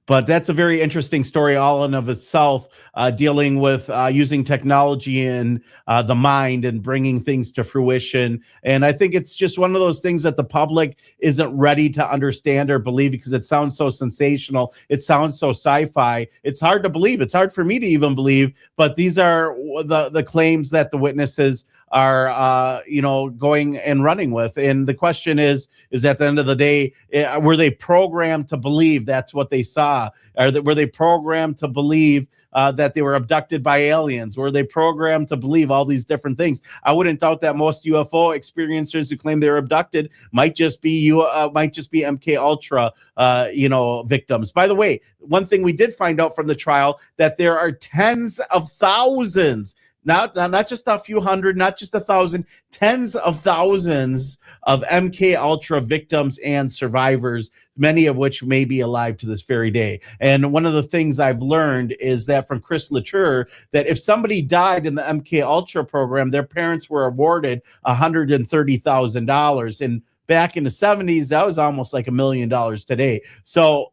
But that's a very interesting story all in of itself, dealing with using technology and the mind and bringing things to fruition. And I think it's just one of those things that the public isn't ready to understand or believe, because it sounds so sensational. It sounds so sci-fi. It's hard to believe. It's hard for me to even believe. But these are the claims that the witnesses are going and running with. And the question is at the end of the day, were they programmed to believe that's what they saw? Were they programmed to believe that they were abducted by aliens? Were they programmed to believe all these different things? I wouldn't doubt that most UFO experiencers who claim they were abducted might just be MK Ultra victims. By the way, one thing we did find out from the trial, that there are tens of thousands, not just a few hundred, not just 1,000, tens of thousands of MK Ultra victims and survivors, many of which may be alive to this very day. And one of the things I've learned is that from Chris Latour, that if somebody died in the MK Ultra program, their parents were awarded $130,000. And back in the 70s, that was almost like $1 million today. So,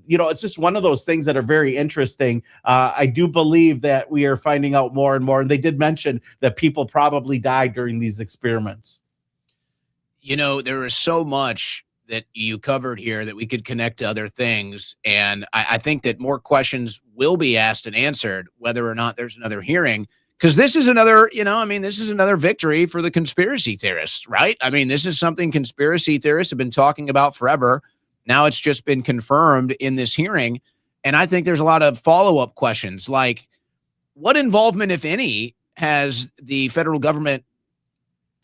it's just one of those things that are very interesting. I do believe that we are finding out more and more. And they did mention that people probably died during these experiments. There is so much that you covered here that we could connect to other things. And I think that more questions will be asked and answered, whether or not there's another hearing. Because this is another, this is another victory for the conspiracy theorists, right? I mean, this is something conspiracy theorists have been talking about forever. Now it's just been confirmed in this hearing. And I think there's a lot of follow-up questions, like what involvement, if any, has the federal government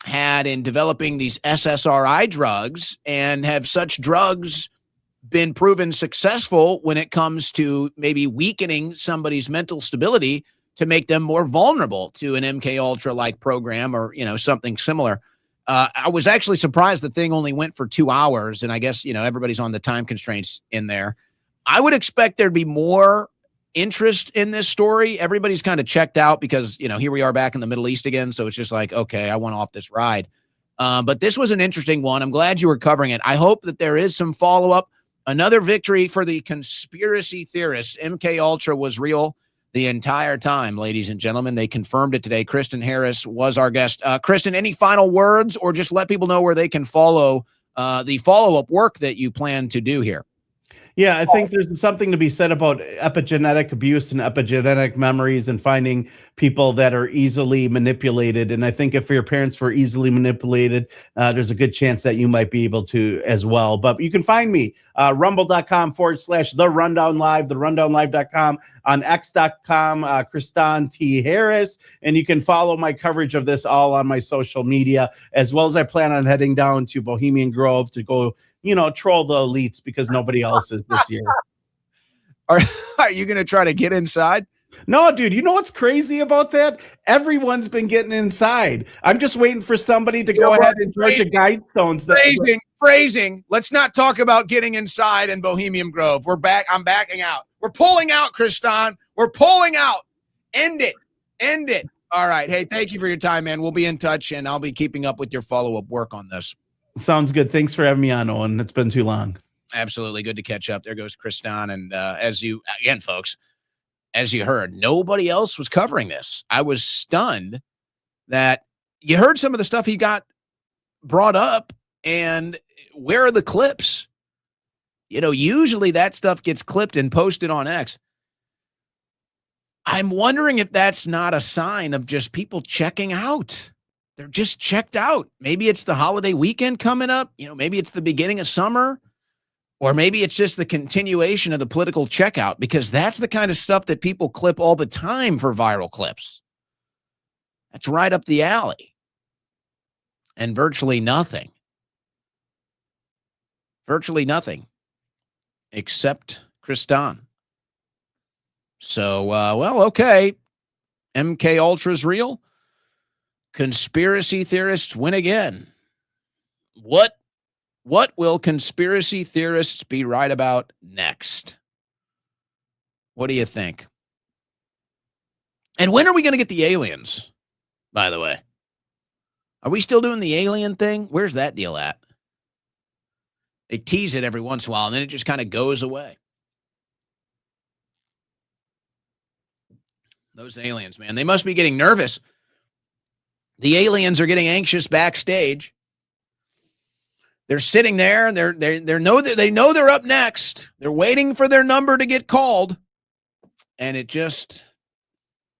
had in developing these SSRI drugs, and have such drugs been proven successful when it comes to maybe weakening somebody's mental stability to make them more vulnerable to an MK Ultra like program or, something similar. I was actually surprised the thing only went for 2 hours. And I guess, everybody's on the time constraints in there. I would expect there'd be more interest in this story. Everybody's kind of checked out because, here we are back in the Middle East again. So it's just like, okay, I want off this ride. But this was an interesting one. I'm glad you were covering it. I hope that there is some follow-up. Another victory for the conspiracy theorists. MK Ultra was real the entire time, ladies and gentlemen. They confirmed it today. Kristen Harris was our guest. Kristen, any final words, or just let people know where they can follow the follow-up work that you plan to do here? Yeah, I think there's something to be said about epigenetic abuse and epigenetic memories and finding people that are easily manipulated. And I think if your parents were easily manipulated, there's a good chance that you might be able to as well. But you can find me, rumble.com/The Rundown Live, therundownlive.com, on x.com, Kristan T. Harris. And you can follow my coverage of this all on my social media, as well as I plan on heading down to Bohemian Grove to go, troll the elites because nobody else is this year. Are you going to try to get inside? No, dude, you know what's crazy about that? Everyone's been getting inside. I'm just waiting for somebody to go ahead and Georgia Guidestones. Phrasing. Let's not talk about getting inside in Bohemian Grove. We're back. I'm backing out. We're pulling out, Kristan. We're pulling out. End it. All right. Hey, thank you for your time, man. We'll be in touch, and I'll be keeping up with your follow-up work on this. Sounds good. Thanks for having me on, Owen. It's been too long. Absolutely. Good to catch up. There goes Kristan. And folks, as you heard, nobody else was covering this. I was stunned that you heard some of the stuff he got brought up, and where are the clips? Usually that stuff gets clipped and posted on X. I'm wondering if that's not a sign of just people checking out. They're just checked out. Maybe it's the holiday weekend coming up. Maybe it's the beginning of summer, or maybe it's just the continuation of the political checkout, because that's the kind of stuff that people clip all the time for viral clips. That's right up the alley. And virtually nothing except Kristan. So, okay. MK Ultra's real. Conspiracy theorists win again. What will conspiracy theorists be right about next? What do you think? And when are we going to get the aliens, by the way? Are we still doing the alien thing? Where's that deal at? They tease it every once in a while, and then it just kind of goes away. Those aliens, man, they must be getting nervous. The aliens are getting anxious backstage. They're sitting there. They know they're up next. They're waiting for their number to get called, and it just,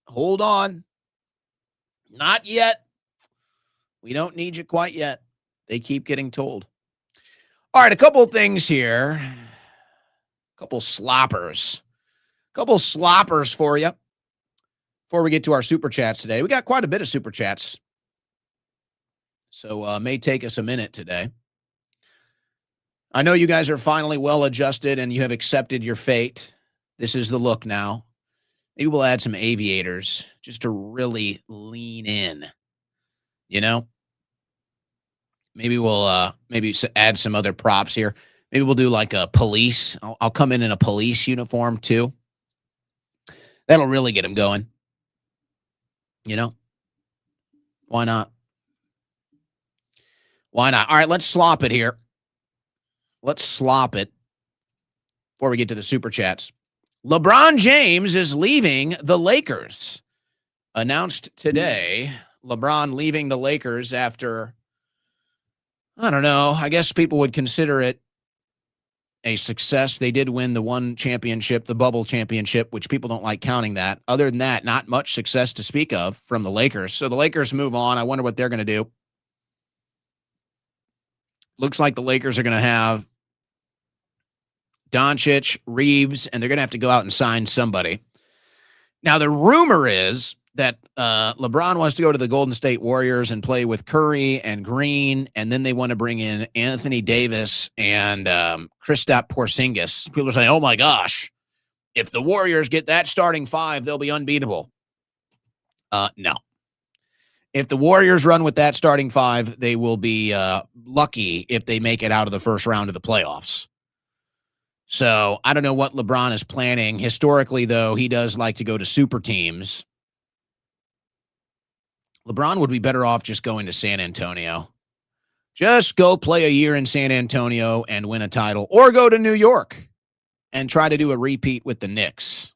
hold on, not yet. We don't need you quite yet. They keep getting told. All right, a couple of things here. A couple sloppers for you before we get to our super chats today. We got quite a bit of super chats, so may take us a minute today. I know you guys are finally well adjusted and you have accepted your fate. This is the look now. Maybe we'll add some aviators just to really lean in. Maybe we'll add some other props here. Maybe we'll do like a police. I'll come in a police uniform too. That'll really get them going. Why not? All right, let's slop it here. Let's slop it before we get to the super chats. LeBron James is leaving the Lakers. Announced today, LeBron leaving the Lakers after, I don't know, I guess people would consider it a success. They did win the one championship, the bubble championship, which people don't like counting that. Other than that, not much success to speak of from the Lakers. So the Lakers move on. I wonder what they're going to do. Looks like the Lakers are going to have Doncic, Reeves, and they're going to have to go out and sign somebody. Now, the rumor is that LeBron wants to go to the Golden State Warriors and play with Curry and Green, and then they want to bring in Anthony Davis and Kristaps Porzingis. People are saying, oh, my gosh, if the Warriors get that starting five, they'll be unbeatable. No. If the Warriors run with that starting five, they will be lucky if they make it out of the first round of the playoffs. So I don't know what LeBron is planning. Historically, though, he does like to go to super teams. LeBron would be better off just going to San Antonio. Just go play a year in San Antonio and win a title, or go to New York and try to do a repeat with the Knicks.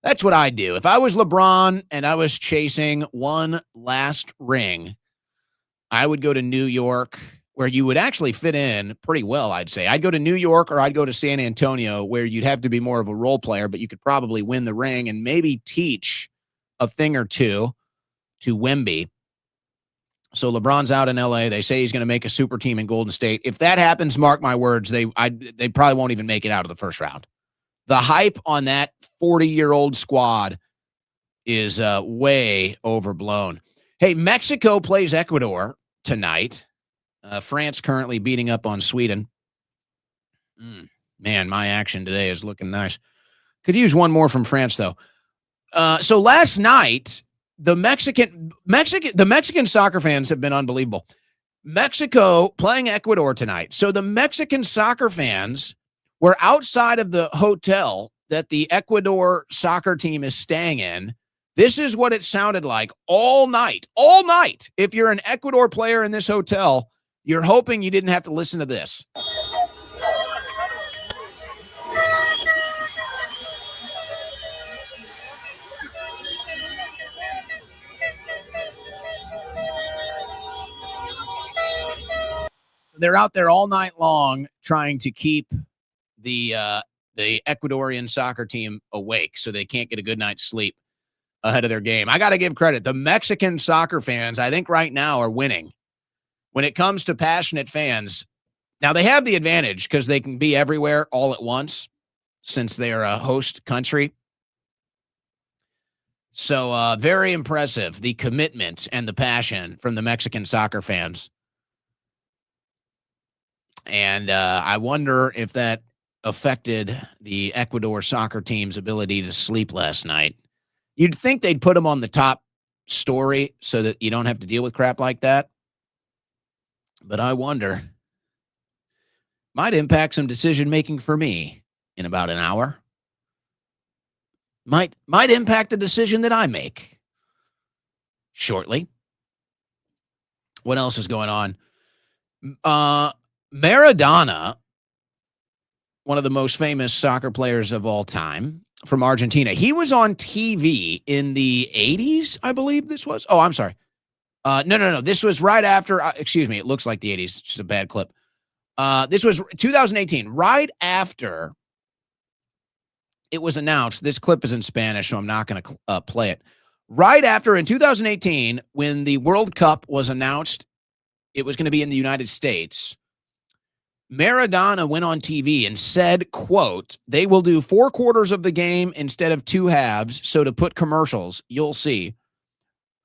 That's what I'd do. If I was LeBron and I was chasing one last ring, I would go to New York where you would actually fit in pretty well, I'd say. I'd go to New York or I'd go to San Antonio, where you'd have to be more of a role player, but you could probably win the ring and maybe teach a thing or two to Wemby. So LeBron's out in LA. They say he's going to make a super team in Golden State. If that happens, mark my words, they probably won't even make it out of the first round. The hype on that 40-year-old squad is way overblown. Hey, Mexico plays Ecuador tonight. France currently beating up on Sweden. Man, my action today is looking nice. Could use one more from France, though. So last night, the Mexican soccer fans have been unbelievable. Mexico playing Ecuador tonight. So the Mexican soccer fans were outside of the hotel that the Ecuador soccer team is staying in. This is what it sounded like all night. All night. If you're an Ecuador player in this hotel, you're hoping you didn't have to listen to this. They're out there all night long trying to keep the Ecuadorian soccer team awake so they can't get a good night's sleep ahead of their game. I got to give credit. The Mexican soccer fans, I think right now, are winning. When it comes to passionate fans, now they have the advantage because they can be everywhere all at once since they are a host country. So very impressive, the commitment and the passion from the Mexican soccer fans. And I wonder if that affected the Ecuador soccer team's ability to sleep last night. You'd think they'd put them on the top story so that you don't have to deal with crap like that. But I wonder. Might impact some decision-making for me in about an hour. Might impact a decision that I make shortly. What else is going on? Maradona, one of the most famous soccer players of all time from Argentina. He was on TV in the 80s, I believe this was. Oh, I'm sorry. No. This was right after, excuse me, it looks like the 80s. Just a bad clip. This was 2018, right after it was announced. This clip is in Spanish, so I'm not going to play it. Right after, in 2018, when the World Cup was announced, it was going to be in the United States. Maradona went on TV and said, quote, "They will do 4 quarters of the game instead of 2 halves. So to put commercials, you'll see."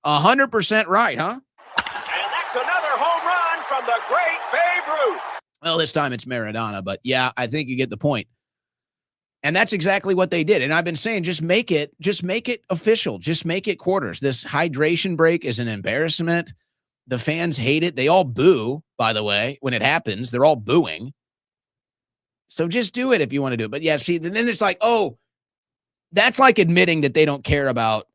100% right, huh? And that's another home run from the great Babe Ruth. Well, this time it's Maradona, but yeah, I think you get the point. And that's exactly what they did. And I've been saying, just make it official. Just make it quarters. This hydration break is an embarrassment. The fans hate it. They all boo, by the way, when it happens. They're all booing. So just do it if you want to do it. But yeah, see, then it's like, oh, that's like admitting that they don't care about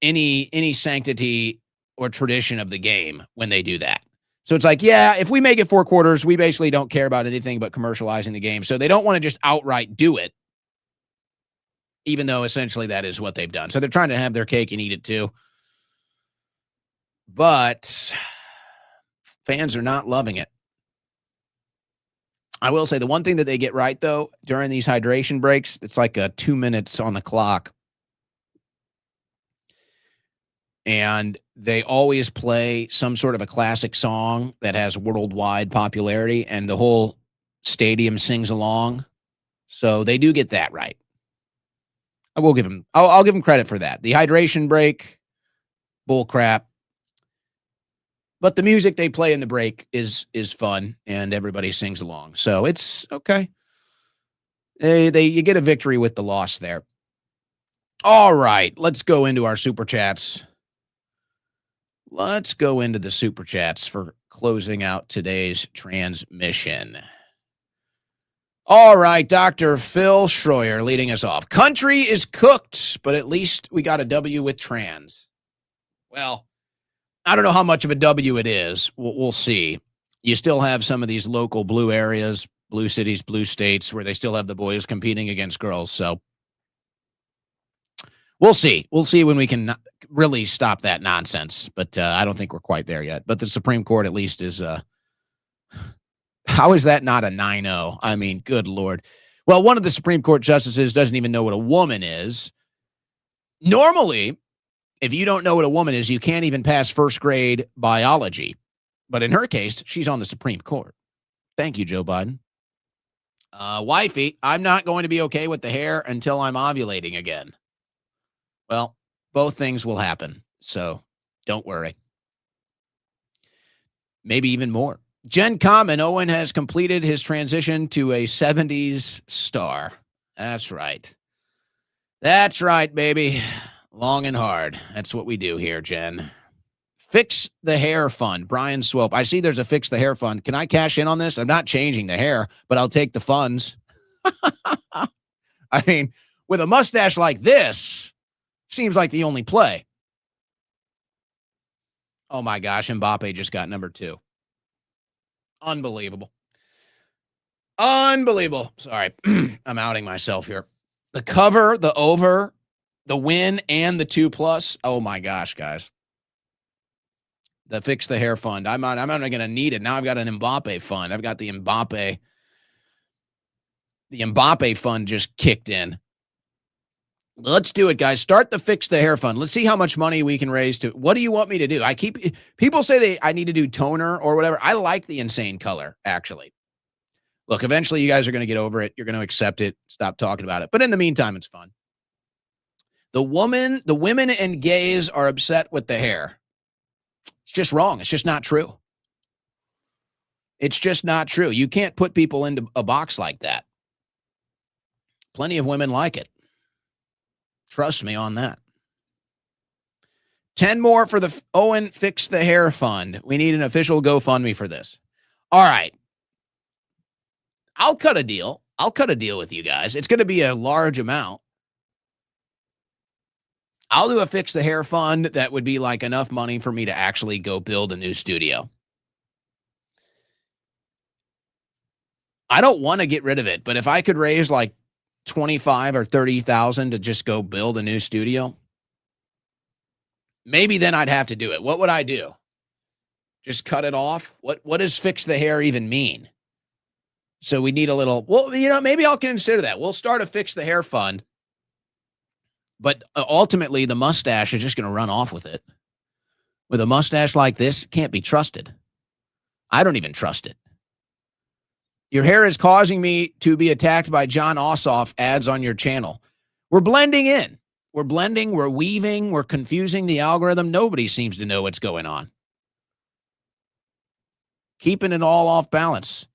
any sanctity or tradition of the game when they do that. So it's like, yeah, if we make it 4 quarters, we basically don't care about anything but commercializing the game. So they don't want to just outright do it, even though essentially that is what they've done. So they're trying to have their cake and eat it too. But fans are not loving it. I will say the one thing that they get right, though, during these hydration breaks, it's like 2 minutes on the clock. And they always play some sort of a classic song that has worldwide popularity, and the whole stadium sings along. So they do get that right. I will give them. I'll give them credit for that. The hydration break, bull crap. But the music they play in the break is fun, and everybody sings along. So it's okay. You get a victory with the loss there. All right, let's go into our super chats. Let's go into the super chats for closing out today's transmission. All right, Dr. Phil Schroyer leading us off. Country is cooked, but at least we got a W with trans. Well, I don't know how much of a W it is. We'll see. You still have some of these local blue areas, blue cities, blue states, where they still have the boys competing against girls. So we'll see. We'll see when we can really stop that nonsense. But I don't think we're quite there yet. But the Supreme Court at least is How is that not a 9-0? I mean, good Lord. Well, one of the Supreme Court justices doesn't even know what a woman is. Normally, if you don't know what a woman is, you can't even pass first grade biology. But in her case, she's on the Supreme Court. Thank you, Joe Biden. Wifey, I'm not going to be okay with the hair until I'm ovulating again. Well, both things will happen, so don't worry. Maybe even more. Gen Com and Owen has completed his transition to a 70s star. That's right. That's right, baby. Long and hard. That's what we do here, Jen. Fix the Hair Fund. Brian Swope. I see there's a Fix the Hair Fund. Can I cash in on this? I'm not changing the hair, but I'll take the funds. I mean, with a mustache like this, seems like the only play. Oh my gosh, Mbappe just got number 2. Unbelievable. Unbelievable. Sorry, I'm outing myself here. The cover, the over, the win, and the 2+. Oh my gosh, guys. The Fix the Hair Fund. I'm not going to need it. Now I've got an Mbappe fund. I've got the Mbappe. The Mbappe fund just kicked in. Let's do it, guys. Start the Fix the Hair Fund. Let's see how much money we can raise to. What do you want me to do? People say I need to do toner or whatever. I like the insane color, actually. Look, eventually you guys are going to get over it. You're going to accept it. Stop talking about it. But in the meantime, it's fun. The women and gays are upset with the hair. It's just wrong. It's just not true. It's just not true. You can't put people into a box like that. Plenty of women like it. Trust me on that. 10 more for the Owen Fix the Hair Fund. We need an official GoFundMe for this. All right. I'll cut a deal. I'll cut a deal with you guys. It's going to be a large amount. I'll do a Fix the Hair Fund that would be like enough money for me to actually go build a new studio. I don't want to get rid of it, but if I could raise like 25 or 30,000 to just go build a new studio, maybe then I'd have to do it. What would I do? Just cut it off? What does Fix the Hair even mean? So we need a little, well, maybe I'll consider that. We'll start a Fix the Hair Fund, but ultimately the mustache is just going to run off with it. With a mustache like this, it can't be trusted. I don't even trust it. Your hair is causing me to be attacked by John Ossoff ads on your channel. We're blending in. We're blending. We're weaving. We're confusing the algorithm. Nobody seems to know what's going on. Keeping it all off balance.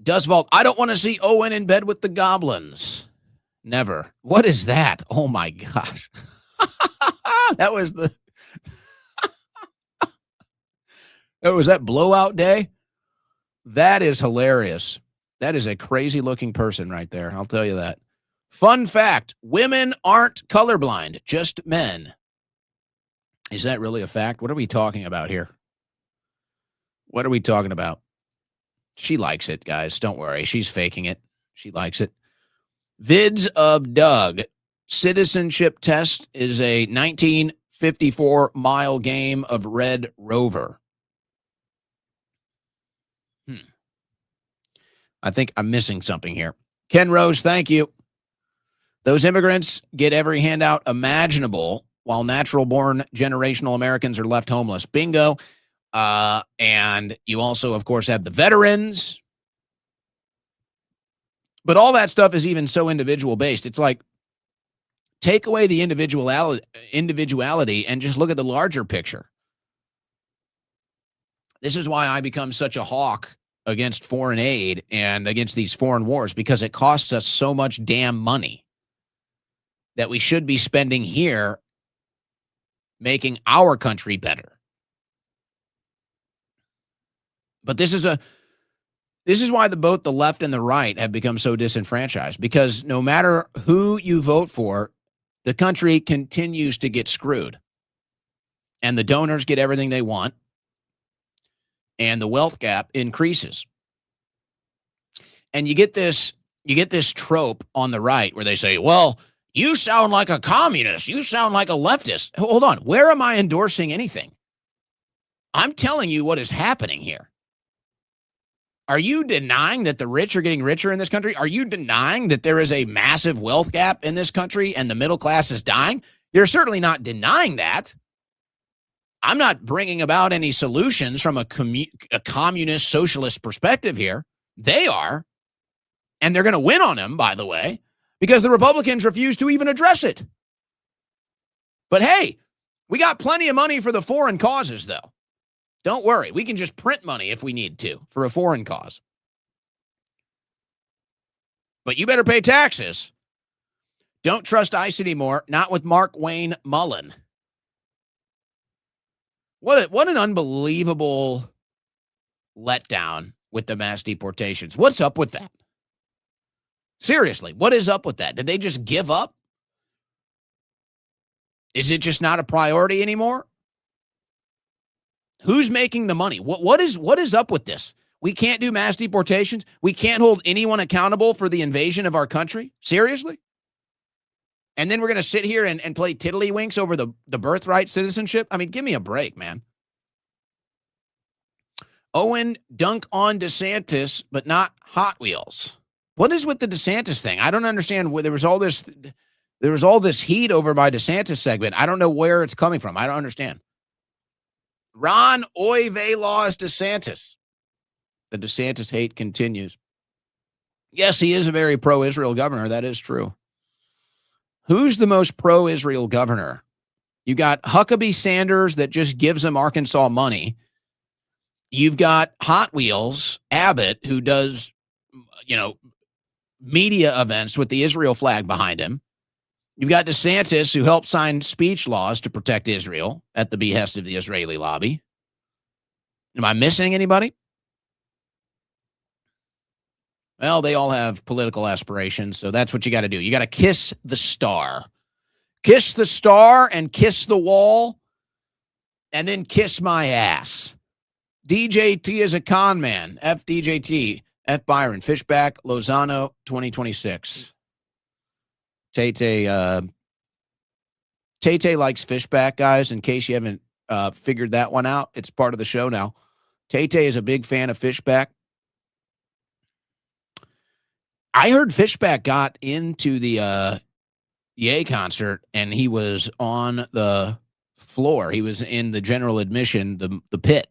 Dustvault, I don't want to see Owen in bed with the goblins. Never. What is that? Oh my gosh. That was that blowout day? That is hilarious. That is a crazy looking person right there. I'll tell you that. Fun fact, women aren't colorblind, just men. Is that really a fact? What are we talking about here? What are we talking about? She likes it, guys. Don't worry. She's faking it. She likes it. Vids of Doug. Citizenship test is a 1954-mile game of Red Rover. I think I'm missing something here. Ken Rose, thank you. Those immigrants get every handout imaginable while natural-born generational Americans are left homeless. Bingo. And you also, of course, have the veterans. But all that stuff is even so individual-based. It's like, take away the individuality and just look at the larger picture. This is why I become such a hawk against foreign aid and against these foreign wars, because it costs us so much damn money that we should be spending here making our country better. But this is why both the left and the right have become so disenfranchised, because no matter who you vote for, the country continues to get screwed. And the donors get everything they want. And the wealth gap increases. And you get this trope on the right where they say, well, you sound like a communist. You sound like a leftist. Hold on. Where am I endorsing anything? I'm telling you what is happening here. Are you denying that the rich are getting richer in this country? Are you denying that there is a massive wealth gap in this country and the middle class is dying? You're certainly not denying that. I'm not bringing about any solutions from a communist socialist perspective here. They are. And they're going to win on them, by the way, because the Republicans refuse to even address it. But hey, we got plenty of money for the foreign causes, though. Don't worry. We can just print money if we need to for a foreign cause. But you better pay taxes. Don't trust ICE anymore. Not with Mark Wayne Mullen. What an unbelievable letdown with the mass deportations. What's up with that? Seriously, what is up with that? Did they just give up? Is it just not a priority anymore? Who's making the money? What is up with this? We can't do mass deportations. We can't hold anyone accountable for the invasion of our country. Seriously? And then we're going to sit here and play tiddlywinks over the birthright citizenship? I mean, give me a break, man. Owen, dunk on DeSantis, but not Hot Wheels. What is with the DeSantis thing? I don't understand. There was all this heat over my DeSantis segment. I don't know where it's coming from. I don't understand. Ron Oy vey laws DeSantis. The DeSantis hate continues. Yes, he is a very pro-Israel governor. That is true. Who's the most pro-Israel governor? You got Huckabee Sanders that just gives them Arkansas money. You've got Hot Wheels, Abbott, who does, media events with the Israel flag behind him. You've got DeSantis, who helped sign speech laws to protect Israel at the behest of the Israeli lobby. Am I missing anybody? Well, they all have political aspirations, so that's what you got to do. You got to kiss the star. Kiss the star and kiss the wall, and then kiss my ass. DJT is a con man. F DJT. F Byron. Fishback. Lozano 2026. Tay likes Fishback, guys, in case you haven't figured that one out. It's part of the show now. Tay is a big fan of Fishback. I heard Fishback got into the Ye concert, and he was on the floor. He was in the general admission, the pit.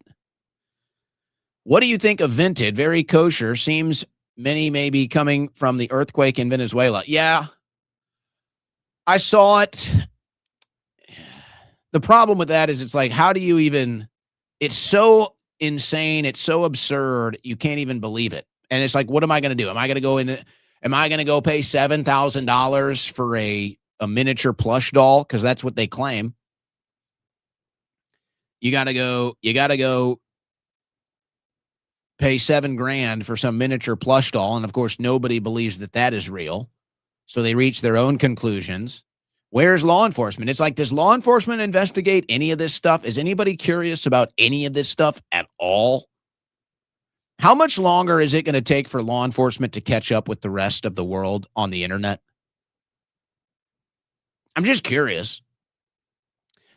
What do you think of Vinted? Very kosher. Seems many may be coming from the earthquake in Venezuela. Yeah, I saw it. The problem with that is it's like, how do you even, it's so insane. It's so absurd. You can't even believe it. And it's like, what am I going to do? Am I going to go pay $7,000 for a miniature plush doll? Cause that's what they claim. You got to go pay $7,000 for some miniature plush doll. And of course, nobody believes that is real. So they reach their own conclusions. Where's law enforcement? It's like, does law enforcement investigate any of this stuff? Is anybody curious about any of this stuff at all? How much longer is it going to take for law enforcement to catch up with the rest of the world on the internet? I'm just curious.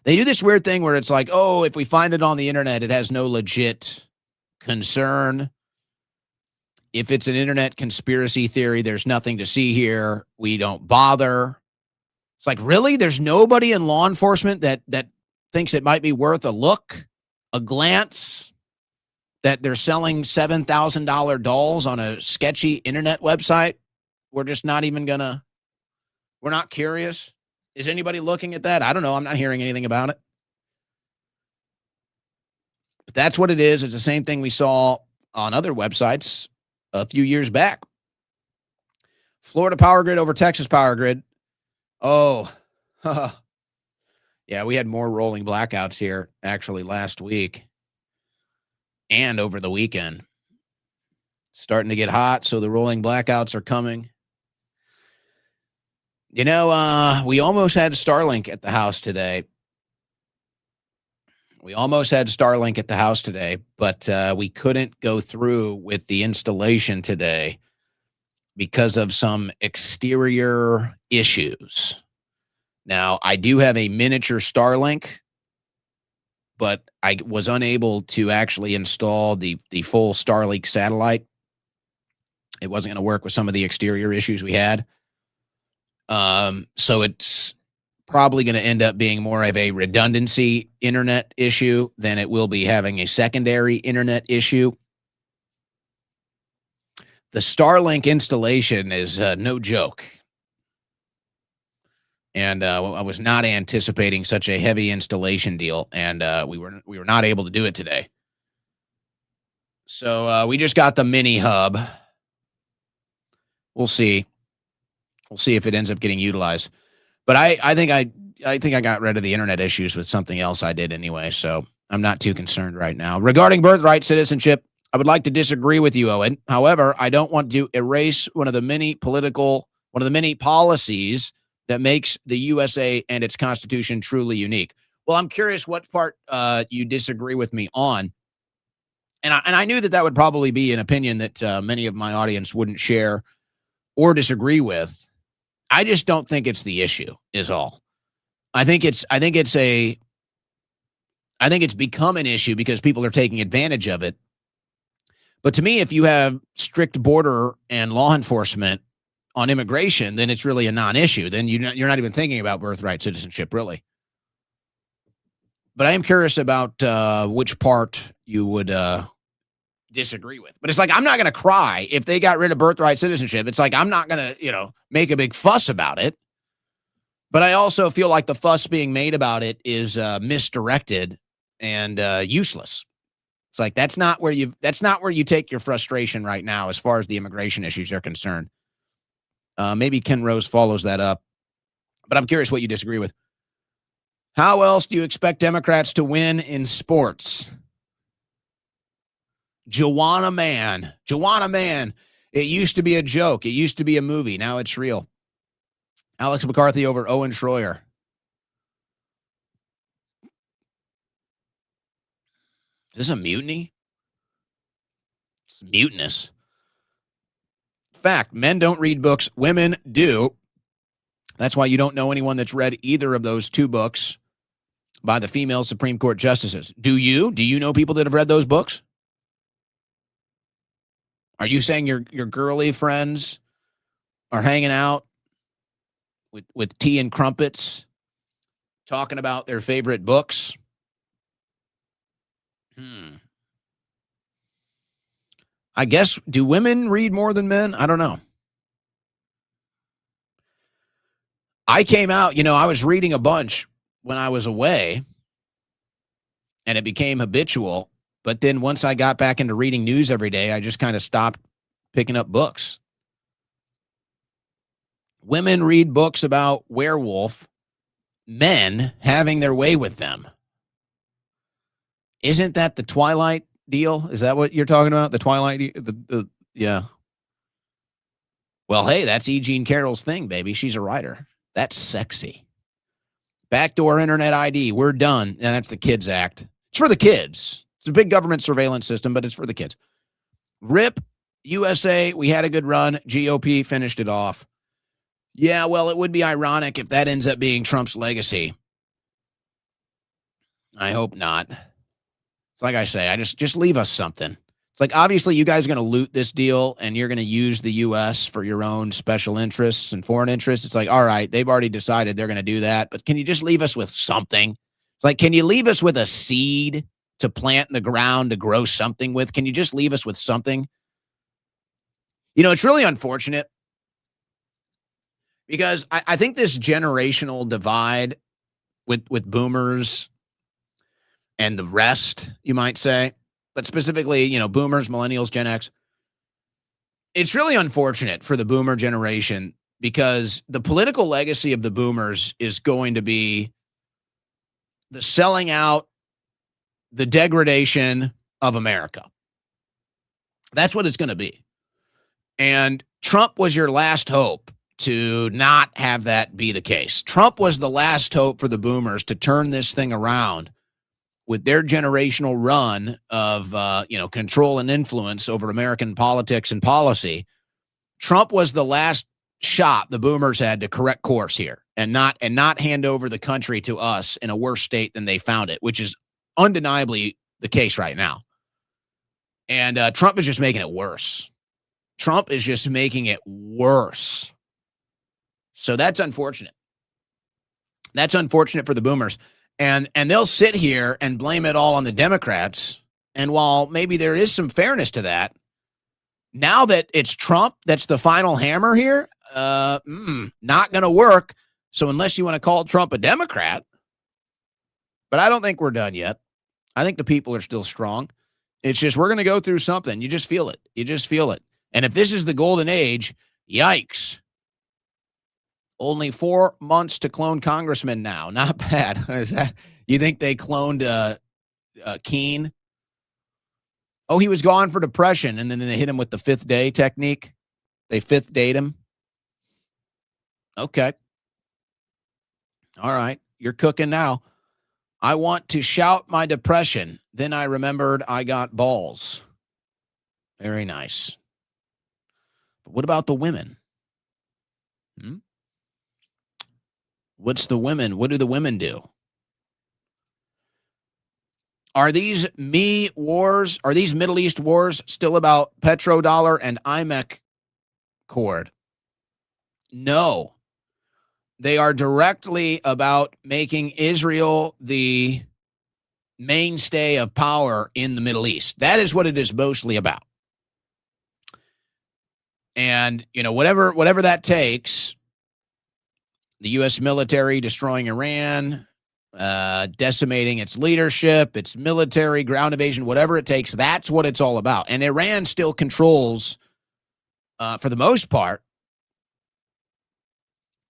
They do this weird thing where it's like, oh, if we find it on the internet, it has no legit concern. If it's an internet conspiracy theory, there's nothing to see here. We don't bother. It's like, really? There's nobody in law enforcement that thinks it might be worth a look, a glance, that they're selling $7,000 dolls on a sketchy internet website? We're just not even we're not curious. Is anybody looking at that? I don't know. I'm not hearing anything about it. But that's what it is. It's the same thing we saw on other websites a few years back. Florida power grid over Texas power grid. Oh, yeah, we had more rolling blackouts here actually last week and over the weekend. Starting to get hot, so the rolling blackouts are coming. You know, we almost had Starlink at the house today. But we couldn't go through with the installation today because of some exterior issues. Now, I do have a miniature Starlink but I was unable to actually install the full Starlink satellite. It wasn't going to work with some of the exterior issues we had. So it's probably going to end up being more of a redundancy internet issue than it will be having a secondary internet issue. The Starlink installation is no joke. And I was not anticipating such a heavy installation deal, and we were not able to do it today. So we just got the mini hub. We'll see. We'll see if it ends up getting utilized. But I think I got rid of the internet issues with something else I did anyway, so I'm not too concerned right now. Regarding birthright citizenship, I would like to disagree with you, Owen. However, I don't want to erase one of the many policies that makes the USA and its Constitution truly unique. Well, I'm curious what part you disagree with me on. And I knew that would probably be an opinion that many of my audience wouldn't share or disagree with. I just don't think it's the issue, is all. I think it's become an issue because people are taking advantage of it. But to me, if you have strict border and law enforcement on immigration, then it's really a non-issue. Then you're not even thinking about birthright citizenship, really. But I am curious about which part you would disagree with. But it's like, I'm not going to cry if they got rid of birthright citizenship. It's like, I'm not going to, make a big fuss about it. But I also feel like the fuss being made about it is misdirected and useless. It's like, that's not where you take your frustration right now as far as the immigration issues are concerned. Maybe Ken Rose follows that up, but I'm curious what you disagree with. How else do you expect Democrats to win in sports? Joanna Man. It used to be a joke. It used to be a movie. Now it's real. Alex McCarthy over Owen Schroyer. Is this a mutiny? It's mutinous. Fact, men don't read books, women do. That's why you don't know anyone that's read either of those two books by the female Supreme Court justices. Do you? Do you know people that have read those books? Are you saying your girly friends are hanging out with tea and crumpets, talking about their favorite books? I guess, do women read more than men? I don't know. I came out, I was reading a bunch when I was away, and it became habitual. But then once I got back into reading news every day, I just kind of stopped picking up books. Women read books about werewolf, men having their way with them. Isn't that the Twilight deal? Is that what you're talking about? The Twilight? Yeah. Well, hey, that's E. Jean Carroll's thing, baby. She's a writer. That's sexy. Backdoor internet ID. We're done. And that's the Kids Act. It's for the kids. It's a big government surveillance system, but it's for the kids. RIP USA. We had a good run. GOP finished it off. Yeah, well, it would be ironic if that ends up being Trump's legacy. I hope not. It's like I say, just leave us something. It's like, obviously, you guys are going to loot this deal, and you're going to use the U.S. for your own special interests and foreign interests. It's like, all right, they've already decided they're going to do that, but can you just leave us with something? It's like, can you leave us with a seed to plant in the ground to grow something with? Can you just leave us with something? It's really unfortunate because I think this generational divide with boomers and the rest, you might say, but specifically, boomers, millennials, Gen X, it's really unfortunate for the boomer generation because the political legacy of the boomers is going to be the selling out, the degradation of America. That's what it's going to be. And Trump was your last hope to not have that be the case. Trump was the last hope for the boomers to turn this thing around with their generational run of, control and influence over American politics and policy. Trump was the last shot the boomers had to correct course here and not hand over the country to us in a worse state than they found it, which is undeniably the case right now. And Trump is just making it worse. Trump is just making it worse. So that's unfortunate. That's unfortunate for the boomers. And they'll sit here and blame it all on the Democrats. And while maybe there is some fairness to that, now that it's Trump that's the final hammer here, not going to work. So unless you want to call Trump a Democrat, but I don't think we're done yet. I think the people are still strong. It's just we're going to go through something. You just feel it. You just feel it. And if this is the golden age, yikes. Only 4 months to clone congressmen now. Not bad. Is that, you think they cloned Keene? Oh, he was gone for depression, and then they hit him with the fifth day technique. They fifth date him. Okay. All right. You're cooking now. I want to shout my depression. Then I remembered I got balls. Very nice. But what about the women? What's the women? What do the women do? Are these wars, are these Middle East wars still about petrodollar and IMEC cord? No. They are directly about making Israel the mainstay of power in the Middle East. That is what it is mostly about. And, you know, whatever that takes, the U.S. military destroying Iran, decimating its leadership, its military, ground invasion, whatever it takes, that's what it's all about. And Iran still controls, for the most part,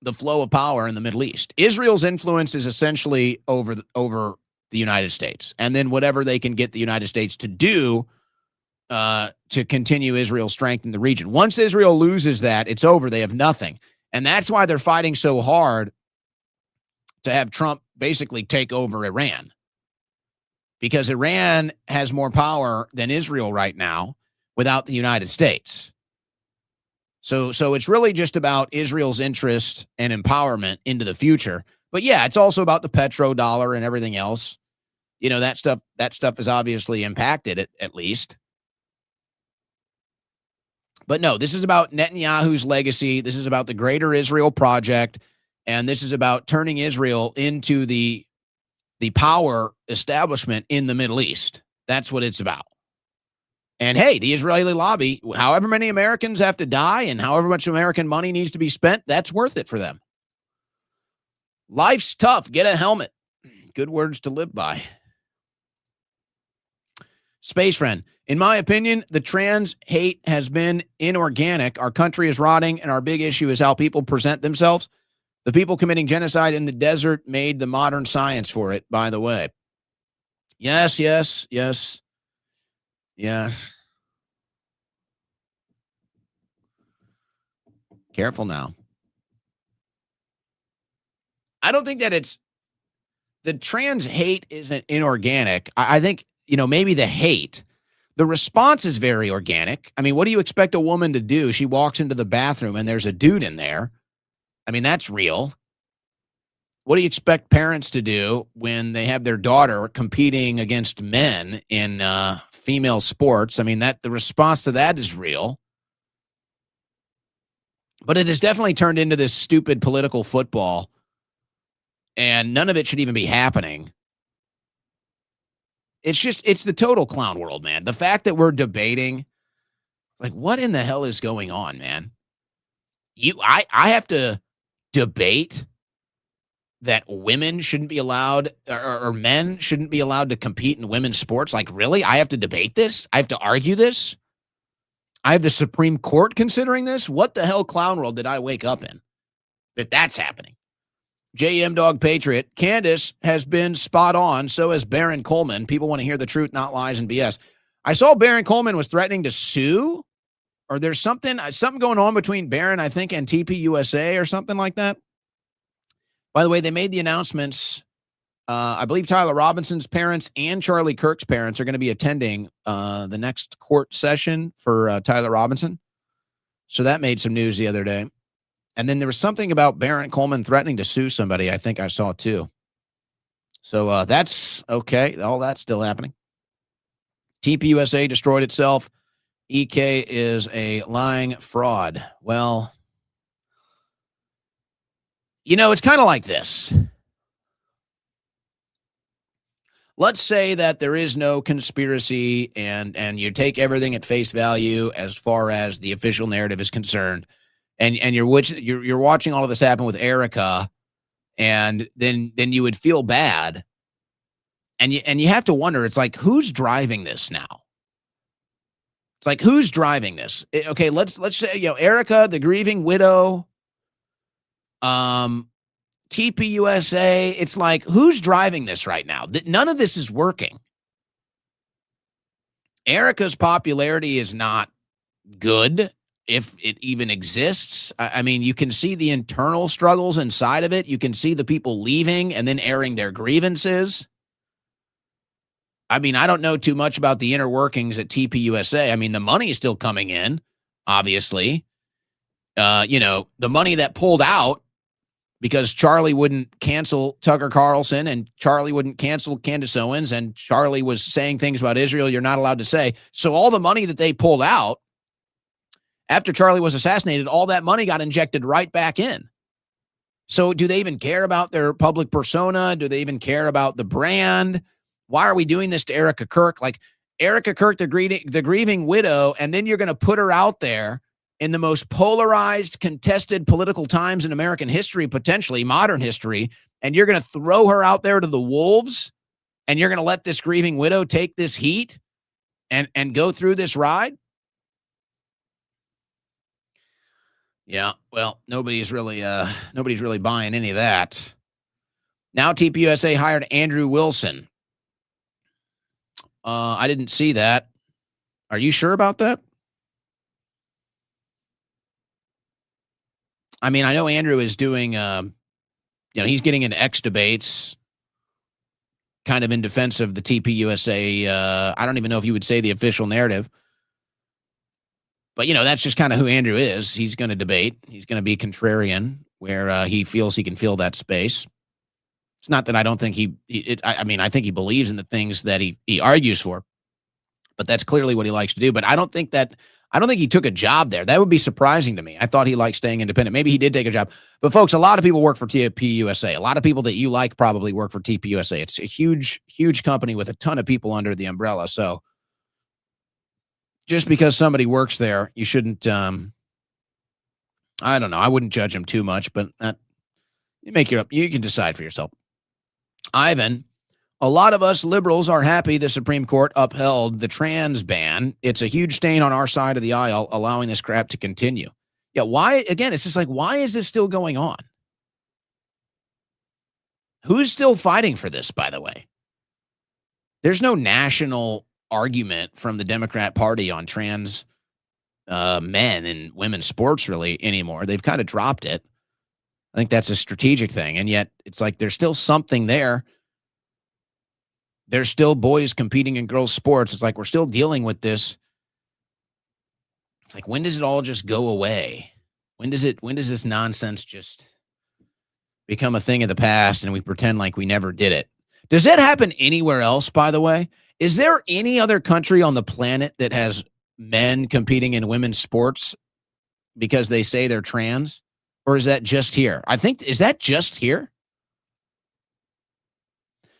the flow of power in the Middle East. Israel's influence is essentially over the United States. And then whatever they can get the United States to do to continue Israel's strength in the region. Once Israel loses that, it's over. They have nothing. And that's why they're fighting so hard to have Trump basically take over Iran. Because Iran has more power than Israel right now without the United States. So it's really just about Israel's interest and empowerment into the future. But yeah, it's also about the petrodollar and everything else. You know, that stuff is obviously impacted at least. But no, this is about Netanyahu's legacy. This is about the Greater Israel Project. And this is about turning Israel into the power establishment in the Middle East. That's what it's about. And hey, the Israeli lobby, however many Americans have to die and however much American money needs to be spent, that's worth it for them. Life's tough. Get a helmet. Good words to live by. Space Friend, in my opinion, the trans hate has been inorganic. Our country is rotting, and our big issue is how people present themselves. The people committing genocide in the desert made the modern science for it, by the way. Yes. Careful now. I don't think that it's the trans hate isn't inorganic. I think, you know, maybe the hate, the response is very organic. I mean, what do you expect a woman to do? She walks into the bathroom and there's a dude in there. I mean, that's real. What do you expect parents to do when they have their daughter competing against men in female sports? I mean, that the response to that is real. But it has definitely turned into this stupid political football, and none of it should even be happening. It's the total clown world, man. The fact that we're debating, like, what in the hell is going on, man? I have to debate that women shouldn't be allowed or men shouldn't be allowed to compete in women's sports. Like, really? I have to debate this? I have to argue this? I have the Supreme Court considering this? What the hell clown world did I wake up in that's happening? JM Dog Patriot, Candace has been spot on. So has Baron Coleman. People want to hear the truth, not lies and BS. I saw Baron Coleman was threatening to sue, or there's something going on between Baron, I think, and TP USA or something like that. By the way, they made the announcements. I believe Tyler Robinson's parents and Charlie Kirk's parents are going to be attending the next court session for Tyler Robinson. So that made some news the other day. And then there was something about Baron Coleman threatening to sue somebody, I think I saw too. So that's okay. All that's still happening. TPUSA destroyed itself. EK is a lying fraud. Well, it's kind of like this. Let's say that there is no conspiracy and you take everything at face value as far as the official narrative is concerned. And you're watching all of this happen with Erica, and then you would feel bad. And you have to wonder, it's like, who's driving this now? It's like, who's driving this? Okay, let's say, Erica, the grieving widow, TPUSA. It's like, who's driving this right now? None of this is working. Erica's popularity is not good, if it even exists. I mean, you can see the internal struggles inside of it. You can see the people leaving and then airing their grievances. I mean, I don't know too much about the inner workings at TPUSA. I mean, the money is still coming in, obviously. The money that pulled out because Charlie wouldn't cancel Tucker Carlson and Charlie wouldn't cancel Candace Owens and Charlie was saying things about Israel you're not allowed to say. So all the money that they pulled out after Charlie was assassinated, all that money got injected right back in. So do they even care about their public persona? Do they even care about the brand? Why are we doing this to Erica Kirk? Like, Erica Kirk, the grieving widow, and then you're going to put her out there in the most polarized, contested political times in American history, potentially modern history, and you're going to throw her out there to the wolves, and you're going to let this grieving widow take this heat and go through this ride? Yeah, well, nobody's really buying any of that. Now TPUSA hired Andrew Wilson. I didn't see that. Are you sure about that? I mean, I know Andrew is doing, he's getting into X debates, kind of in defense of the TPUSA. I don't even know if you would say the official narrative. But, that's just kind of who Andrew is. He's going to debate. He's going to be contrarian where he feels he can fill that space. It's not that I don't think I think he believes in the things that he argues for, but that's clearly what he likes to do. But I don't think he took a job there. That would be surprising to me. I thought he liked staying independent. Maybe he did take a job. But folks, a lot of people work for TPUSA. A lot of people that you like probably work for TPUSA. It's a huge, huge company with a ton of people under the umbrella. So just because somebody works there, you shouldn't, I don't know. I wouldn't judge him too much, but you can decide for yourself. Ivan, a lot of us liberals are happy the Supreme Court upheld the trans ban. It's a huge stain on our side of the aisle, allowing this crap to continue. Yeah, why? Again, it's just like, why is this still going on? Who's still fighting for this, by the way? There's no national argument from the Democrat Party on trans men and women's sports really anymore. They've kind of dropped it. I think that's a strategic thing. And yet it's like there's still something there. There's still boys competing in girls' sports. It's like we're still dealing with this. It's like, when does it all just go away? When does this nonsense just become a thing of the past and we pretend like we never did it? Does that happen anywhere else, by the way? Is there any other country on the planet that has men competing in women's sports because they say they're trans? Or is that just here? Is that just here?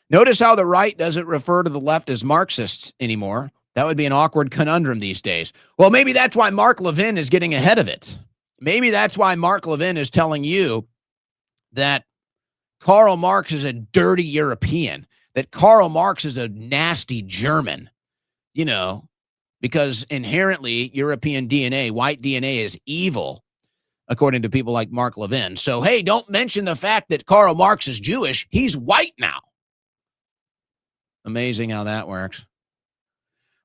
Notice how the right doesn't refer to the left as Marxists anymore. That would be an awkward conundrum these days. Well, maybe that's why Mark Levin is getting ahead of it. Maybe that's why Mark Levin is telling you that Karl Marx is a dirty European, that Karl Marx is a nasty German, because inherently European DNA, white DNA is evil, according to people like Mark Levin. So, hey, don't mention the fact that Karl Marx is Jewish. He's white now. Amazing how that works.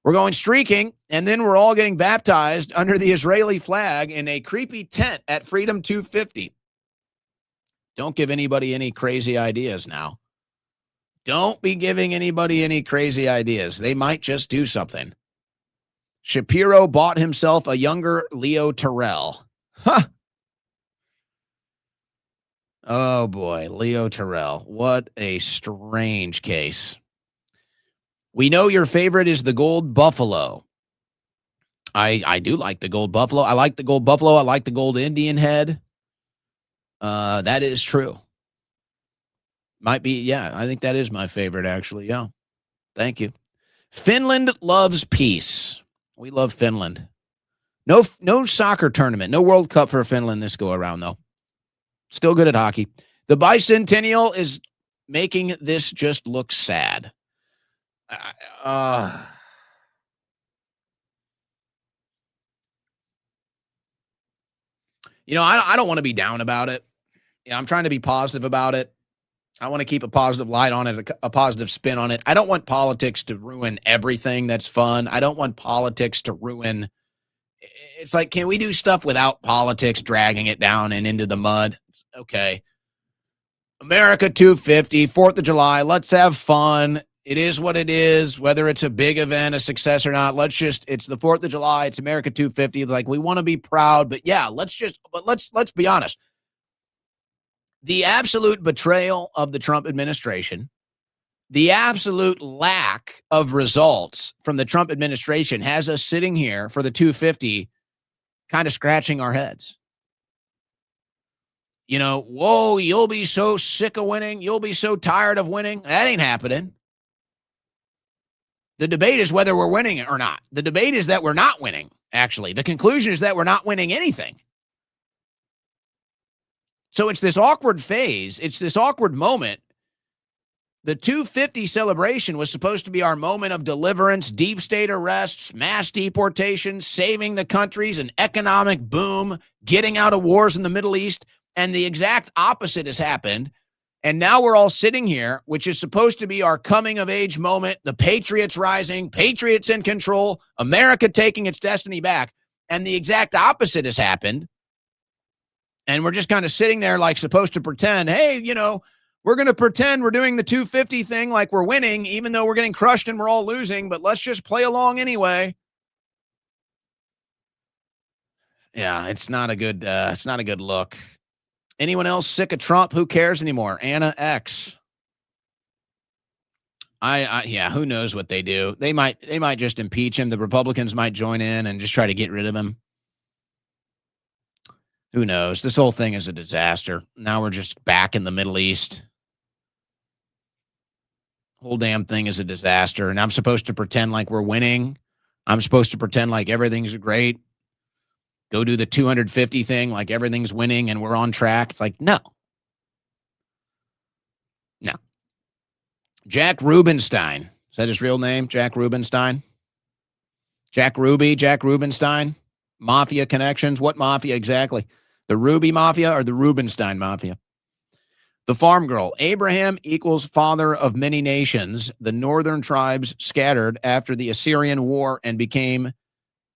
We're going streaking, and then we're all getting baptized under the Israeli flag in a creepy tent at Freedom 250. Don't give anybody any crazy ideas now. Don't be giving anybody any crazy ideas. They might just do something. Shapiro bought himself a younger Leo Terrell. Huh. Oh boy, Leo Terrell. What a strange case. We know your favorite is the gold buffalo. I do like the gold buffalo. I like the gold buffalo. I like the gold Indian head. That is true. Might be, yeah, I think that is my favorite, actually. Yeah. Thank you. Finland loves peace. We love Finland. No soccer tournament. No World Cup for Finland this go around, though. Still good at hockey. The bicentennial is making this just look sad. You know, I don't want to be down about it. Yeah, I'm trying to be positive about it. I want to keep a positive light on it, a positive spin on it. I don't want politics to ruin everything that's fun. I don't want politics to ruin. It's like, can we do stuff without politics dragging it down and into the mud? It's okay. America 250, 4th of July. Let's have fun. It is what it is, whether it's a big event, a success or not. It's the 4th of July. It's America 250. It's like, we want to be proud, but yeah, let's be honest. The absolute betrayal of the Trump administration, the absolute lack of results from the Trump administration has us sitting here for the 250 kind of scratching our heads. You know, whoa, you'll be so sick of winning. You'll be so tired of winning. That ain't happening. The debate is whether we're winning or not. The debate is that we're not winning, actually. The conclusion is that we're not winning anything. So it's this awkward phase. It's this awkward moment. The 250 celebration was supposed to be our moment of deliverance, deep state arrests, mass deportations, saving the countries, an economic boom, getting out of wars in the Middle East. And the exact opposite has happened. And now we're all sitting here, which is supposed to be our coming of age moment. The Patriots rising, Patriots in control, America taking its destiny back. And the exact opposite has happened. And we're just kind of sitting there like supposed to pretend, hey, you know, we're going to pretend we're doing the 250 thing like we're winning, even though we're getting crushed and we're all losing, but let's just play along anyway. Yeah, it's not a good look. Anyone else sick of Trump? Who cares anymore? Anna X. Yeah, who knows what they do? They might just impeach him. The Republicans might join in and just try to get rid of him. Who knows? This whole thing is a disaster. Now we're just back in the Middle East. Whole damn thing is a disaster. And I'm supposed to pretend like we're winning. I'm supposed to pretend like everything's great. Go do the 250 thing like everything's winning and we're on track. It's like, no. No. Jack Rubenstein. Is that his real name? Jack Rubenstein? Jack Rubenstein? Mafia connections? What mafia exactly? The Ruby Mafia or the Rubenstein Mafia? The Farm Girl. Abraham equals father of many nations. The northern tribes scattered after the Assyrian War and became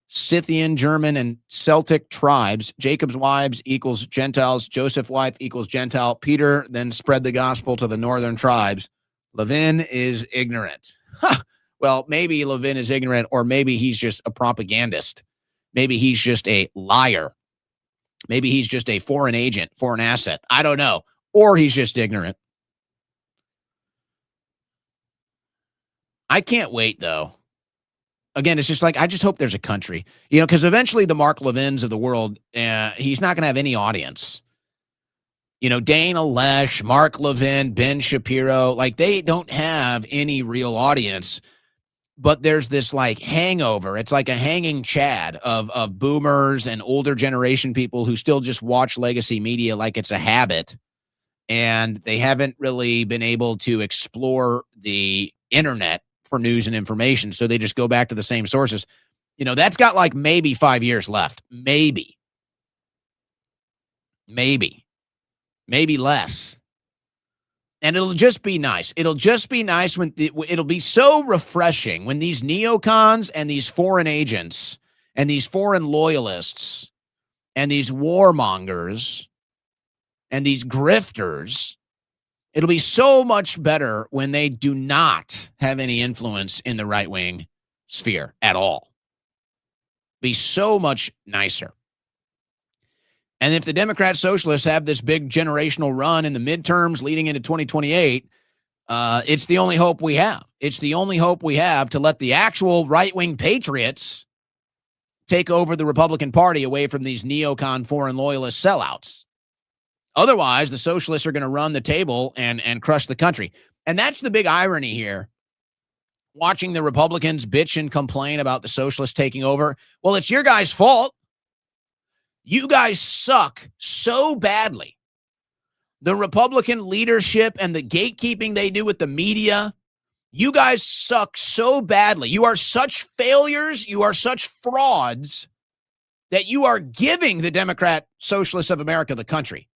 Scythian, German, and Celtic tribes. Jacob's wives equals Gentiles. Joseph's wife equals Gentile. Peter then spread the gospel to the northern tribes. Levin is ignorant. Huh. Well, maybe Levin is ignorant, or maybe he's just a propagandist. Maybe he's just a liar. Maybe he's just a foreign agent, foreign asset. I don't know. Or he's just ignorant. I can't wait, though. Again, it's just like, I just hope there's a country, you know, because eventually the Mark Levins of the world, he's not going to have any audience. You know, Dana Lesh, Mark Levin, Ben Shapiro, like they don't have any real audience. But there's this like hangover. It's like a hanging Chad of boomers and older generation people who still just watch legacy media like it's a habit. And they haven't really been able to explore the internet for news and information. So they just go back to the same sources. You know, that's got like maybe 5 years left. Maybe less. And it'll just be nice. It'll just be nice when it'll be so refreshing when these neocons and these foreign agents and these foreign loyalists and these warmongers and these grifters, it'll be so much better when they do not have any influence in the right-wing sphere at all. Be so much nicer. And if the Democrat socialists have this big generational run in the midterms leading into 2028, it's the only hope we have. It's the only hope we have to let the actual right-wing patriots take over the Republican Party away from these neocon foreign loyalist sellouts. Otherwise, the socialists are going to run the table and crush the country. And that's the big irony here. Watching the Republicans bitch and complain about the socialists taking over. Well, it's your guys' fault. You guys suck so badly. The Republican leadership and the gatekeeping they do with the media, you guys suck so badly. You are such failures, you are such frauds that you are giving the Democrat Socialists of America the country.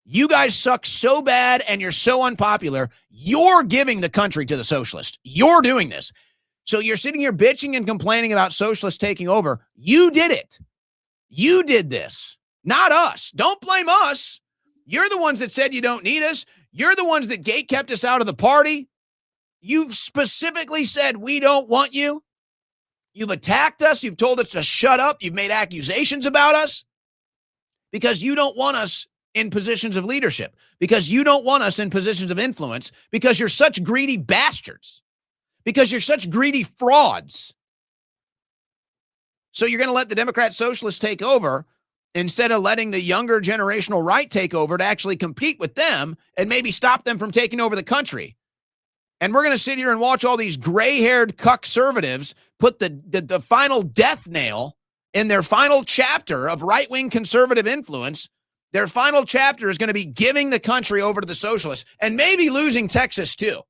You guys suck so bad and you're so unpopular, you're giving the country to the socialists. You're doing this. So you're sitting here bitching and complaining about socialists taking over. You did it. You did this, not us. Don't blame us. You're the ones that said you don't need us. You're the ones that gate kept us out of the party. You've specifically said we don't want you. You've attacked us. You've told us to shut up. You've made accusations about us because you don't want us in positions of leadership, because you don't want us in positions of influence, because you're such greedy bastards, because you're such greedy frauds. So you're going to let the Democrat socialists take over instead of letting the younger generational right take over to actually compete with them and maybe stop them from taking over the country. And we're going to sit here and watch all these gray-haired cuck-conservatives put the final death nail in their final chapter of right-wing conservative influence. Their final chapter is going to be giving the country over to the socialists and maybe losing Texas too.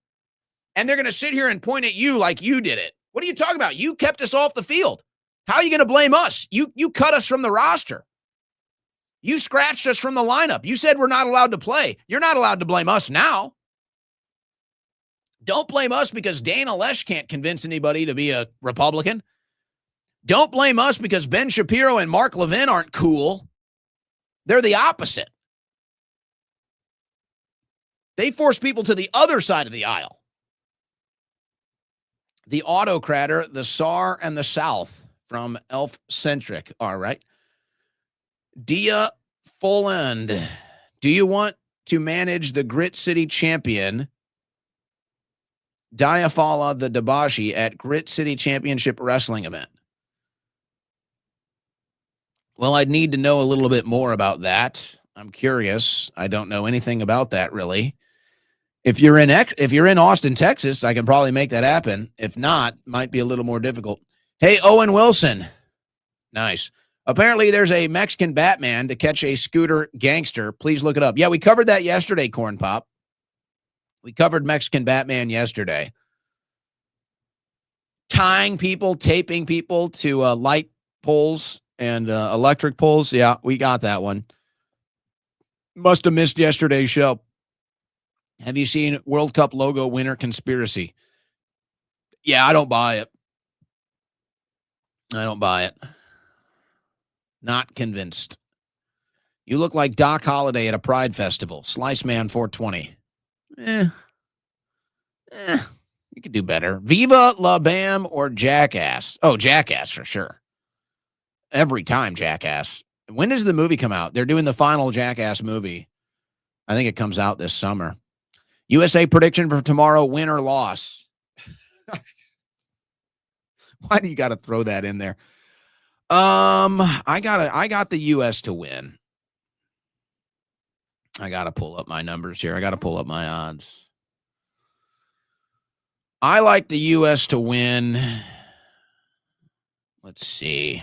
And they're going to sit here and point at you like you did it. What are you talking about? You kept us off the field. How are you going to blame us? You cut us from the roster. You scratched us from the lineup. You said we're not allowed to play. You're not allowed to blame us now. Don't blame us because Dana Loesch can't convince anybody to be a Republican. Don't blame us because Ben Shapiro and Mark Levin aren't cool. They're the opposite. They force people to the other side of the aisle. The autocrator, the Tsar, and the South from Elf-Centric. All right. Dia Folland, do you want to manage the Grit City champion, Diafala the Dabashi, at Grit City Championship Wrestling event? Well, I'd need to know a little bit more about that. I'm curious. I don't know anything about that, really. If you're in Austin, Texas, I can probably make that happen. If not, might be a little more difficult. Hey, Owen Wilson. Nice. Apparently, there's a Mexican Batman to catch a scooter gangster. Please look it up. Yeah, we covered that yesterday, Corn Pop. We covered Mexican Batman yesterday. Tying people, taping people to light poles and electric poles. Yeah, we got that one. Must have missed yesterday's show. Have you seen World Cup logo winner conspiracy? Yeah, I don't buy it. I don't buy it. Not convinced. You look like Doc Holliday at a Pride festival. Slice Man 420. You could do better. Viva La Bam or Jackass? Oh, Jackass for sure. Every time Jackass. When does the movie come out? They're doing the final Jackass movie. I think it comes out this summer. USA prediction for tomorrow, win or loss. Why do you got to throw that in there? I got the US to win. I got to pull up my numbers here. I got to pull up my odds. I like the US to win. Let's see.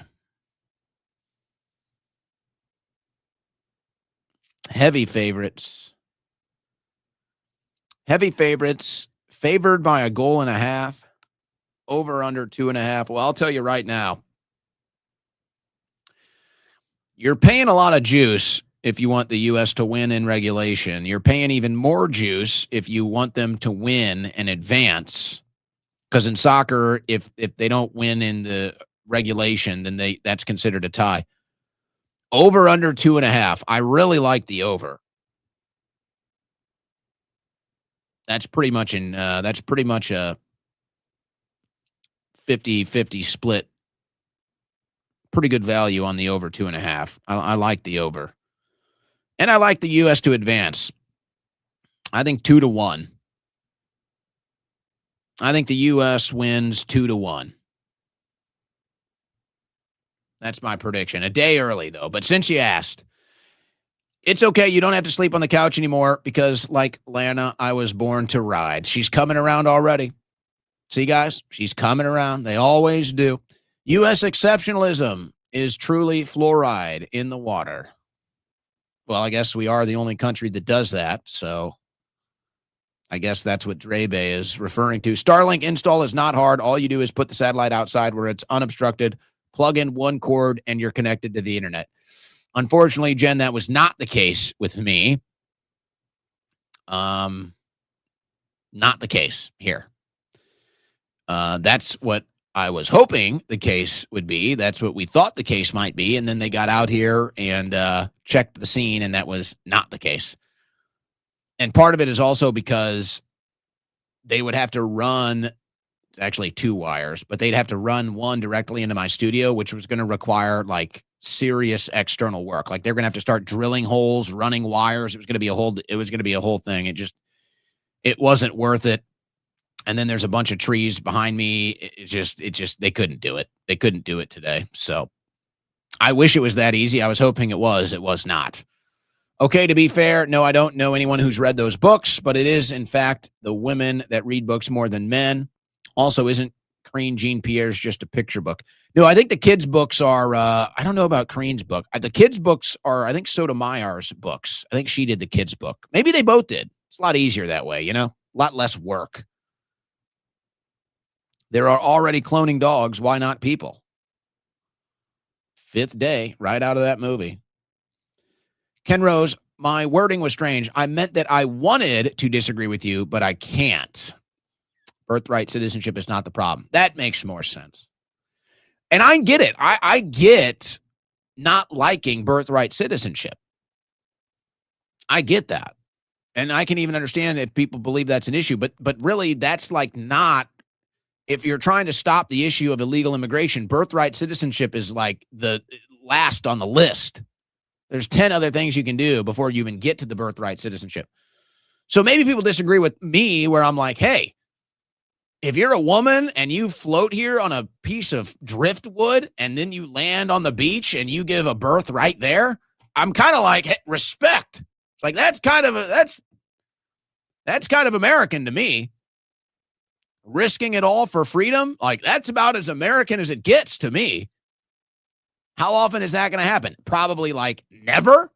Heavy favorites. Heavy favorites. Favored by a goal and a half. Over under 2.5. Well, I'll tell you right now. You're paying a lot of juice if you want the U.S. to win in regulation. You're paying even more juice if you want them to win and advance. Because in soccer, if they don't win in the regulation, then that's considered a tie. Over under 2.5. I really like the over. That's pretty much a 50-50 split. Pretty good value on the over 2.5. I like the over. And I like the U.S. to advance. I think 2-1. I think the U.S. wins 2-1. That's my prediction. A day early, though. But since you asked, it's okay. You don't have to sleep on the couch anymore because, like Lana, I was born to ride. She's coming around already. See, guys? She's coming around. They always do. U.S. exceptionalism is truly fluoride in the water. Well, I guess we are the only country that does that, so I guess that's what Drebe is referring to. Starlink install is not hard. All you do is put the satellite outside where it's unobstructed, plug in one cord, and you're connected to the internet. Unfortunately, Jen, that was not the case with me. Not the case here. That's what I was hoping the case would be. That's what we thought the case might be. And then they got out here and checked the scene, and that was not the case. And part of it is also because they would have to run, actually 2 wires, but they'd have to run one directly into my studio, which was going to require like serious external work. Like they're going to have to start drilling holes, running wires. It was going to be a whole thing. It wasn't worth it. And then there's a bunch of trees behind me. They couldn't do it. They couldn't do it today. So I wish it was that easy. I was hoping it was. It was not. Okay, to be fair, no, I don't know anyone who's read those books, but it is, in fact, the women that read books more than men. Also, isn't Karine Jean-Pierre's just a picture book? No, I think the kids' books are, I don't know about Karine's book. The kids' books are, I think, Sotomayor's books. I think she did the kids' book. Maybe they both did. It's a lot easier that way, a lot less work. There are already cloning dogs. Why not people? 5th day, right out of that movie. Ken Rose, my wording was strange. I meant that I wanted to disagree with you, but I can't. Birthright citizenship is not the problem. That makes more sense. And I get it. I get not liking birthright citizenship. I get that. And I can even understand if people believe that's an issue. But really, that's like not. If you're trying to stop the issue of illegal immigration, birthright citizenship is like the last on the list. There's 10 other things you can do before you even get to the birthright citizenship. So maybe people disagree with me where I'm like, hey, if you're a woman and you float here on a piece of driftwood and then you land on the beach and you give a birth right there, I'm kind of like, hey, respect. It's like, that's kind of American to me. Risking it all for freedom, like that's about as American as it gets to me. How often is that going to happen? Probably like never.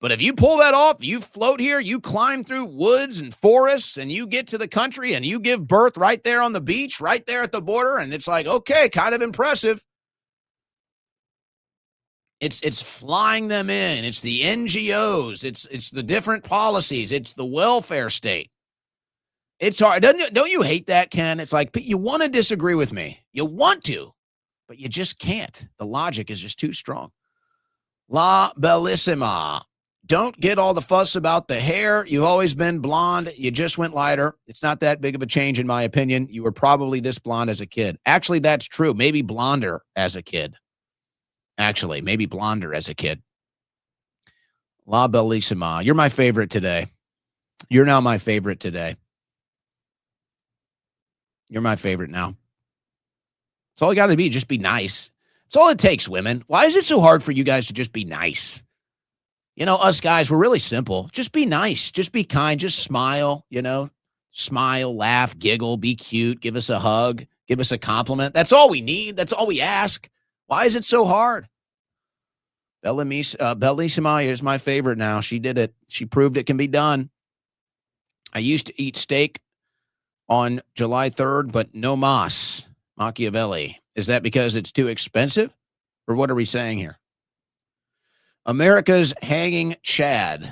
But if you pull that off, you float here, you climb through woods and forests, and you get to the country and you give birth right there on the beach, right there at the border, and it's like, okay, kind of impressive. It's flying them in. It's the NGOs. It's the different policies. It's the welfare state. It's hard. Don't you hate that, Ken? It's like you want to disagree with me. You want to, but you just can't. The logic is just too strong. La Bellissima. Don't get all the fuss about the hair. You've always been blonde. You just went lighter. It's not that big of a change, in my opinion. You were probably this blonde as a kid. Actually, that's true. Maybe blonder as a kid. La Bellissima. You're my favorite today. You're now my favorite today. You're my favorite now. It's all you got to be. Just be nice. It's all it takes, women. Why is it so hard for you guys to just be nice? Us guys, we're really simple. Just be nice. Just be kind. Just smile, Smile, laugh, giggle, be cute. Give us a hug. Give us a compliment. That's all we need. That's all we ask. Why is it so hard? Bellissima is my favorite now. She did it. She proved it can be done. I used to eat steak on July 3rd, but no mas. Machiavelli. Is that because it's too expensive? Or what are we saying here? America's hanging Chad.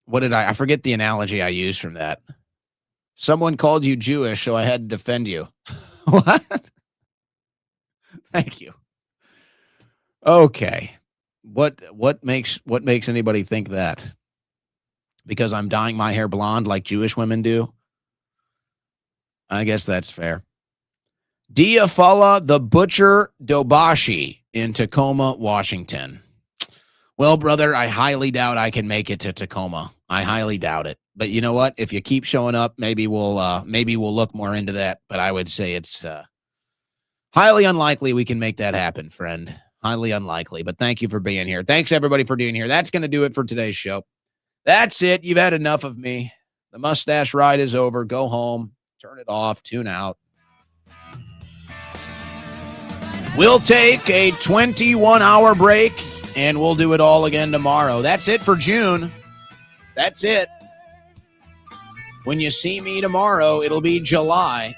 What did I forget the analogy I used from that. Someone called you Jewish, so I had to defend you. What? Thank you. Okay. What makes anybody think that? Because I'm dyeing my hair blonde like Jewish women do? I guess that's fair. Diafala the Butcher Dobashi in Tacoma, Washington. Well, brother, I highly doubt I can make it to Tacoma. I highly doubt it. But you know what? If you keep showing up, maybe we'll look more into that. But I would say it's highly unlikely we can make that happen, friend. Highly unlikely. But thank you for being here. Thanks, everybody, for being here. That's going to do it for today's show. That's it. You've had enough of me. The mustache ride is over. Go home. Turn it off. Tune out. We'll take a 21-hour break, and we'll do it all again tomorrow. That's it for June. That's it. When you see me tomorrow, it'll be July.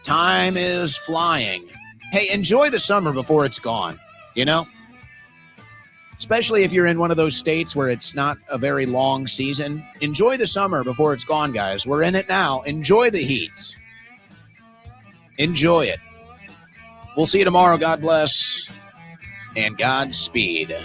Time is flying. Hey, enjoy the summer before it's gone, you know? Especially if you're in one of those states where it's not a very long season. Enjoy the summer before it's gone, guys. We're in it now. Enjoy the heat. Enjoy it. We'll see you tomorrow. God bless and Godspeed.